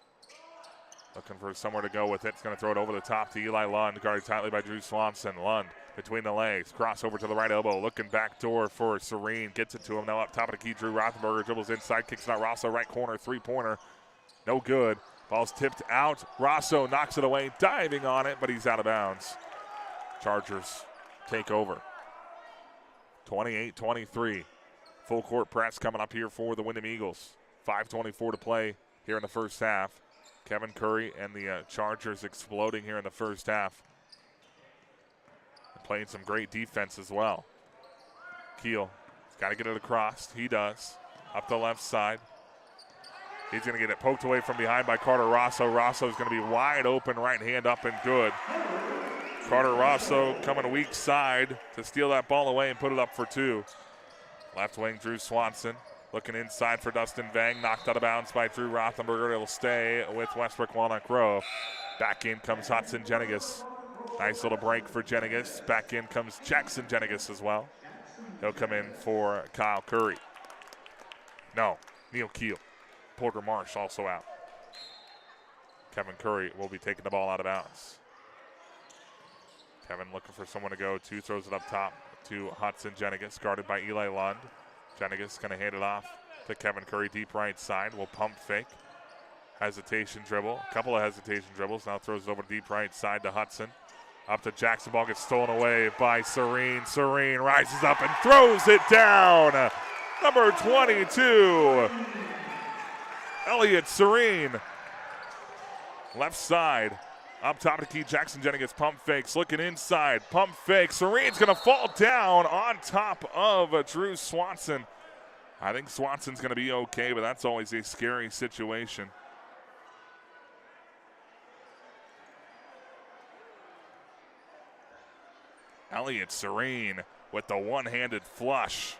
Looking for somewhere to go with it. It's going to throw it over the top to Eli Lund, guarded tightly by Drew Swanson. Lund between the legs, cross over to the right elbow, looking back door for Serene. Gets it to him now up top of the key. Drew Rothenberger dribbles inside, kicks it out. Rosso right corner, three-pointer. No good. Ball's tipped out. Rosso knocks it away, diving on it, but he's out of bounds. Chargers take over. 28-23. Full court press coming up here for the Windom Eagles. 5:24 to play here in the first half. Kevin Curry and the Chargers exploding here in the first half. Playing some great defense as well. Keel has got to get it across. He does. Up the left side. He's going to get it poked away from behind by Carter Rosso. Rosso's going to be wide open, right hand up and good. Carter Rosso coming weak side to steal that ball away and put it up for two. Left wing, Drew Swanson. Looking inside for Dustin Vang. Knocked out of bounds by Drew Rothenberger. It'll stay with Westbrook Walnut Grove. Back in comes Hudson Jennings. Nice little break for Jennings. Back in comes Jackson Jennings as well. He'll come in for Kyle Curry. No, Neil Keel. Porter Marsh also out. Kevin Curry will be taking the ball out of bounds. Kevin looking for someone to go to. Throws it up top to Hudson Jennings, guarded by Eli Lund. Jennings going to hand it off to Kevin Curry, deep right side. Will pump fake. Hesitation dribble. A couple of hesitation dribbles. Now throws it over deep right side to Hudson. Up to Jackson. Ball gets stolen away by Serene. Serene rises up and throws it down. Number 22, Elliott Serene. Left side. Up top of the key, Jackson Jennings pump fakes, looking inside, pump fake. Serene's going to fall down on top of Drew Swanson. I think Swanson's going to be okay, but that's always a scary situation. Elliott Serene with the one-handed flush.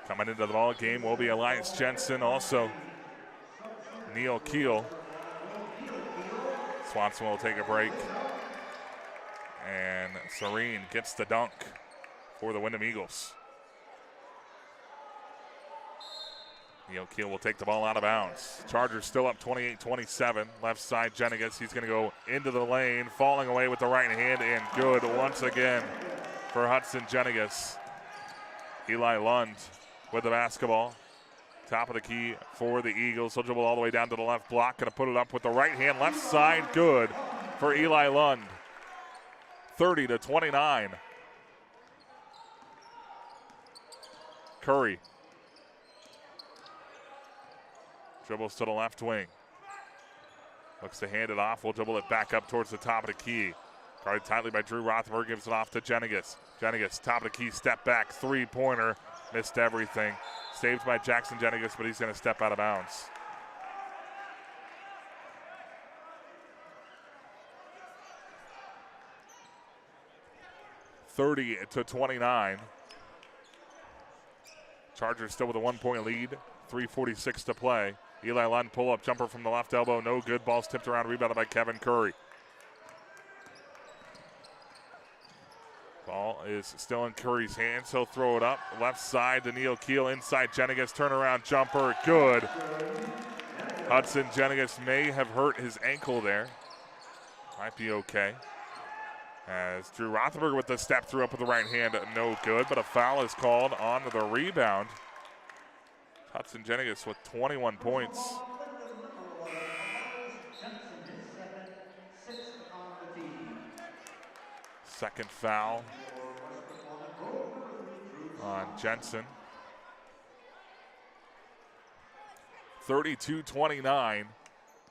Coming into the ball game will be Elias Jensen, also Neil Keel. Swanson will take a break. And Serene gets the dunk for the Windom Eagles. Neil Keel will take the ball out of bounds. Chargers still up 28-27. Left side, Jennings. He's going to go into the lane, falling away with the right hand, and good once again for Hudson Jennings. Eli Lund with the basketball. Top of the key for the Eagles. He'll dribble all the way down to the left block. Going to put it up with the right hand. Left side, good for Eli Lund. 30-29. Curry. Dribbles to the left wing. Looks to hand it off. We'll dribble it back up towards the top of the key. Guarded tightly by Drew Rothenberg. Gives it off to Jennings. Jennings, top of the key, step back, three-pointer. Missed everything. Saved by Jackson Jennings, but he's going to step out of bounds. 30-29. Chargers still with a 1-point lead. 3:46 to play. Eli Lund pull-up jumper from the left elbow. No good. Ball's tipped around. Rebounded by Kevin Curry. Ball is still in Curry's hands. He'll throw it up. Left side to Neil Keel. Inside Jenigas. Turnaround jumper. Good. Hudson Jenigas may have hurt his ankle there. Might be okay. As Drew Rothenberger with the step through up with the right hand. No good, but a foul is called on the rebound. Hudson Jenigas with 21 points. Second foul on Jensen. 32-29.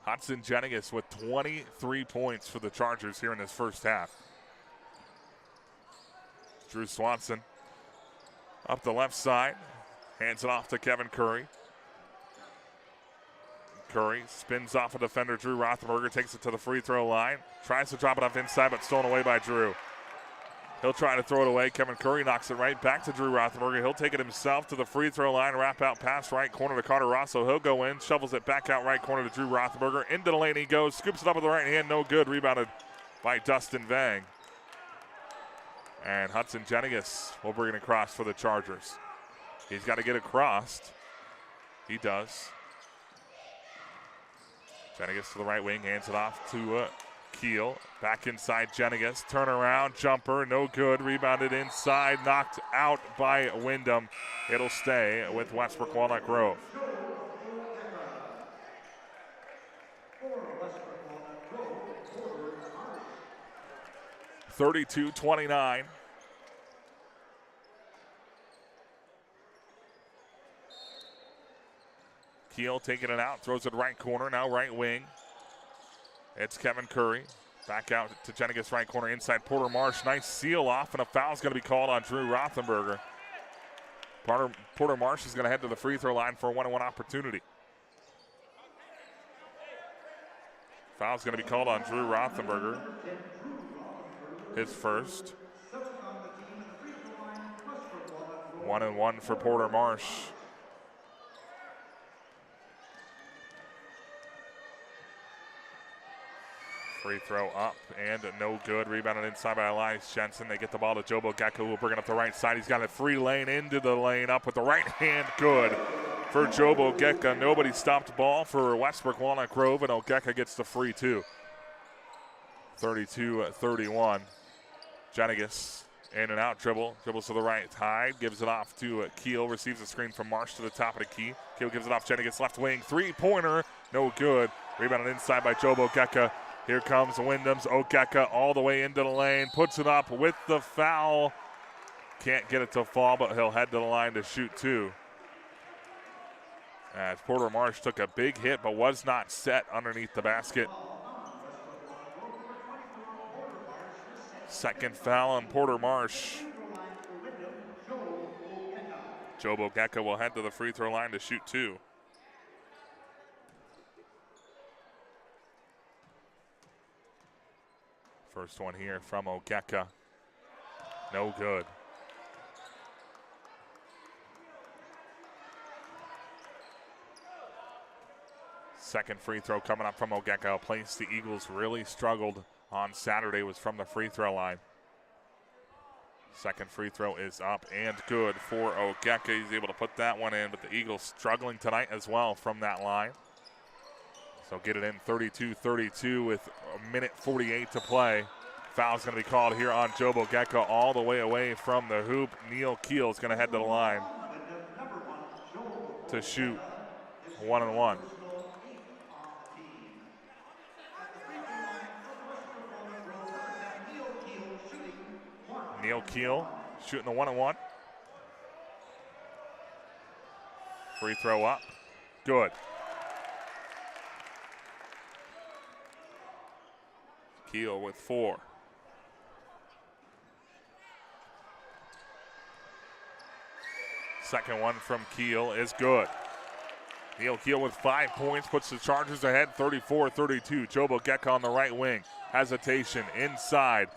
Hudson Jenigas with 23 points for the Chargers here in this first half. Drew Swanson up the left side. Hands it off to Kevin Curry. Curry spins off a defender. Drew Rothenberger takes it to the free throw line. Tries to drop it off inside, but stolen away by Drew. He'll try to throw it away. Kevin Curry knocks it right back to Drew Rothenberger. He'll take it himself to the free throw line. Wrap out pass right corner to Carter Rosso. He'll go in, shovels it back out right corner to Drew Rothenberger. Into the lane he goes. Scoops it up with the right hand. No good. Rebounded by Dustin Vang. And Hudson Jenigas will bring it across for the Chargers. He's got to get across. He does. Jenigas to the right wing, hands it off to Keel. Back inside Jenigas. Turnaround, jumper, no good. Rebounded inside, knocked out by Windom. It'll stay with Westbrook Walnut Grove. (32-29). Keel taking it out, throws it right corner, now right wing. It's Kevin Curry. Back out to Jenigas right corner, inside Porter Marsh. Nice seal off, and a foul's going to be called on Drew Rothenberger. Porter Marsh is going to head to the free throw line for a one-on-one opportunity. Foul's going to be called on Drew Rothenberger. His first. 1-and-1 for Porter Marsh. Free throw up and no good. Rebounded inside by Elias Jensen. They get the ball to Jobo Gecko, who will bring it up the right side. He's got a free lane into the lane, up with the right hand. Good for Jobo Gecko. Nobody stopped ball for Westbrook Walnut Grove, and Ogeka gets the free too. 32-31. Jenigas in and out dribble. Dribbles to the right side. Gives it off to Keel. Receives a screen from Marsh to the top of the key. Keel gives it off Jenigas left wing. Three-pointer. No good. Rebounded inside by Jobo Gecko. Here comes Windom's Ogeka all the way into the lane. Puts it up with the foul. Can't get it to fall, but he'll head to the line to shoot two. As Porter Marsh took a big hit, but was not set underneath the basket. Second foul on Porter Marsh. Jobo Gecko will head to the free throw line to shoot two. First one here from Ogeka. No good. Second free throw coming up from Ogeka. A place the Eagles really struggled on Saturday was from the free throw line. Second free throw is up and good for Ogeka. He's able to put that one in, but the Eagles struggling tonight as well from that line. So get it in 32-32 with a minute 48 to play. Foul's going to be called here on Jobo Gecko all the way away from the hoop. Neil Keel is going to head to the line to shoot 1-and-1. Neil Keel shooting the 1-and-1. Free throw up. Good. Keel with 4. Second one from Keel is good. Neil Keel with 5 points puts the Chargers ahead 34-32. Jobo Gecko on the right wing. Hesitation inside.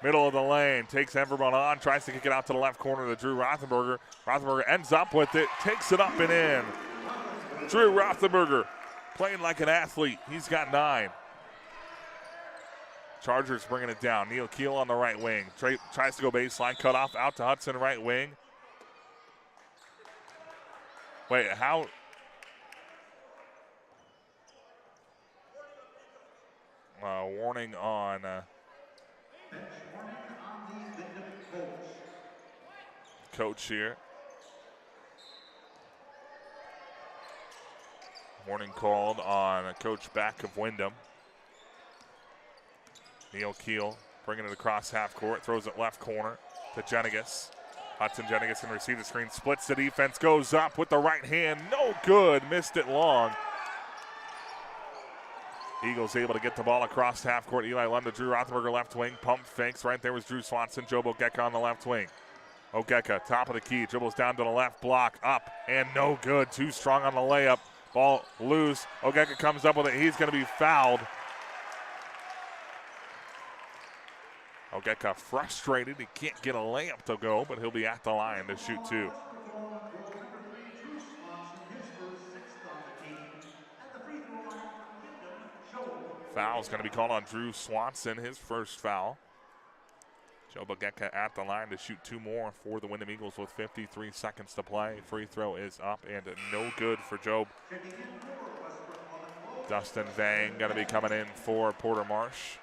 Middle of the lane, takes everyone on, tries to kick it out to the left corner to Drew Rothenberger. Rothenberger ends up with it, takes it up and in. Drew Rothenberger playing like an athlete. He's got 9. Chargers bringing it down. Neil Keel on the right wing. Tries to go baseline, cut off out to Hudson right wing. Wait, how? Warning on. Coach here. Warning called on Coach Back of Windom. Neil Keel bringing it across half court, throws it left corner to Jenigas. Hudson Jenigas can receive the screen, splits the defense, goes up with the right hand, no good, missed it long. Eagles able to get the ball across half court. Eli Lund to Drew Rothenberger left wing, pump fakes. Right there was Drew Swanson, Joe Bogeka on the left wing. Ogeka, top of the key, dribbles down to the left block, up, and no good. Too strong on the layup. Ball loose. Ogeka comes up with it. He's going to be fouled. Ogeka frustrated. He can't get a layup to go, but he'll be at the line to shoot 2. Foul's going to be called on Drew Swanson, his first foul. Joe Bogeka at the line to shoot 2 more for the Windom Eagles with 53 seconds to play. Free throw is up and no good for Job. Dustin Vang going to be coming in for Porter Marsh.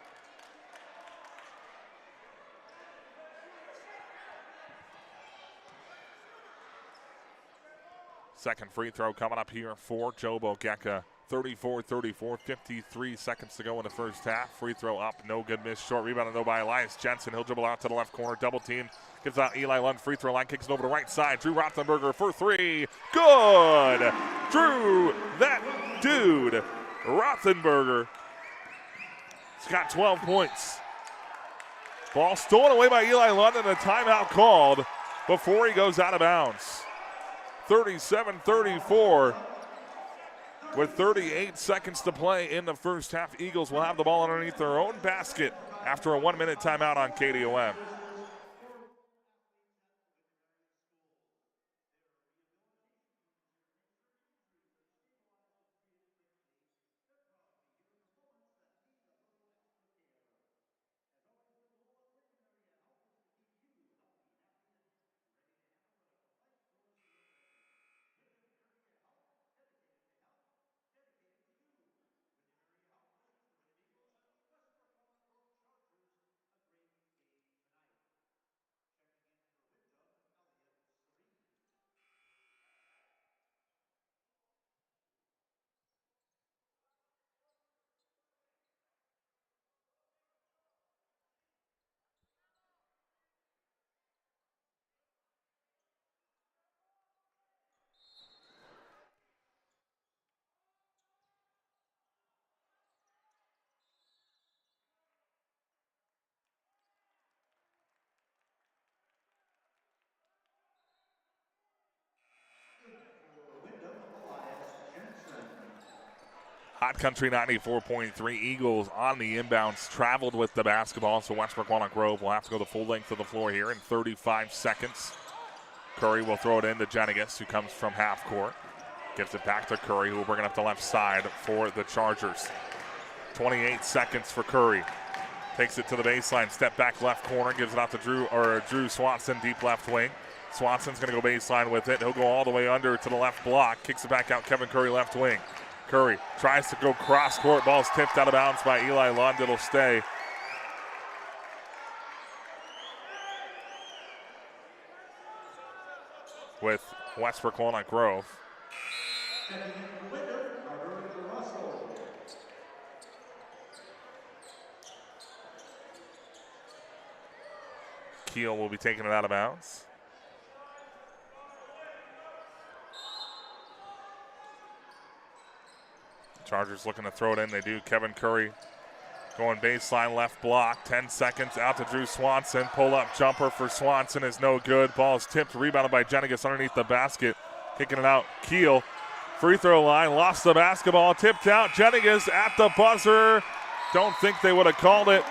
Second free throw coming up here for Joe Bogeka. 34-34, 53 seconds to go in the first half. Free throw up, no good, miss short. Rebounded though by Elias Jensen. He'll dribble out to the left corner, double team. Gives out Eli Lund, free throw line, kicks it over the right side. Drew Rothenberger for 3, good! Drew, that dude, Rothenberger. He's got 12 points. Ball stolen away by Eli Lund and a timeout called before he goes out of bounds. 37-34. With 38 seconds to play in the first half, Eagles will have the ball underneath their own basket after a 1-minute timeout on KDOM. Hot Country 94.3 Eagles on the inbounds, traveled with the basketball, so Westbrook Walnut Grove will have to go the full length of the floor here in 35 seconds. Curry will throw it in to Jenigas, who comes from half court. Gives it back to Curry, who will bring it up the left side for the Chargers. 28 seconds for Curry. Takes it to the baseline, step back left corner, gives it out to Drew Swanson, deep left wing. Swanson's going to go baseline with it. He'll go all the way under to the left block, kicks it back out, Kevin Curry left wing. Curry tries to go cross court. Ball's tipped out of bounds by Eli Lund. It'll stay. With Westbrook Walnut Grove. Keel will be taking it out of bounds. Chargers looking to throw it in. They do. Kevin Curry going baseline left block. 10 seconds out to Drew Swanson. Pull-up jumper for Swanson is no good. Ball is tipped, rebounded by Jenigas underneath the basket. Kicking it out. Keel, free throw line, lost the basketball, tipped out. Jenigas at the buzzer. Don't think they would have called it,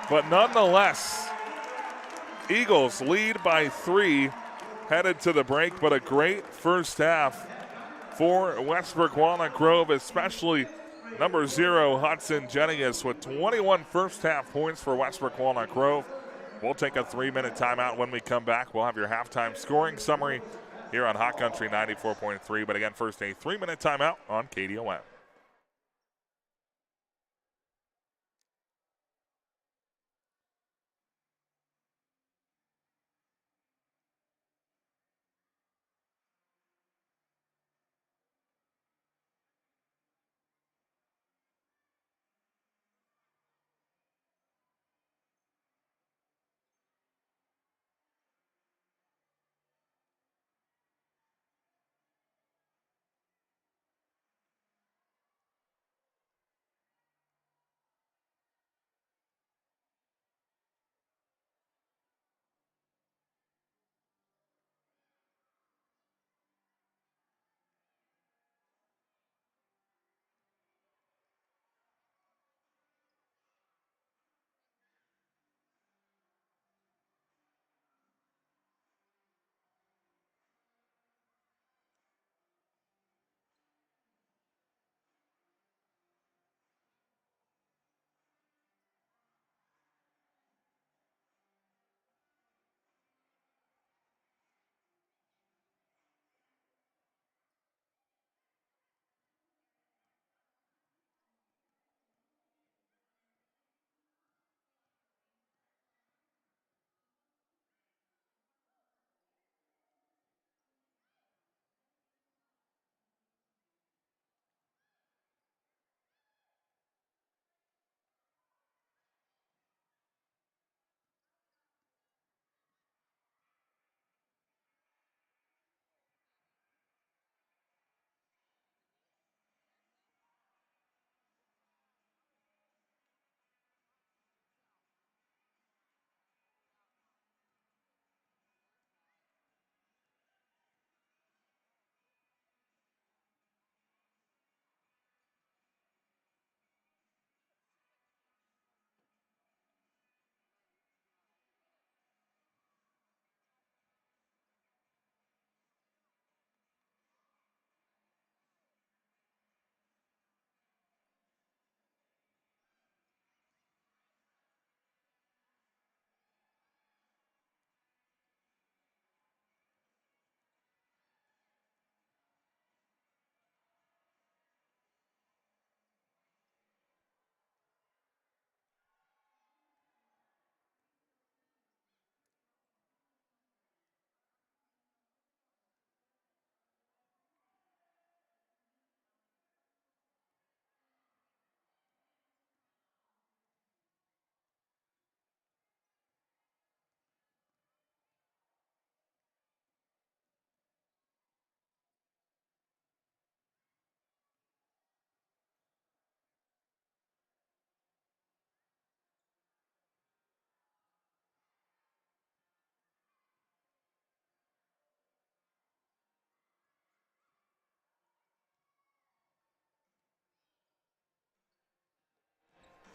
but nonetheless, Eagles lead by 3, headed to the break, but a great first half for Westbrook Walnut Grove, especially number 0, Hudson Jennings, with 21 first half points for Westbrook Walnut Grove. We'll take a 3-minute timeout. When we come back, we'll have your halftime scoring summary here on Hot Country 94.3. But again, first a 3-minute timeout on KDOM.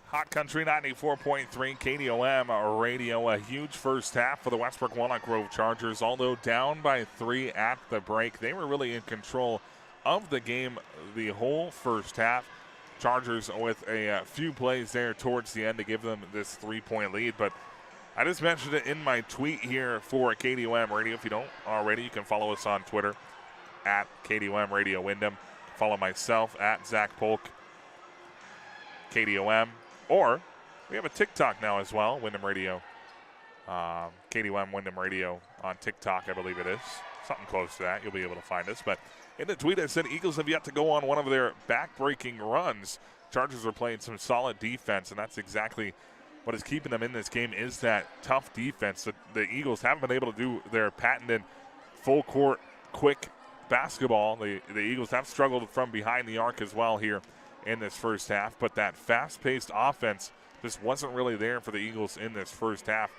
Hot Country 94.3 KDOM radio. A huge first half for the Westbrook Walnut Grove Chargers. Although down by 3 at the break, they were really in control of the game the whole first half. Chargers with a few plays there towards the end to give them this 3-point lead. But I just mentioned it in my tweet here for KDOM Radio. If you don't already, you can follow us on Twitter at KDOM Radio Windom. Follow myself at Zach Polk, KDOM. Or we have a TikTok now as well, Windom Radio. KDOM Windom Radio on TikTok, I believe it is. Something close to that. You'll be able to find us. But in the tweet, I said Eagles have yet to go on one of their back-breaking runs. Chargers are playing some solid defense, and that's exactly what is keeping them in this game is that tough defense. The Eagles haven't been able to do their patented full-court, quick basketball. The Eagles have struggled from behind the arc as well here in this first half, but that fast-paced offense just wasn't really there for the Eagles in this first half.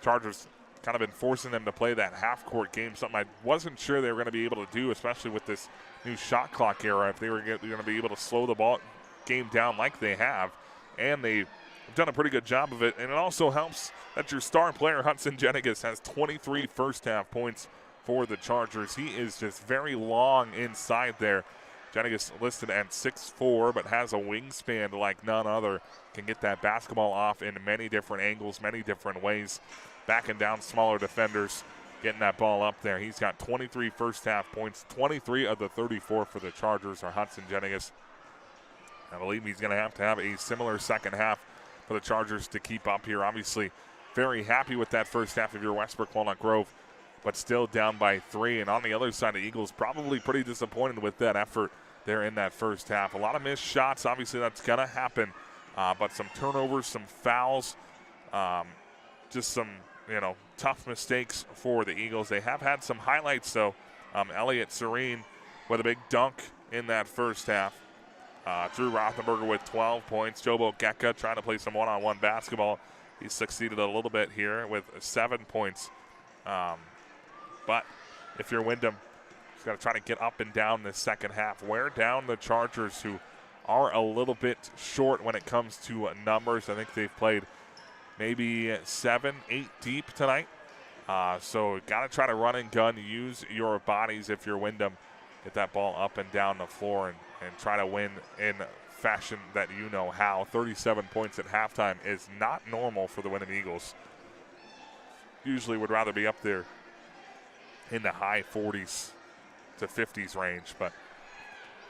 Chargers kind of been forcing them to play that half-court game, something I wasn't sure they were going to be able to do, especially with this new shot clock era, if they were going to be able to slow the ball game down like they have. And they have done a pretty good job of it, and it also helps that your star player, Hudson Jenigas, has 23 first-half points for the Chargers. He is just very long inside there. Jenigas listed at 6'4", but has a wingspan like none other. Can get that basketball off in many different angles, many different ways, backing down smaller defenders, getting that ball up there. He's got 23 first-half points. 23 of the 34 for the Chargers are Hudson Jenigas. I believe he's going to have a similar second half for the Chargers to keep up here. Obviously, very happy with that first half of your Westbrook Walnut Grove, but still down by 3. And on the other side, the Eagles probably pretty disappointed with that effort there in that first half. A lot of missed shots. Obviously, that's going to happen. But some turnovers, some fouls, just some, tough mistakes for the Eagles. They have had some highlights, though. Elliott Serene with a big dunk in that first half. Drew Rothenberger with 12 points. Jobo Gekka trying to play some one-on-one basketball. He succeeded a little bit here with 7 points. But if you're Windom, you've got to try to get up and down this second half. Wear down the Chargers, who are a little bit short when it comes to numbers. I think they've played maybe 7, 8 deep tonight. So got to try to run and gun, use your bodies if you're Windom. Get that ball up and down the floor and try to win in fashion that you know how. 37 points at halftime is not normal for the Windom Eagles. Usually would rather be up there in the high 40s to 50s range, but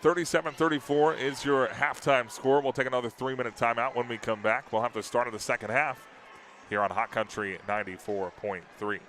37-34 is your halftime score. We'll take another 3-minute timeout. When we come back, we'll have the start of the second half here on Hot Country 94.3.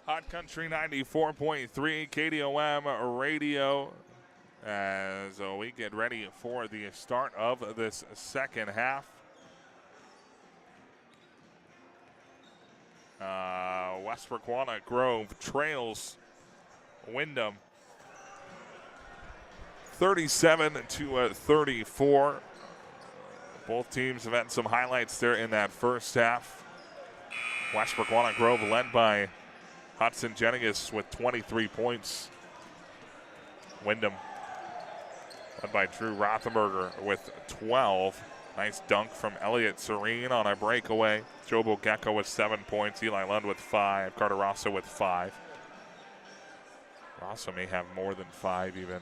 Hot Country 94.3 KDOM radio as we get ready for the start of this second half. Westbrook Walnut Grove trails Windom 37-34. Both teams have had some highlights there in that first half. Westbrook Walnut Grove led by Hudson Jennings with 23 points. Windom led by Drew Rothenberger with 12. Nice dunk from Elliott Serene on a breakaway. Joe Bogecko with 7 points. Eli Lund with 5. Carter Rosso with 5. Rosso may have more than 5 even.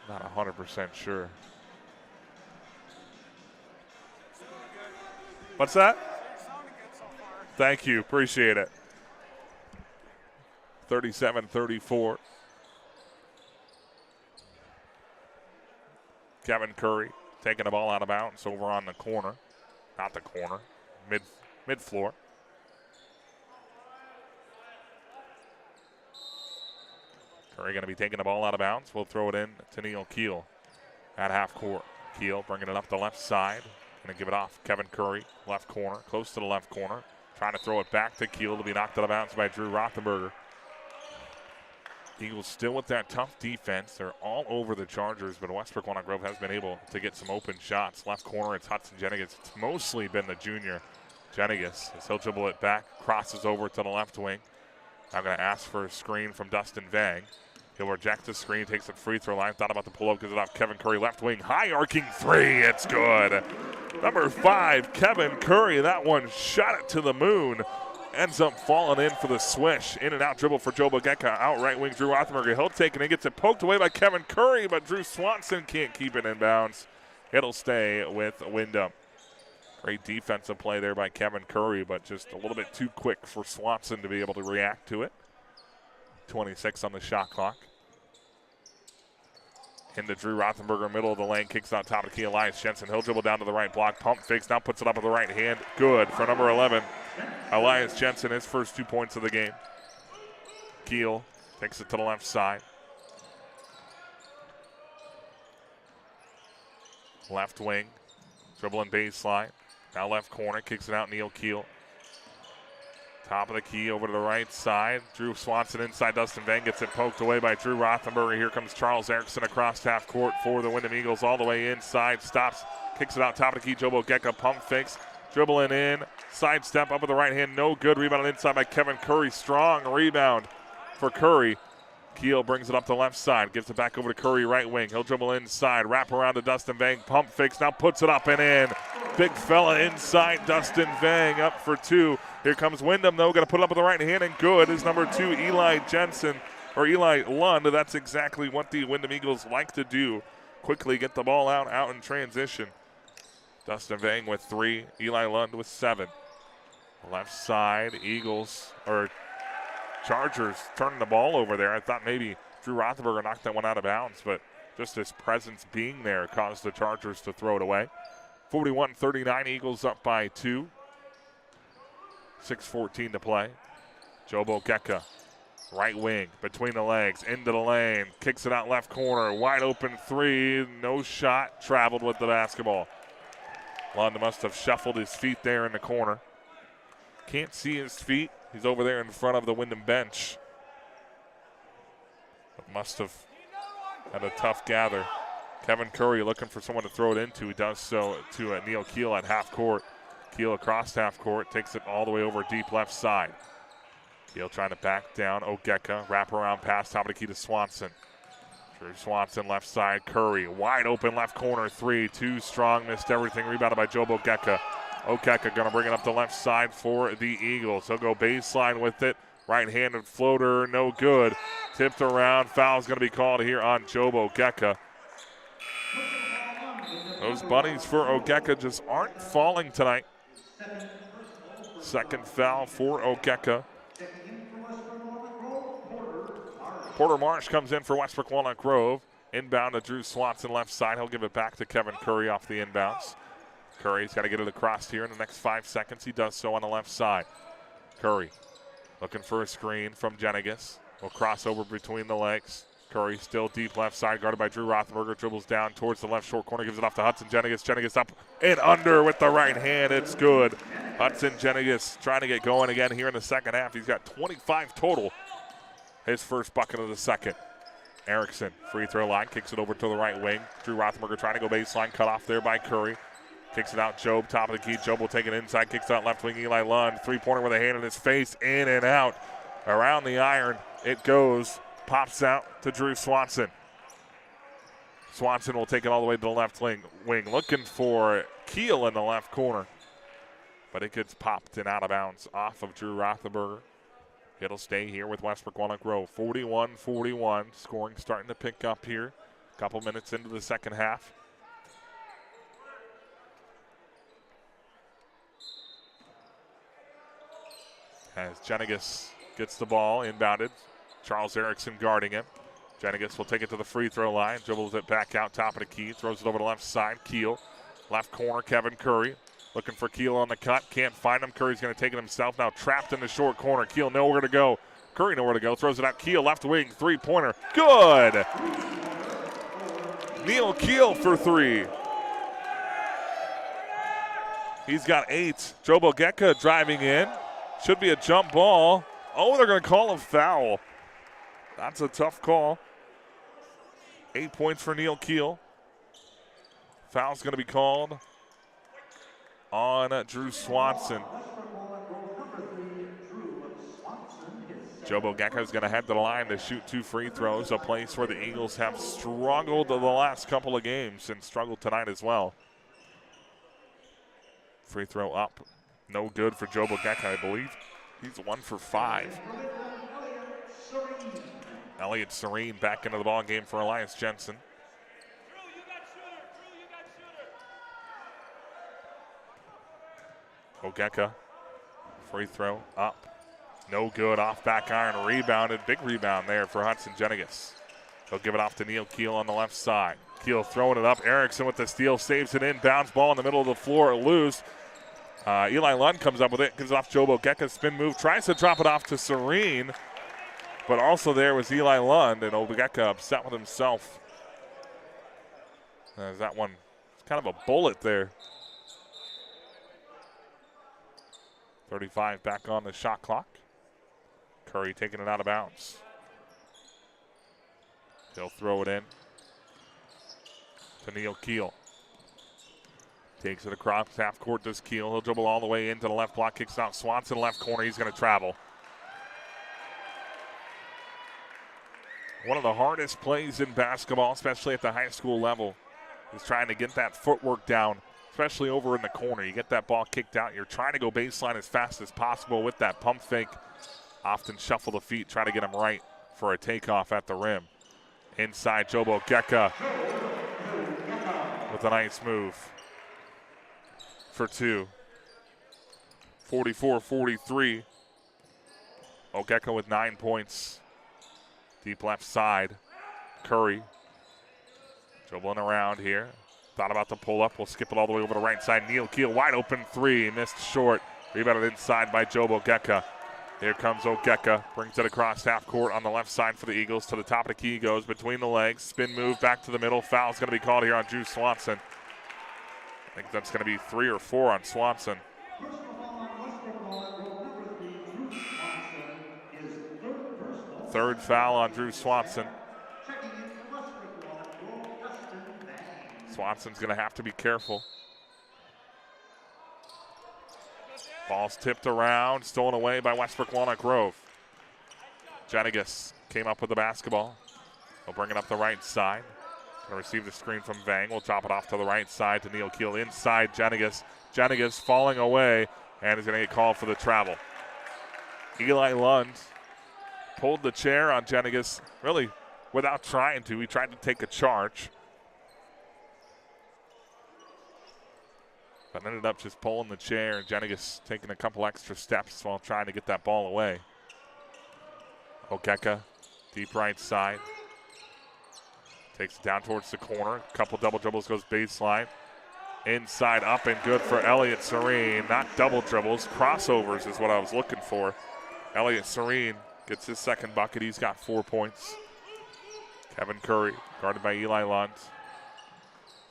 Not 100% sure. What's that? Thank you. Appreciate it. 37-34. Kevin Curry taking the ball out of bounds over on the corner. Not the corner. Mid-floor. Curry going to be taking the ball out of bounds. We'll throw it in to Neil Keel at half court. Keel bringing it up the left side. Going to give it off. Kevin Curry, left corner, close to the left corner. Trying to throw it back to Keel to be knocked out of bounds by Drew Rothenberger. Eagles still with that tough defense. They're all over the Chargers, but Westbrook Walnut Grove has been able to get some open shots. Left corner, it's Hudson Jennings. It's mostly been the junior Jennings. As he'll dribble it back, crosses over to the left wing. I'm going to ask for a screen from Dustin Vang. He'll reject the screen, takes it free throw line. Thought about the pull-up, gives it off Kevin Curry, left wing, high arcing three. It's good. Number 5, Kevin Curry. That one shot it to the moon. Ends up falling in for the swish. In and out dribble for Joe Bogecka. Out right wing, Drew Rothenberger. He'll take it and gets it poked away by Kevin Curry, but Drew Swanson can't keep it in bounds. It'll stay with Windom. Great defensive play there by Kevin Curry, but just a little bit too quick for Swanson to be able to react to it. 26 on the shot clock. Into Drew Rothenberger, middle of the lane, kicks out top of the key. Elias Jensen, he'll dribble down to the right block, pump fakes, now puts it up with the right hand. Good for number 11. Elias Jensen, his first 2 points of the game. Keel takes it to the left side. Left wing, dribbling baseline. Now left corner, kicks it out, Neil Keel. Top of the key over to the right side. Drew Swanson inside. Dustin Vang gets it poked away by Drew Rothenberger. Here comes Charles Erickson across half court for the Windom Eagles. All the way inside. Stops. Kicks it out. Top of the key. Joe Bogecka pump fakes. Dribbling in. Sidestep up with the right hand. No good. Rebound inside by Kevin Curry. Strong rebound for Curry. Keel brings it up the left side. Gives it back over to Curry, right wing. He'll dribble inside. Wrap around to Dustin Vang. Pump fakes. Now puts it up and in. Big fella inside. Dustin Vang up for 2. Here comes Windom, though. Going to put it up with the right hand, and good is number 2, Eli Lund. That's exactly what the Windom Eagles like to do. Quickly get the ball out in transition. Dustin Vang with 3, Eli Lund with 7. Left side, Chargers turning the ball over there. I thought maybe Drew Rothenberger knocked that one out of bounds, but just his presence being there caused the Chargers to throw it away. 41-39, Eagles up by 2. 6:14 to play. Joe Bogecka, right wing, between the legs, into the lane, kicks it out left corner, wide open 3, no shot, traveled with the basketball. Lund must have shuffled his feet there in the corner. Can't see his feet. He's over there in front of the Windom bench. But must have had a tough gather. Kevin Curry looking for someone to throw it into. He does so to Neil Keel at half court. Keel across half court, takes it all the way over deep left side. Keel trying to back down Ogeka, wrap around pass, top of the key to Swanson. Drew Swanson left side, Curry, wide open left corner 3, too strong, missed everything, rebounded by Joe Ogeka. Ogeka going to bring it up the left side for the Eagles. He'll go baseline with it, right-handed floater, no good. Tipped around, foul's going to be called here on Joe Ogeka. Those bunnies for Ogeka just aren't falling tonight. Second foul for Ogeka. Porter Marsh comes in for Westbrook Walnut Grove. Inbound to Drew Swanson left side. He'll give it back to Kevin Curry off the inbounds. Curry's got to get it across here in the next 5 seconds. He does so on the left side. Curry Looking for a screen from Jenigas. Will cross over between the legs. Curry still deep left side, guarded by Drew Rothenberger. Dribbles down towards the left short corner, gives it off to Hudson Jenigas. Jenigas up and under with the right hand. It's good. Hudson Jenigas trying to get going again here in the second half. He's got 25 total. His first bucket of the second. Erickson, free throw line, kicks it over to the right wing. Drew Rothenberger trying to go baseline, cut off there by Curry. Kicks it out, Job, top of the key. Job will take it inside, kicks it out left wing, Eli Lund. Three-pointer with a hand in his face, in and out. Around the iron, it goes. Pops out to Drew Swanson. Swanson will take it all the way to the left wing. Looking for Keel in the left corner. But it gets popped and out of bounds off of Drew Rothenberger. It'll stay here with Westbrook Walnut Grove. 41-41. Scoring starting to pick up here. A couple minutes into the second half. As Jenigas gets the ball inbounded. Charles Erickson guarding him. Jenigas will take it to the free throw line. Dribbles it back out top of the key. Throws it over the left side. Keel. Left corner, Kevin Curry. Looking for Keel on the cut. Can't find him. Curry's going to take it himself. Now trapped in the short corner. Keel nowhere to go. Curry nowhere to go. Throws it out. Keel left wing. Three-pointer. Good. Neil Keel for three. He's got 8. Jobo Gecka driving in. Should be a jump ball. Oh, they're going to call a foul. That's a tough call. 8 points for Neil Keel. Foul's going to be called on Drew Swanson. Jobo Gecka is going to head to the line to shoot 2 free throws, a place where the Eagles have struggled the last couple of games and struggled tonight as well. Free throw up. No good for Jobo Gecka, I believe. He's 1 for 5. Elliott Serene back into the ball game for Elias Jensen. Ogeka, free throw up. No good, off back iron, rebounded. Big rebound there for Hudson Jenigas. He'll give it off to Neil Keel on the left side. Keel throwing it up. Erickson with the steal, saves it in. Bounce ball in the middle of the floor, loose. Eli Lund comes up with it, gives it off Jobo Gecka, spin move, tries to drop it off to Serene. But also there was Eli Lund, and Ogeka upset with himself. That one, it's kind of a bullet there. 35 back on the shot clock. Curry taking it out of bounds. He'll throw it in to Neil Keel. Takes it across half court, does Keel. He'll dribble all the way into the left block, kicks out Swanson, left corner. He's going to travel. One of the hardest plays in basketball, especially at the high school level, is trying to get that footwork down, especially over in the corner. You get that ball kicked out, you're trying to go baseline as fast as possible with that pump fake. Often shuffle the feet, try to get them right for a takeoff at the rim. Inside, Jobo Gecka with a nice move for 2. 44-43. Ogeka with 9 points. Deep left side. Curry dribbling around here. Thought about the pull-up. We'll skip it all the way over the right side. Neil Keel, wide open 3. Missed short. Rebounded inside by Jobo Gecka. Here comes Ogeka. Brings it across half court on the left side for the Eagles. To the top of the key goes between the legs. Spin move back to the middle. Foul's going to be called here on Drew Swanson. I think that's going to be 3 or 4 on Swanson. Third foul on Drew Swanson. Swanson's going to have to be careful. Ball's tipped around, stolen away by Westbrook Walnut Grove. Jenigas came up with the basketball. He'll bring it up the right side. Going to receive the screen from Vang. We'll drop it off to the right side to Neil Keel. Inside Jenigas. Jenigas falling away and is going to get called for the travel. Eli Lund pulled the chair on Jenigas, really without trying to. He tried to take a charge, but ended up just pulling the chair, and Jenigas taking a couple extra steps while trying to get that ball away. Ogeka, deep right side. Takes it down towards the corner. Couple double dribbles, goes baseline. Inside, up and good for Elliott Serene. Not double dribbles, crossovers is what I was looking for. Elliott Serene gets his second bucket. He's got 4 points. Kevin Curry, guarded by Eli Lund.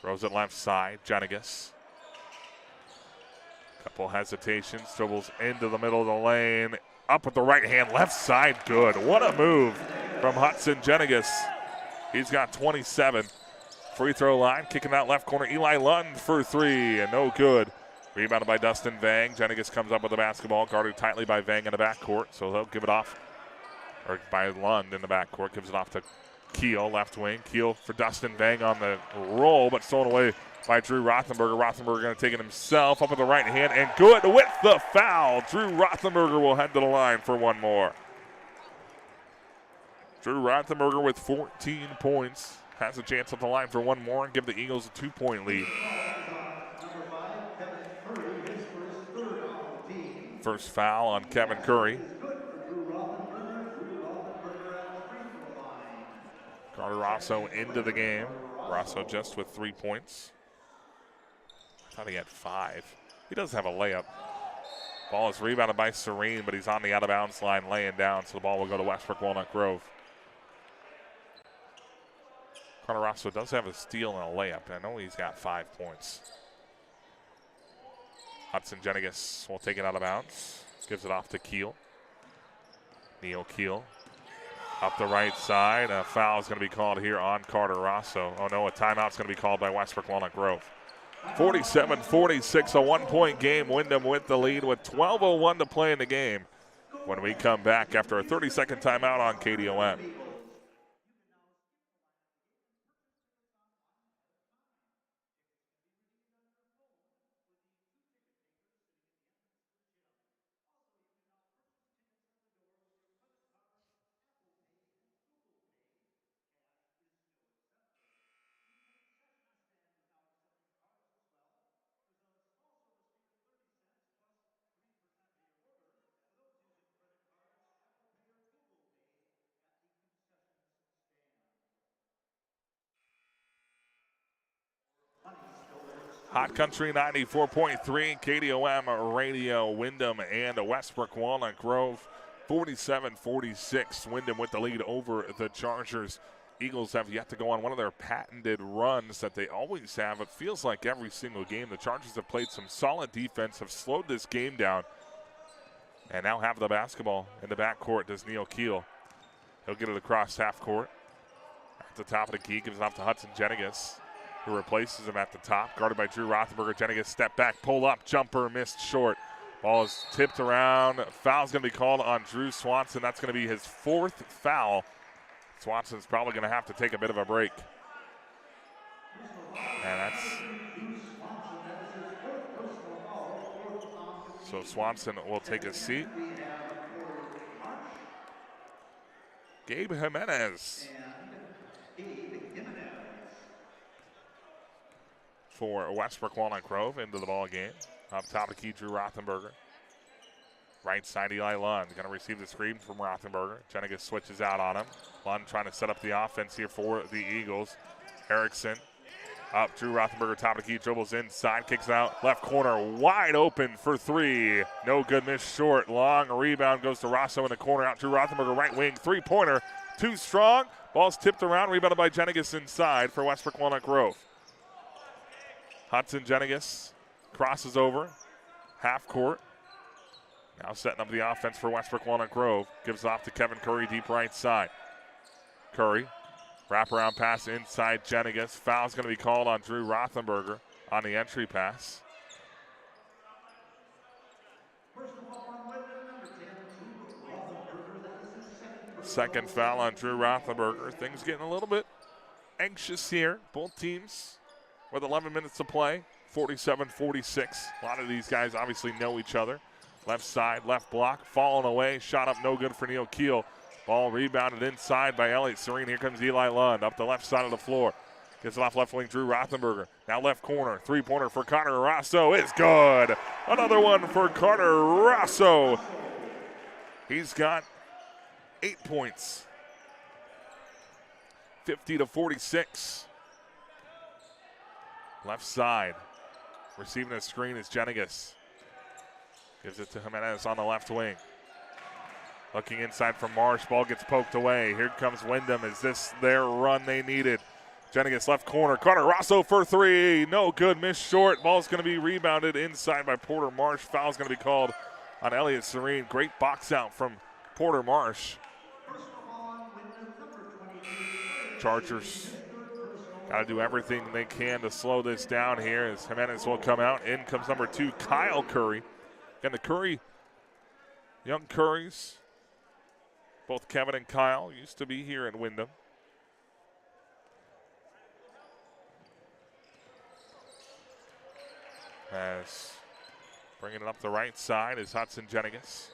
Throws it left side. Jenigas. Couple hesitations. Dribbles into the middle of the lane. Up with the right hand. Left side. Good. What a move from Hudson Jenigas. He's got 27. Free throw line. Kicking out left corner. Eli Lund for 3. And no good. Rebounded by Dustin Vang. Jenigas comes up with the basketball. Guarded tightly by Vang in the backcourt. So he'll give it off. Or by Lund in the backcourt. Gives it off to Keel, left wing. Keel for Dustin Vang on the roll, but stolen away by Drew Rothenberger. Rothenberger going to take it himself up with the right hand, and good with the foul. Drew Rothenberger will head to the line for one more. Drew Rothenberger with 14 points has a chance at the line for one more and give the Eagles a 2-point lead. First foul on Kevin Curry. Carter Rosso into the game. Rosso just with 3 points. I thought he had 5. He does have a layup. Ball is rebounded by Serene, but he's on the out-of-bounds line laying down, so the ball will go to Westbrook Walnut Grove. Carter Rosso does have a steal and a layup, and I know he's got 5 points. Hudson Jenigas will take it out of bounds. Gives it off to Keel. Neil Keel. Up the right side. A foul is going to be called here on Carter Rosso. Oh, no, a timeout is going to be called by Westbrook Walnut Grove. 47-46, a 1-point game. Windom with the lead with 12:01 to play in the game when we come back after a 30-second timeout on KDOM. Hot Country 94.3, KDOM Radio, Windom and Westbrook Walnut Grove. 47-46, Windom with the lead over the Chargers. Eagles have yet to go on one of their patented runs that they always have. It feels like every single game. The Chargers have played some solid defense, have slowed this game down, and now have the basketball in the backcourt. Does Neil Keel. He'll get it across half court. At the top of the key, gives it off to Hudson Jenigas, who replaces him at the top. Guarded by Drew Rothenberger. Jenigas step back, pull up, jumper, missed short. Ball is tipped around. Foul's going to be called on Drew Swanson. That's going to be his 4th foul. Swanson's probably going to have to take a bit of a break. And that's... So Swanson will take a seat. Gabe Jimenez. For Westbrook Walnut Grove into the ball game. Up top of the key, Drew Rothenberger. Right side, Eli Lund going to receive the screen from Rothenberger. Jenigas switches out on him. Lund trying to set up the offense here for the Eagles. Erickson up, Drew Rothenberger, top of the key, dribbles inside, kicks out, left corner, wide open for 3. No good, missed short. Long rebound goes to Rosso in the corner, out Drew Rothenberger, right wing, 3-pointer, too strong. Ball's tipped around, rebounded by Jenigas inside for Westbrook Walnut Grove. Hudson Jenigas crosses over, half court. Now setting up the offense for Westbrook Walnut Grove. Gives it off to Kevin Curry, deep right side. Curry, wraparound pass inside Jenigas. Foul's going to be called on Drew Rothenberger on the entry pass. Second foul on Drew Rothenberger. Things getting a little bit anxious here. Both teams with 11 minutes to play. 47-46. A lot of these guys obviously know each other. Left side, left block, falling away. Shot up, no good for Neil Keel. Ball rebounded inside by Elliott Serene. Here comes Eli Lund up the left side of the floor. Gets it off left wing, Drew Rothenberger. Now left corner, 3-pointer for Carter Rosso. It's good. Another one for Carter Rosso. He's got 8 points. 50-46. Left side. Receiving the screen is Jenigas. Gives it to Jimenez on the left wing. Looking inside from Marsh. Ball gets poked away. Here comes Windom. Is this their run they needed? Jennings left corner. Carter Rosso for three. No good. Missed short. Ball's going to be rebounded inside by Porter Marsh. Foul's going to be called on Elliott Serene. Great box out from Porter Marsh. Chargers got to do everything they can to slow this down here as Jimenez will come out. In comes number 2, Kyle Curry. Again, the young Currys, both Kevin and Kyle, used to be here in Windom. As bringing it up the right side is Hudson Jennings.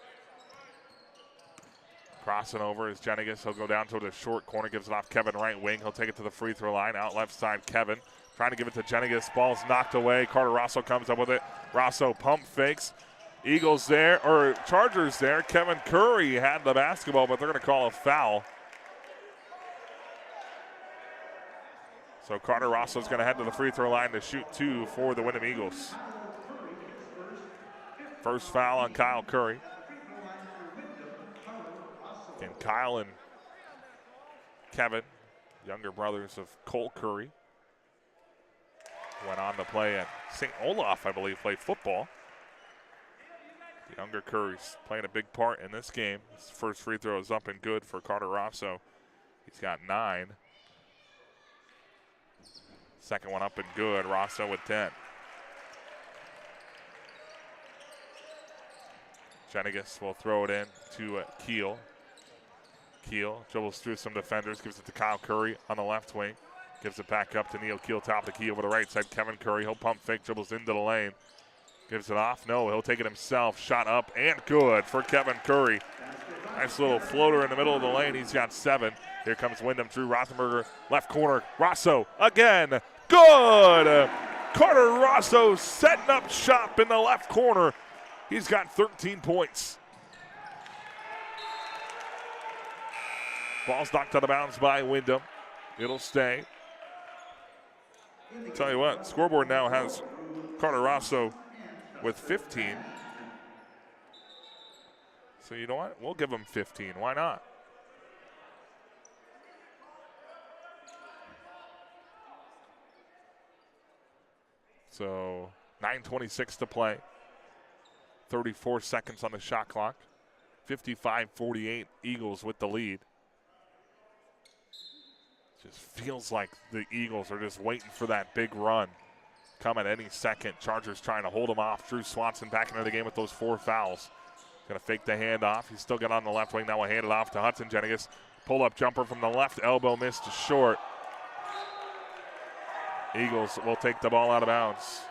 Crossing over is Jennings. He'll go down to the short corner, gives it off Kevin right wing. He'll take it to the free throw line. Out left side, Kevin trying to give it to Jennings. Ball's knocked away. Carter Rosso comes up with it. Rosso pump fakes. Eagles there, or Chargers there. Kevin Curry had the basketball, but they're going to call a foul. So Carter Rosso's going to head to the free throw line to shoot 2 for the Windom Eagles. First foul on Kyle Curry. And Kyle and Kevin, younger brothers of Cole Curry, went on to play at St. Olaf, I believe, played football. The younger Curry's playing a big part in this game. His first free throw is up and good for Carter Rosso. He's got 9. Second one up and good. Rosso with 10. Jennings will throw it in to Keel. Keel dribbles through some defenders, gives it to Kyle Curry on the left wing. Gives it back up to Neil Keel, top of the key over the right side. Kevin Curry, he'll pump fake, dribbles into the lane. Gives it off. No, he'll take it himself. Shot up and good for Kevin Curry. Nice little floater in the middle of the lane. He's got 7. Here comes Windom. Drew Rothenberger, left corner. Rosso again. Good! Carter Rosso setting up shop in the left corner. He's got 13 points. Ball's knocked out of bounds by Windom. It'll stay. Tell you what, scoreboard now has Carter Rosso with 15. So you know what? We'll give him 15. Why not? So 9:26 to play. 34 seconds on the shot clock. 55-48, Eagles with the lead. Just feels like the Eagles are just waiting for that big run. Come at any second. Chargers trying to hold them off. Drew Swanson back into the game with those 4 fouls. Going to fake the handoff. He's still got on the left wing. Now we'll hand it off to Hudson Jennings. Pull-up jumper from the left elbow, missed short. Eagles will take the ball out of bounds.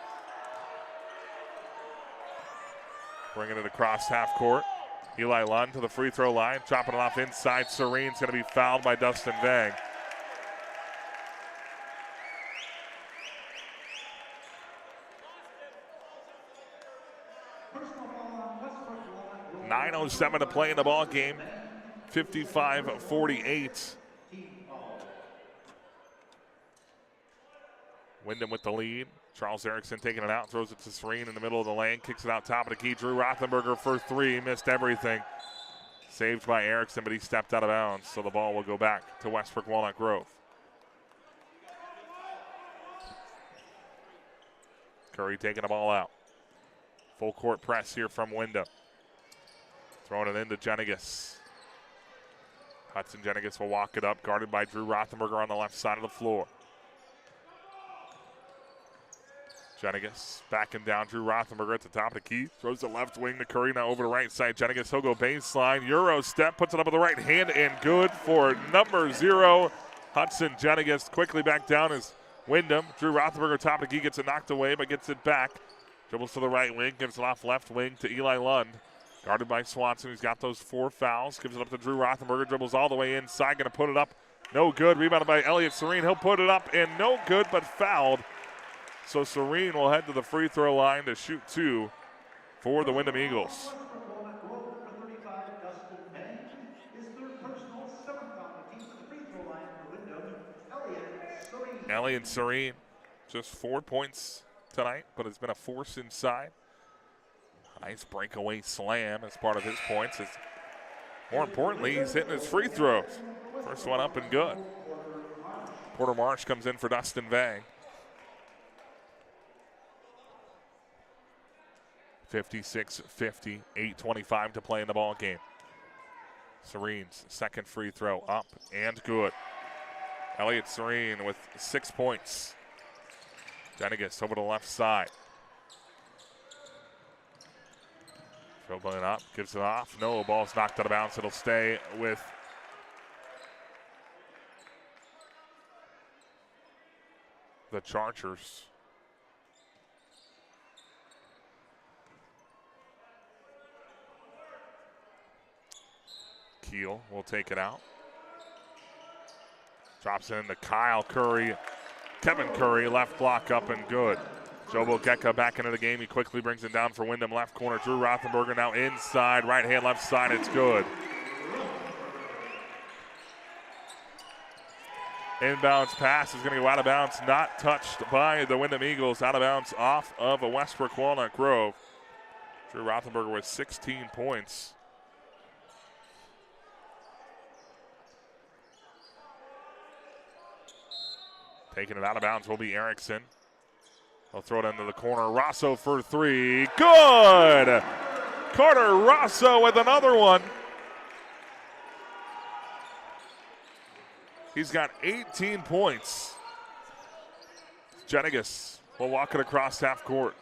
Bringing it across half court. Eli Lund to the free throw line. Chopping it off inside. Serene's going to be fouled by Dustin Vang. .07 to play in the ball game. 55-48. Windom with the lead. Charles Erickson taking it out, throws it to Serene in the middle of the lane, kicks it out top of the key. Drew Rothenberger for 3, missed everything. Saved by Erickson, but he stepped out of bounds, so the ball will go back to Westbrook Walnut Grove. Curry taking the ball out. Full court press here from Windom. Throwing it into Jennings. Hudson Jennings will walk it up, guarded by Drew Rothenberger on the left side of the floor. Jennings backing down. Drew Rothenberger at the top of the key. Throws the left wing to Curry. Now over the right side. Jennings, he'll go baseline. Euro step. Puts it up with the right hand and good for number 0. Hudson Jennings quickly back down as Windom. Drew Rothenberger top of the key. Gets it knocked away but gets it back. Dribbles to the right wing. Gives it off left wing to Eli Lund. Guarded by Swanson, who's got those 4 fouls. Gives it up to Drew Rothenberger. Dribbles all the way inside. Going to put it up. No good. Rebounded by Elliott Serene. He'll put it up and no good but fouled. So Serene will head to the free throw line to shoot 2 for the Windom Eagles. Elliott Serene, just 4 points tonight, but it's been a force inside. Nice breakaway slam as part of his points as More importantly, he's hitting his free throws. First one up and good. Porter Marsh comes in for Dustin Vang. 56-50, 8:25 to play in the ball game. Serene's second free throw up and good. Elliott Serene with 6 points. Jenigas over to the left side. Dribbling up, gives it off. No, ball's knocked out of bounds. It'll stay with the Chargers. Keel will take it out. Drops it into Kyle Curry. Kevin Curry, left block up and good. Jobo Gecka back into the game. He quickly brings it down for Windom. Left corner, Drew Rothenberger now inside. Right hand, left side, it's good. Inbounds pass is going to go out of bounds. Not touched by the Windom Eagles. Out of bounds off of a Westbrook Walnut Grove. Drew Rothenberger with 16 points. Taking it out of bounds will be Erickson. He'll throw it into the corner. Rosso for three. Good! Carter Rosso with another one. He's got 18 points. Jenigas will walk it across half court.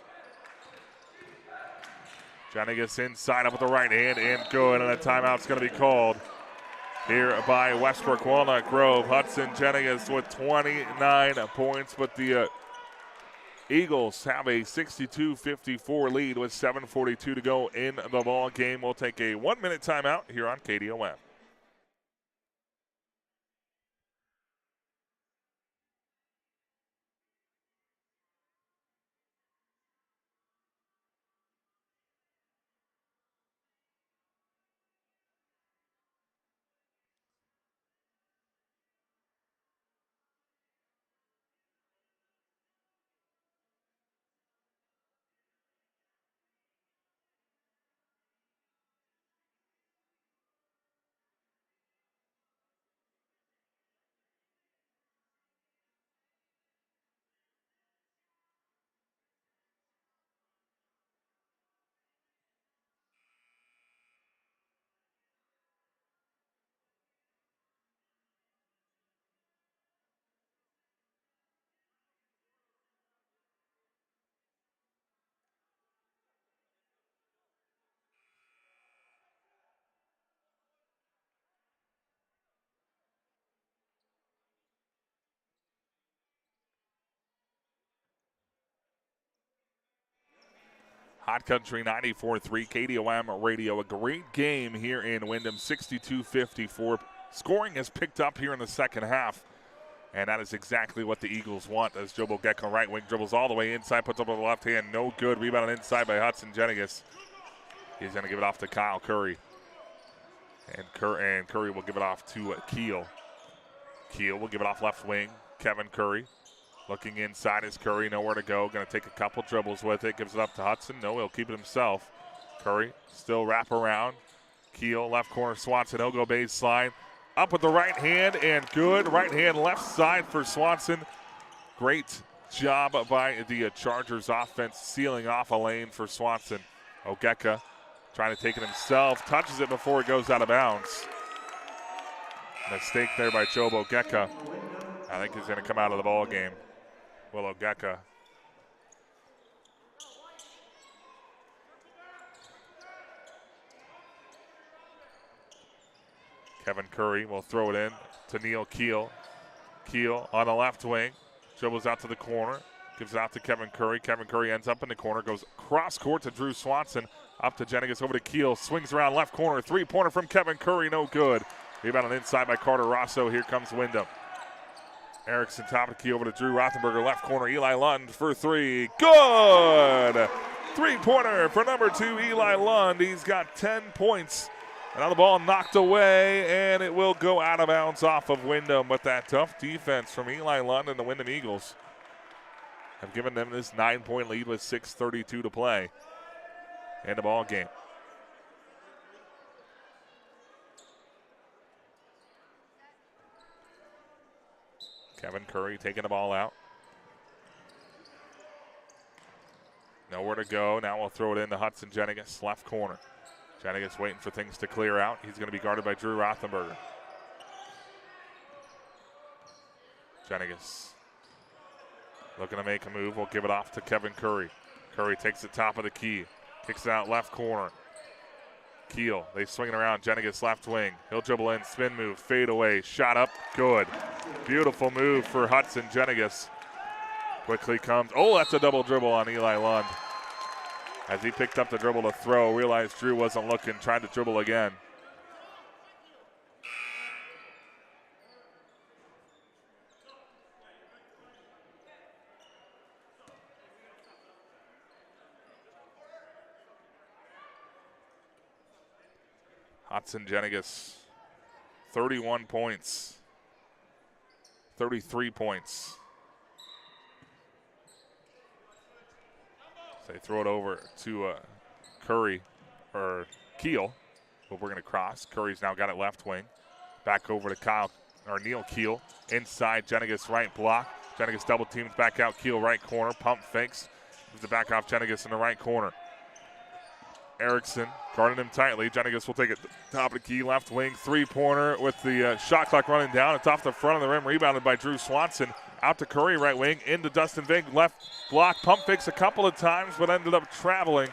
Jenigas inside up with the right hand and good, and a timeout's going to be called here by Westbrook Walnut Grove. Hudson Jenigas with 29 points, but the Eagles have a 62-54 lead with 7:42 to go in the ball game. We'll take a 1-minute timeout here on KDOM. Hot Country 94.3 KDOM radio. A great game here in Windom, 62-54. Scoring has picked up here in the second half, and that is exactly what the Eagles want as Jobo Gecko right wing dribbles all the way inside, puts up with the left hand. No good. Rebound inside by Hudson Jenigas. He's going to give it off to Kyle Curry. And Curry will give it off to Keel. Keel will give it off left wing. Kevin Curry. Looking inside is Curry, nowhere to go. Going to take a couple dribbles with it. Gives it up to Hudson. No, he'll keep it himself. Curry still wrap around. Keel, left corner, Swanson. He'll go baseline. Up with the right hand and good. Right hand, left side for Swanson. Great job by the Chargers offense sealing off a lane for Swanson. Ogeka trying to take it himself. Touches it before it goes out of bounds. Mistake there by Jobo Gecka. I think he's going to come out of the ball game. Will Ogeka. Kevin Curry will throw it in to Neil Keel. Keel on the left wing. Dribbles out to the corner. Gives it out to Kevin Curry. Kevin Curry ends up in the corner. Goes cross court to Drew Swanson. Up to Jenigas, over to Keel. Swings around left corner. Three-pointer from Kevin Curry. No good. Rebound on inside by Carter Rosso. Here comes Windom. Erickson top of the key over to Drew Rothenberger. Left corner, Eli Lund for three. Good! Three-pointer for number 2, Eli Lund. He's got 10 points. And now the ball knocked away, and it will go out of bounds off of Windom. But that tough defense from Eli Lund and the Windom Eagles have given them this 9-point lead with 6:32 to play in the ball game. Kevin Curry taking the ball out. Nowhere to go. Now we'll throw it into Hudson Jenigas, left corner. Jenigas waiting for things to clear out. He's going to be guarded by Drew Rothenberger. Jenigas looking to make a move. We'll give it off to Kevin Curry. Curry takes it top of the key. Kicks it out left corner. Keel, they swing it around. Jenigas left wing. He'll dribble in, spin move, fade away, shot up, good. Beautiful move for Hudson Jenigas. Quickly comes, oh, that's a double dribble on Eli Lund. As he picked up the dribble to throw, realized Drew wasn't looking, tried to dribble again. Hudson Jenigas, 31 points, 33 points. So they throw it over to Curry, or Keel, but we're going to cross. Curry's now got it left wing. Back over to Neil Keel. Inside, Jenigas right block. Jenigas double teams back out, Keel right corner, pump fakes. Moves it back off Jenigas in the right corner. Erickson guarding him tightly. Jenigas will take it top of the key, left wing, three-pointer with the shot clock running down. It's off the front of the rim, rebounded by Drew Swanson. Out to Curry, right wing, into Dustin Vang, left block. Pump fakes a couple of times, but ended up traveling.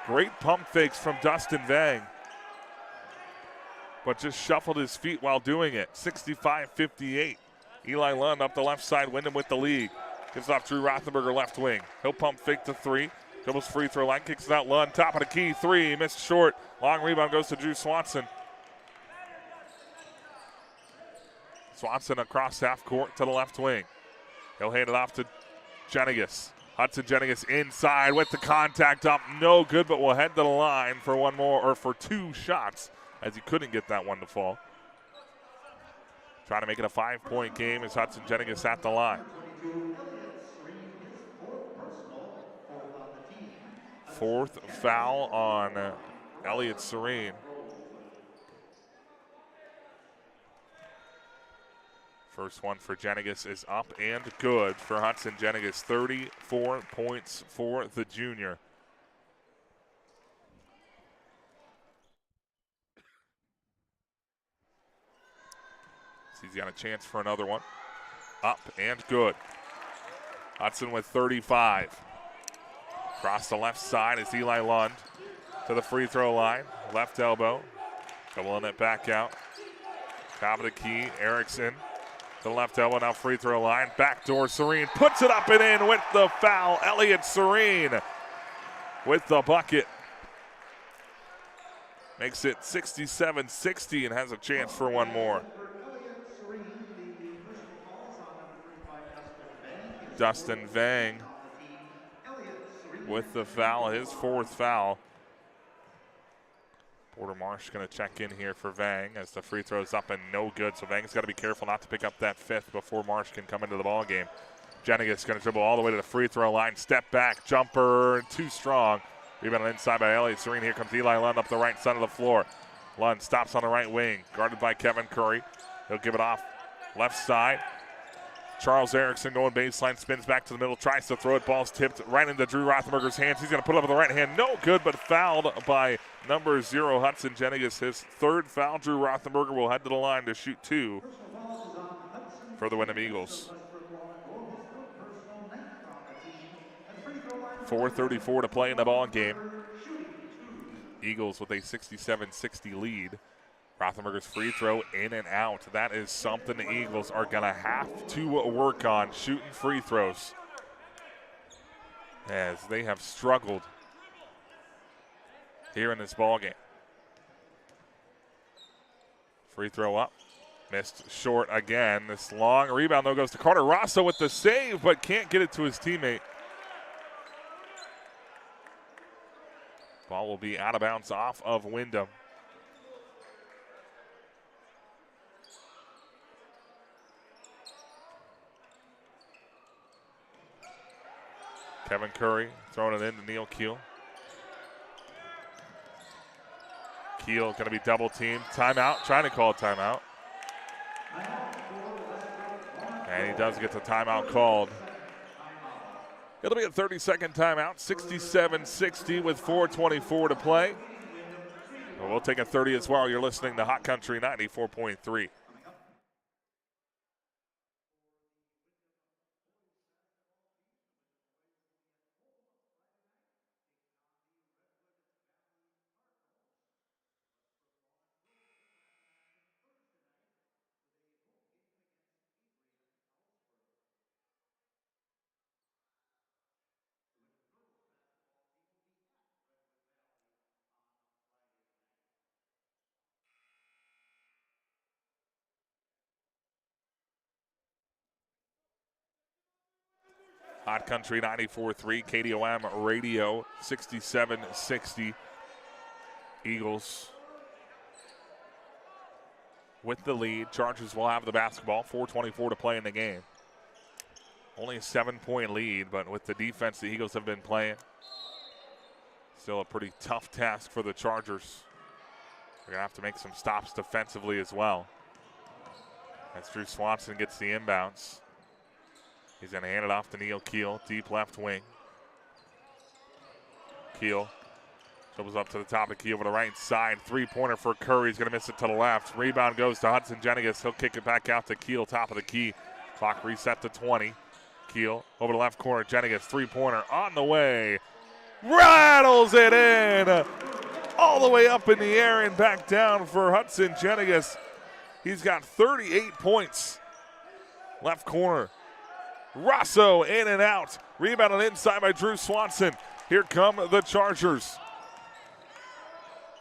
Great pump fakes from Dustin Vang, but just shuffled his feet while doing it. 65-58. Eli Lund up the left side, Windom with the lead. Gives off Drew Rothenberger, left wing. He'll pump fake to three. Dribbles free throw line, kicks it out. Lund, top of the key, three, missed short. Long rebound goes to Drew Swanson. Swanson across half court to the left wing. He'll hand it off to Jenigas. Hudson Jenigas inside with the contact up, no good, but will head to the line for one more, or for two shots, as he couldn't get that one to fall. Trying to make it a 5-point game as Hudson Jenigas at the line. Fourth foul on Elliott Serene. First one for Jenigas is up and good for Hudson Jenigas. 34 points for the junior. So he's got a chance for another one. Up and good. Hudson with 35. Across the left side is Eli Lund to the free throw line. Left elbow. Doubling it back out. Top of the key, Erickson. To the left elbow, now free throw line. Backdoor Serene puts it up and in with the foul. Elliott Serene with the bucket. Makes it 67-60 and has a chance for one more. Dustin Vang with the foul, his fourth foul. Porter Marsh going to check in here for Vang as the free throw's up and no good. So Vang's got to be careful not to pick up that fifth before Marsh can come into the ball game. Jenigas going to dribble all the way to the free throw line. Step back, jumper, too strong. Rebound inside by Elliott Serene. Here comes Eli Lund up the right side of the floor. Lund stops on the right wing, guarded by Kevin Curry. He'll give it off left side. Charles Erickson going baseline, spins back to the middle, tries to throw it. Ball's tipped right into Drew Rothenberger's hands. He's going to put it up with the right hand. No good, but fouled by number 0, Hudson Jenigas. His third foul. Drew Rothenberger will head to the line to shoot 2 for the Windom Eagles. 4:34 to play in the ball game. Eagles with a 67-60 lead. Rothenberger's free throw in and out. That is something the Eagles are going to have to work on, shooting free throws, as they have struggled here in this ball game. Free throw up, missed short again. This long rebound, though, goes to Carter Rosso with the save, but can't get it to his teammate. Ball will be out of bounds off of Windom. Kevin Curry throwing it into Neil Keel. Keel going to be double teamed. Timeout, trying to call a timeout. And he does get the timeout called. It'll be a 30-second timeout, 67-60 with 4:24 to play. We'll take a 30 as well. You're listening to Hot Country 94.3. Hot Country 94.3, KDOM Radio 67-60. Eagles with the lead. Chargers will have the basketball. 4:24 to play in the game. Only a 7-point lead, but with the defense the Eagles have been playing, still a pretty tough task for the Chargers. They're going to have to make some stops defensively as well. As Drew Swanson gets the inbounds. He's going to hand it off to Neil Keel, deep left wing. Keel dribbles up to the top of the key over the right side. Three-pointer for Curry. He's going to miss it to the left. Rebound goes to Hudson Jennings. He'll kick it back out to Keel, top of the key. Clock reset to 20. Keel over the left corner. Jennings, three-pointer on the way. Rattles it in. All the way up in the air and back down for Hudson Jennings. He's got 38 points. Left corner. Rosso in and out. Rebound on the inside by Drew Swanson. Here come the Chargers.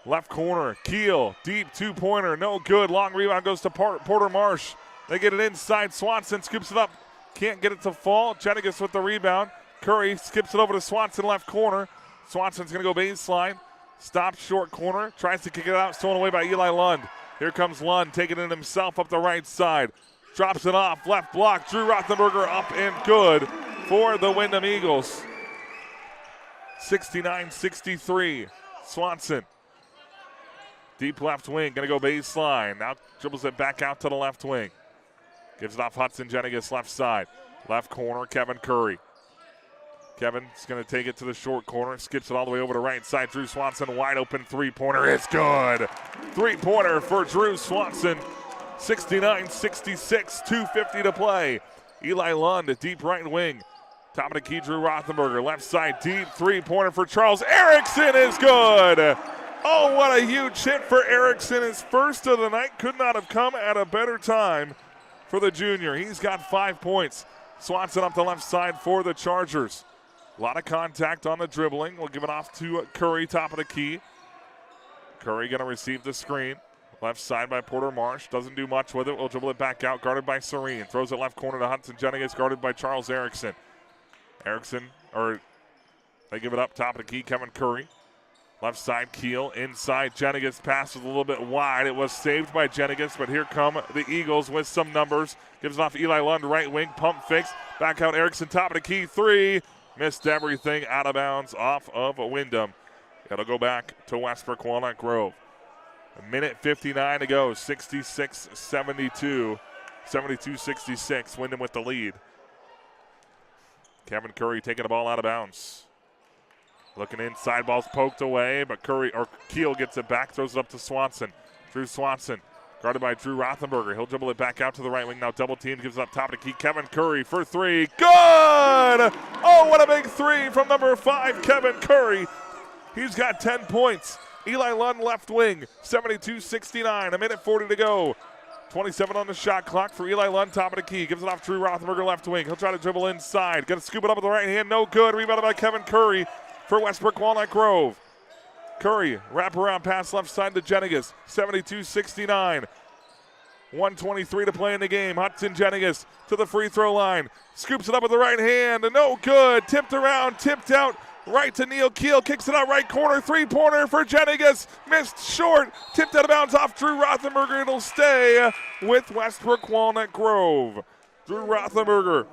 Left corner, Keel, deep two-pointer, no good. Long rebound goes to Porter Marsh. They get it inside. Swanson scoops it up. Can't get it to fall. Jennings with the rebound. Curry skips it over to Swanson, left corner. Swanson's going to go baseline. Stops short corner. Tries to kick it out. Stolen away by Eli Lund. Here comes Lund, taking it himself up the right side. Drops it off, left block. Drew Rothenberger up and good for the Windom Eagles. 69-63. Swanson. Deep left wing, going to go baseline. Now dribbles it back out to the left wing. Gives it off Hudson Jennings, left side. Left corner, Kevin Curry. Kevin's going to take it to the short corner. Skips it all the way over to right side. Drew Swanson, wide open three-pointer. It's good. Three-pointer for Drew Swanson. 69-66, 2:50 to play. Eli Lund, deep right wing. Top of the key, Drew Rothenberger. Left side, deep three-pointer for Charles Erickson is good. Oh, what a huge hit for Erickson. His first of the night could not have come at a better time for the junior. He's got 5 points. Swanson up the left side for the Chargers. A lot of contact on the dribbling. We'll give it off to Curry, top of the key. Curry going to receive the screen. Left side by Porter Marsh. Doesn't do much with it. We'll dribble it back out. Guarded by Serene. Throws it left corner to Hudson Jennings. Guarded by Charles Erickson. They give it up top of the key. Kevin Curry. Left side Keel. Inside Jennings. Pass was a little bit wide. It was saved by Jennings, but here come the Eagles with some numbers. Gives it off Eli Lund, right wing. Pump fakes. Back out Erickson, top of the key. Three. Missed everything out of bounds off of Windom. It'll go back to Westbrook Walnut Grove. A minute 59 to go, 66-72, 72-66, Windom with the lead. Kevin Curry taking the ball out of bounds. Looking inside, ball's poked away, but Keel gets it back, throws it up to Swanson. Drew Swanson, guarded by Drew Rothenberger. He'll dribble it back out to the right wing, now double team, gives it up top of the key. Kevin Curry for three, good! Oh, what a big three from number 5, Kevin Curry. He's got 10 points. Eli Lund left wing, 72-69, a minute 40 to go. 27 on the shot clock for Eli Lund, top of the key. Gives it off Drew Rothenberger left wing. He'll try to dribble inside. Going to scoop it up with the right hand, no good. Rebounded by Kevin Curry for Westbrook Walnut Grove. Curry, wraparound pass left side to Jennings, 72-69. 1:23 to play in the game. Hudson Jennings to the free throw line. Scoops it up with the right hand, no good. Tipped around, tipped out. Right to Neil Keel, kicks it out right corner, three-pointer for Jennings, missed short, tipped out of bounds off Drew Rothenberger. It'll stay with Westbrook Walnut Grove. Drew Rothenberger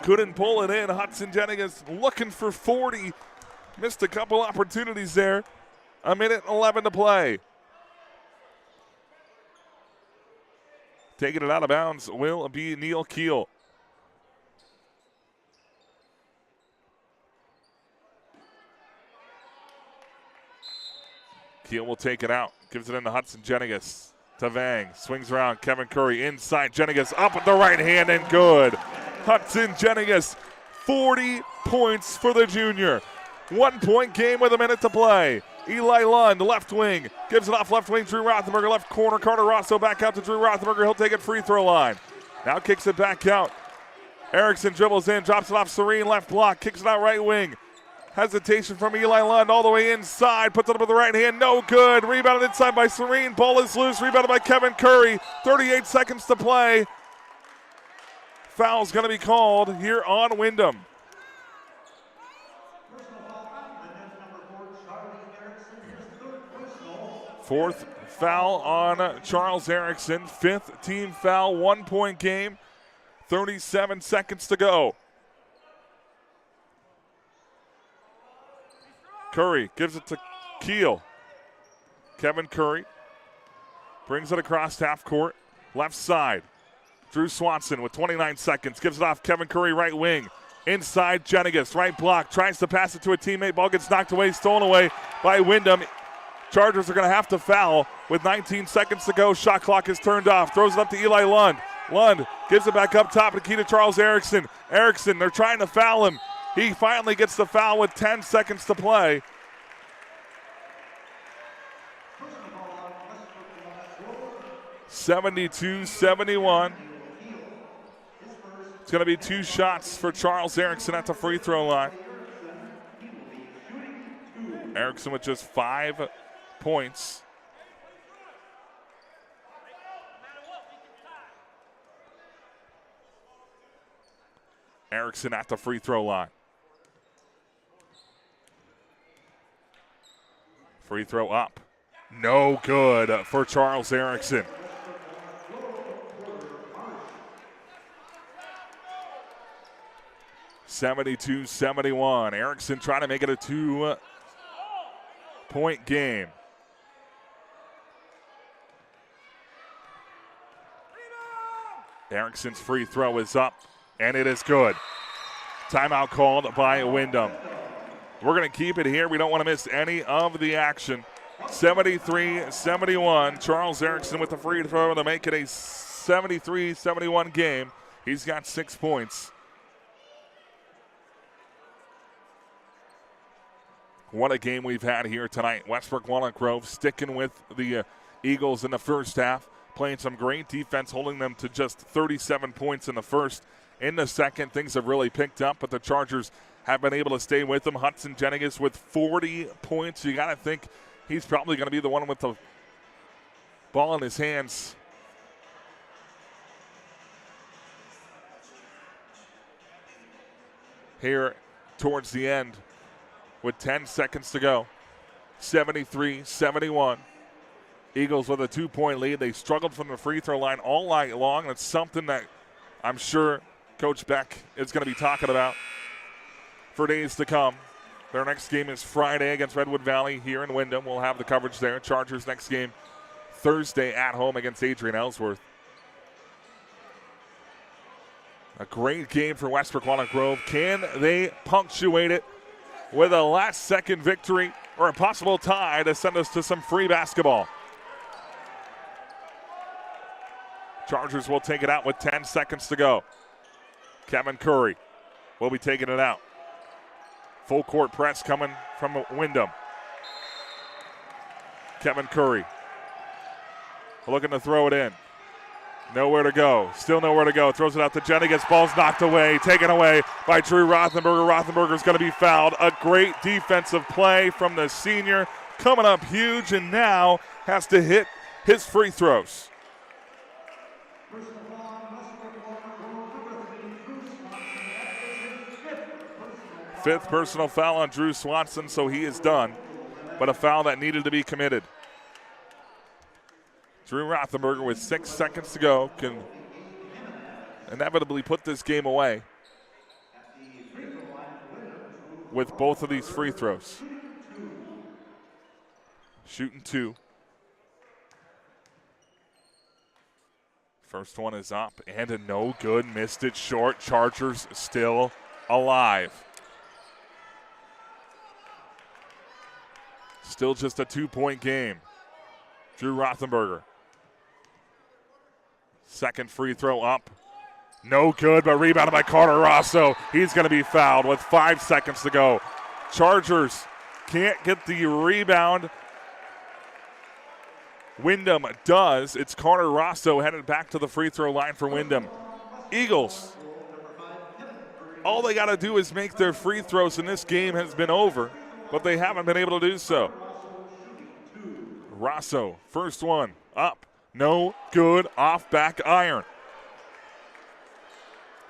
couldn't pull it in. Hudson Jennings looking for 40, missed a couple opportunities there. A minute 11 to play. Taking it out of bounds will be Neil Keel. Keel will take it out. Gives it in to Hudson Jenigas. To Vang. Swings around. Kevin Curry inside. Jenigas up with the right hand and good. Hudson Jenigas, 40 points for the junior. 1 point game with a minute to play. Eli Lund, left wing. Gives it off left wing. Drew Rothenberger, left corner. Carter Rosso back out to Drew Rothenberger. He'll take it free throw line. Now kicks it back out. Erickson dribbles in. Drops it off Serene. Left block. Kicks it out right wing. Hesitation from Eli Lund all the way inside. Puts it up with the right hand. No good. Rebounded inside by Serene. Ball is loose. Rebounded by Kevin Curry. 38 seconds to play. Foul's going to be called here on Windom. Fourth foul on Charles Erickson. Fifth team foul. 1 point game. 37 seconds to go. Curry gives it to Keel. Kevin Curry brings it across half court. Left side. Drew Swanson with 29 seconds. Gives it off Kevin Curry, right wing. Inside Jenigas, right block. Tries to pass it to a teammate. Ball gets knocked away, stolen away by Windom. Chargers are going to have to foul with 19 seconds to go. Shot clock is turned off. Throws it up to Eli Lund. Lund gives it back up top to key to Charles Erickson. Erickson, they're trying to foul him. He finally gets the foul with 10 seconds to play. (72-71). It's going to be 2 shots for Charles Erickson at the free throw line. Erickson with just 5 points. Erickson at the free throw line. Free throw up. No good for Charles Erickson. (72-71). Erickson trying to make it a 2-point game. Erickson's free throw is up, and it is good. Timeout called by Windom. We're going to keep it here. We don't want to miss any of the action. 73-71. Charles Erickson with the free throw to make it a 73-71 game. He's got 6 points. What a game we've had here tonight. Westbrook Walnut Grove sticking with the Eagles in the first half, playing some great defense, holding them to just 37 points in the first. In the second, things have really picked up, but the Chargers have been able to stay with them. Hudson Jenigas with 40 points. You got to think he's probably going to be the one with the ball in his hands. Here towards the end with 10 seconds to go. 73-71. Eagles with a 2-point lead. They struggled from the free throw line all night long. That's something that I'm sure Coach Beck is going to be talking about for days to come. Their next game is Friday against Redwood Valley here in Windom. We'll have the coverage there. Chargers next game Thursday at home against Adrian Ellsworth. A great game for Westbrook Walnut Grove. Can they punctuate it with a last-second victory or a possible tie to send us to some free basketball? Chargers will take it out with 10 seconds to go. Kevin Curry will be taking it out. Full court press coming from Windom. Kevin Curry looking to throw it in. Nowhere to go. Still nowhere to go. Throws it out to Jenigas. Ball's knocked away. Taken away by Drew Rothenberger. Rothenberger's going to be fouled. A great defensive play from the senior. Coming up huge and now has to hit his free throws. Fifth personal foul on Drew Swanson, so he is done. But a foul that needed to be committed. Drew Rothenberger with 6 seconds to go can inevitably put this game away with both of these free throws. Shooting 2. First one is up and a no good. Missed it short. Chargers still alive. Still just a 2-point game. Drew Rothenberger. Second free throw up. No good, but rebounded by Carter Rosso. He's going to be fouled with 5 seconds to go. Chargers can't get the rebound. Windom does. It's Carter Rosso headed back to the free throw line for Windom. Eagles, all they got to do is make their free throws, and this game has been over, but they haven't been able to do so. Rosso, first one, up. No good, off back iron.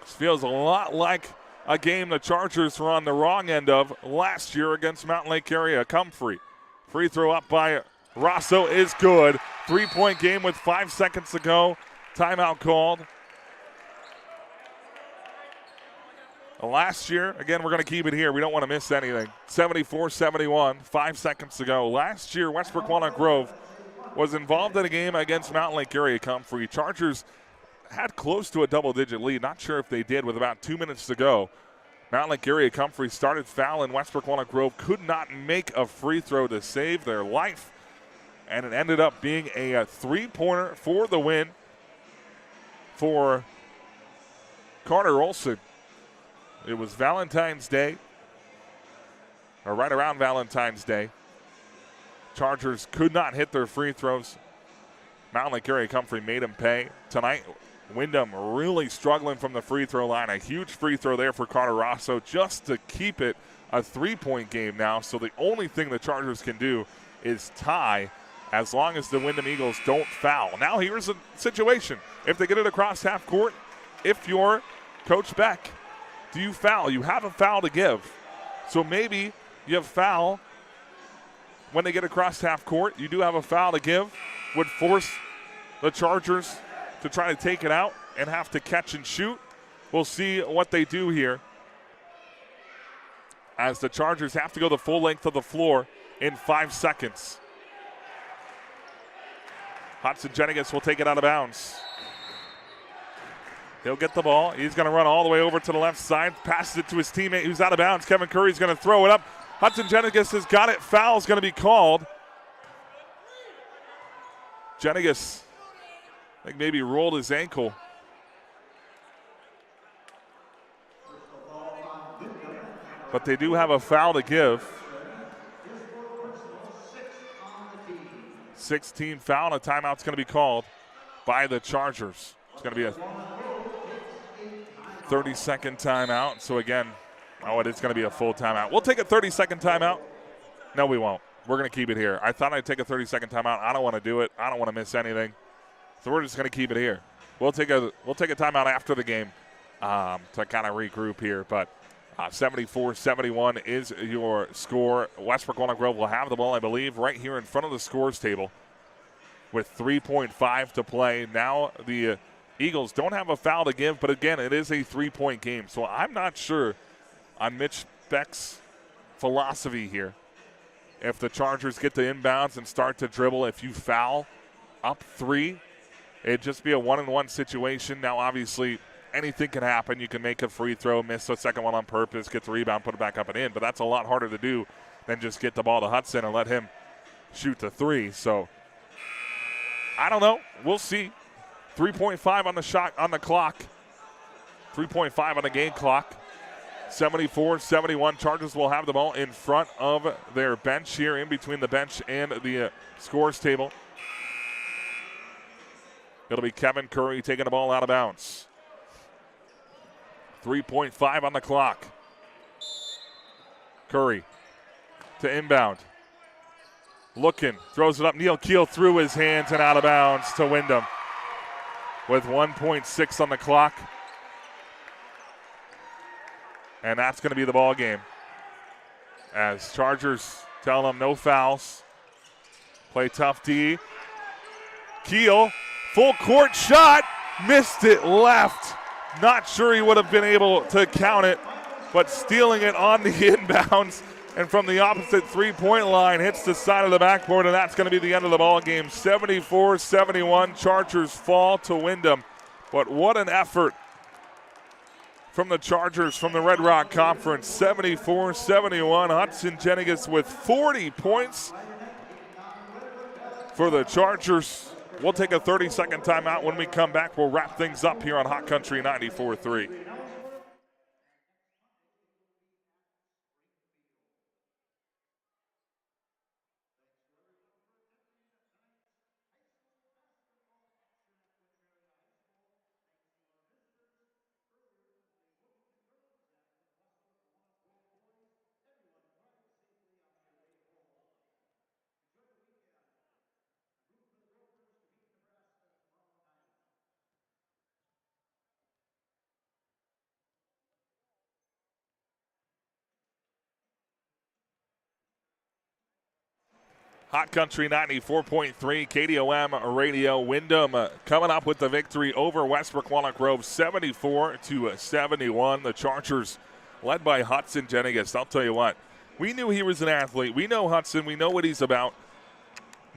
This feels a lot like a game the Chargers were on the wrong end of last year against Mountain Lake area Comfrey. Free throw up by Rosso is good. 3-point game with 5 seconds to go. Timeout called. Last year, again, we're going to keep it here. We don't want to miss anything. 74-71, 5 seconds to go. Last year, Westbrook Walnut Grove was involved in a game against Mountain Lake area Comfrey. Chargers had close to a double-digit lead. Not sure if they did with about 2 minutes to go. Mountain Lake area Comfrey started fouling. Westbrook Walnut Grove could not make a free throw to save their life. And it ended up being a three-pointer for the win for Carter Olson. It was Valentine's Day, or right around Valentine's Day. Chargers could not hit their free throws. Mountain Lake area Comfrey made them pay. Tonight, Windom really struggling from the free throw line. A huge free throw there for Carter Rosso just to keep it a 3-point game now. So the only thing the Chargers can do is tie as long as the Windom Eagles don't foul. Now here's a situation. If they get it across half court, if you're Coach Beck, do you foul? You have a foul to give. So maybe you have foul when they get across half court. You do have a foul to give. Would force the Chargers to try to take it out and have to catch and shoot. We'll see what they do here as the Chargers have to go the full length of the floor in 5 seconds. Hudson Jenigas will take it out of bounds. He'll get the ball. He's going to run all the way over to the left side. Passes it to his teammate who's out of bounds. Kevin Curry's going to throw it up. Hudson Jenigas has got it. Foul's going to be called. Jenigas, I think maybe rolled his ankle. But they do have a foul to give. 16 foul, and a timeout's going to be called by the Chargers. It's going to be a 30-second timeout. So again, it is going to be a full timeout. We'll take a 30-second timeout. No, we won't. We're going to keep it here. I thought I'd take a 30-second timeout. I don't want to do it. I don't want to miss anything. So we're just going to keep it here. We'll take a timeout after the game to kind of regroup here. But 74-71 is your score. Westbrook Walnut Grove will have the ball, I believe, right here in front of the scores table with 3.5 to play. Now the Eagles don't have a foul to give, but again, it is a 3-point game. So I'm not sure on Mitch Beck's philosophy here. If the Chargers get to inbounds and start to dribble, if you foul up 3, it'd just be a 1-on-1 situation. Now, obviously, anything can happen. You can make a free throw, miss a second one on purpose, get the rebound, put it back up and in. But that's a lot harder to do than just get the ball to Hudson and let him shoot the 3. So, I don't know. We'll see. 3.5 on the shot on the clock. 3.5 on the game clock. 74-71. Chargers will have the ball in front of their bench here, in between the bench and the scores table. It'll be Kevin Curry taking the ball out of bounds. 3.5 on the clock. Curry to inbound. Looking, throws it up. Neil Keel through his hands and out of bounds to Windom with 1.6 on the clock. And that's going to be the ball game as Chargers tell them no fouls. Play tough D. Keel, full court shot, missed it left. Not sure he would have been able to count it, but stealing it on the inbounds And from the opposite three-point line, hits the side of the backboard, and that's going to be the end of the ball game. 74-71, Chargers fall to Windom. But what an effort from the Chargers from the Red Rock Conference. 74-71, Hudson Jennings with 40 points for the Chargers. We'll take a 30-second timeout. When we come back, we'll wrap things up here on Hot Country 94.3. Hot Country 94.3, KDOM Radio. Windom coming up with the victory over Westbrook Walnut Grove, 74-71. The Chargers led by Hudson Jennings. I'll tell you what, we knew he was an athlete. We know Hudson. We know what he's about.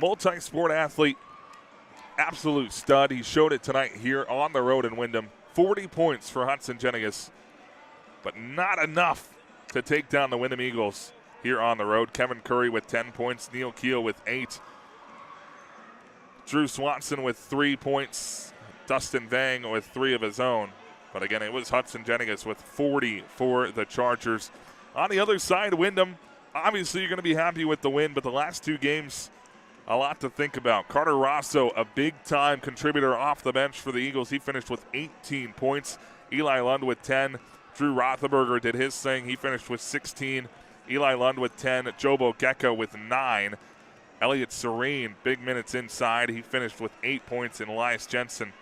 Multi-sport athlete, absolute stud. He showed it tonight here on the road in Windom. 40 points for Hudson Jennings, but not enough to take down the Windom Eagles here on the road. Kevin Curry with 10 points, Neil Keel with 8. Drew Swanson with 3 points, Dustin Vang with 3 of his own. But again, it was Hudson Jennings with 40 for the Chargers. On the other side, Windom, obviously you're going to be happy with the win, but the last 2 games, a lot to think about. Carter Rosso, a big-time contributor off the bench for the Eagles. He finished with 18 points. Eli Lund with 10. Drew Rothenberger did his thing. He finished with 16. Eli Lund with 10, Jobo Gecko with 9. Elliott Serene, big minutes inside. He finished with 8 points, and Elias Jensen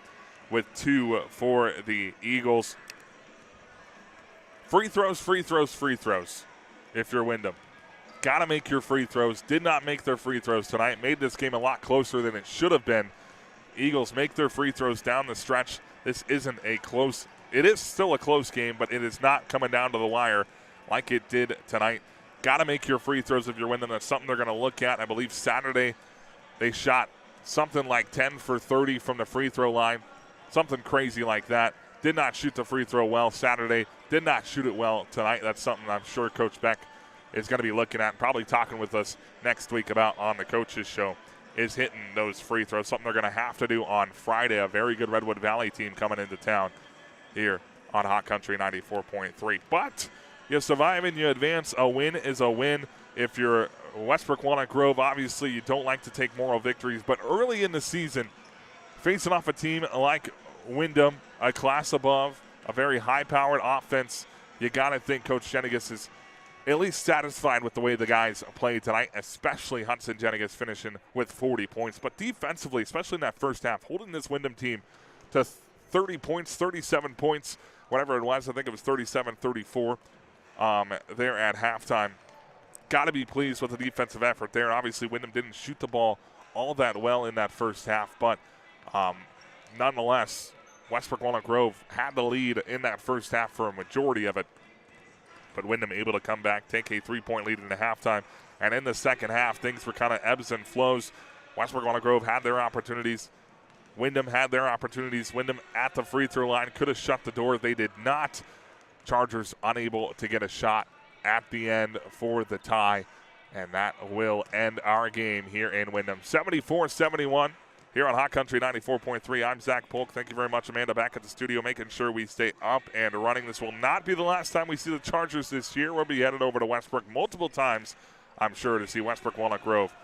with 2 for the Eagles. Free throws, free throws, free throws if you're Windom. Got to make your free throws. Did not make their free throws tonight. Made this game a lot closer than it should have been. Eagles make their free throws down the stretch. This isn't a close. It is still a close game, but it is not coming down to the wire like it did tonight. Got to make your free throws if you're Windom. That's something they're going to look at. I believe Saturday they shot something like 10 for 30 from the free throw line. Something crazy like that. Did not shoot the free throw well Saturday. Did not shoot it well tonight. That's something I'm sure Coach Beck is going to be looking at and probably talking with us next week about on the coaches show, is hitting those free throws. Something they're going to have to do on Friday. A very good Redwood Valley team coming into town here on Hot Country 94.3. But you survive and you advance. A win is a win. If you're Westbrook Walnut Grove, obviously you don't like to take moral victories, but early in the season, facing off a team like Windom, a class above, a very high-powered offense, you got to think Coach Jennings is at least satisfied with the way the guys played tonight, especially Hudson Jennings finishing with 40 points. But defensively, especially in that first half, holding this Windom team to 30 points, 37 points, whatever it was. I think it was 37-34. There at halftime. Got to be pleased with the defensive effort there. Obviously, Windom didn't shoot the ball all that well in that first half, but nonetheless, Westbrook Walnut Grove had the lead in that first half for a majority of it, but Windom able to come back, take a 3-point lead in the halftime, and in the second half, things were kind of ebbs and flows. Westbrook Walnut Grove had their opportunities. Windom had their opportunities. Windom at the free throw line could have shut the door. They did not. Chargers unable to get a shot at the end for the tie, and that will end our game here in Windom. 74-71 here on Hot Country 94.3. I'm Zach Polk. Thank you very much, Amanda, back at the studio, making sure we stay up and running. This will not be the last time we see the Chargers this year. We'll be headed over to Westbrook multiple times, I'm sure, to see Westbrook Walnut Grove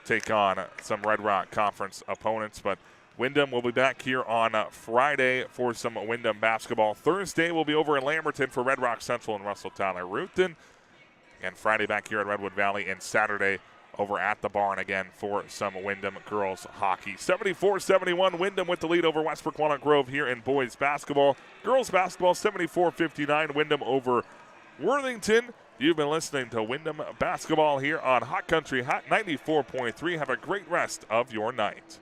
take on some Red Rock Conference opponents, but Windom will be back here on Friday for some Windom basketball. Thursday we'll be over in Lamberton for Red Rock Central and Russell Tyler Ruthven. And Friday back here at Redwood Valley, and Saturday over at the barn again for some Windom girls hockey. 74-71, Windom with the lead over Westbrook Walnut Grove here in boys basketball. Girls basketball, 74-59, Windom over Worthington. You've been listening to Windom basketball here on Hot Country Hot 94.3. Have a great rest of your night.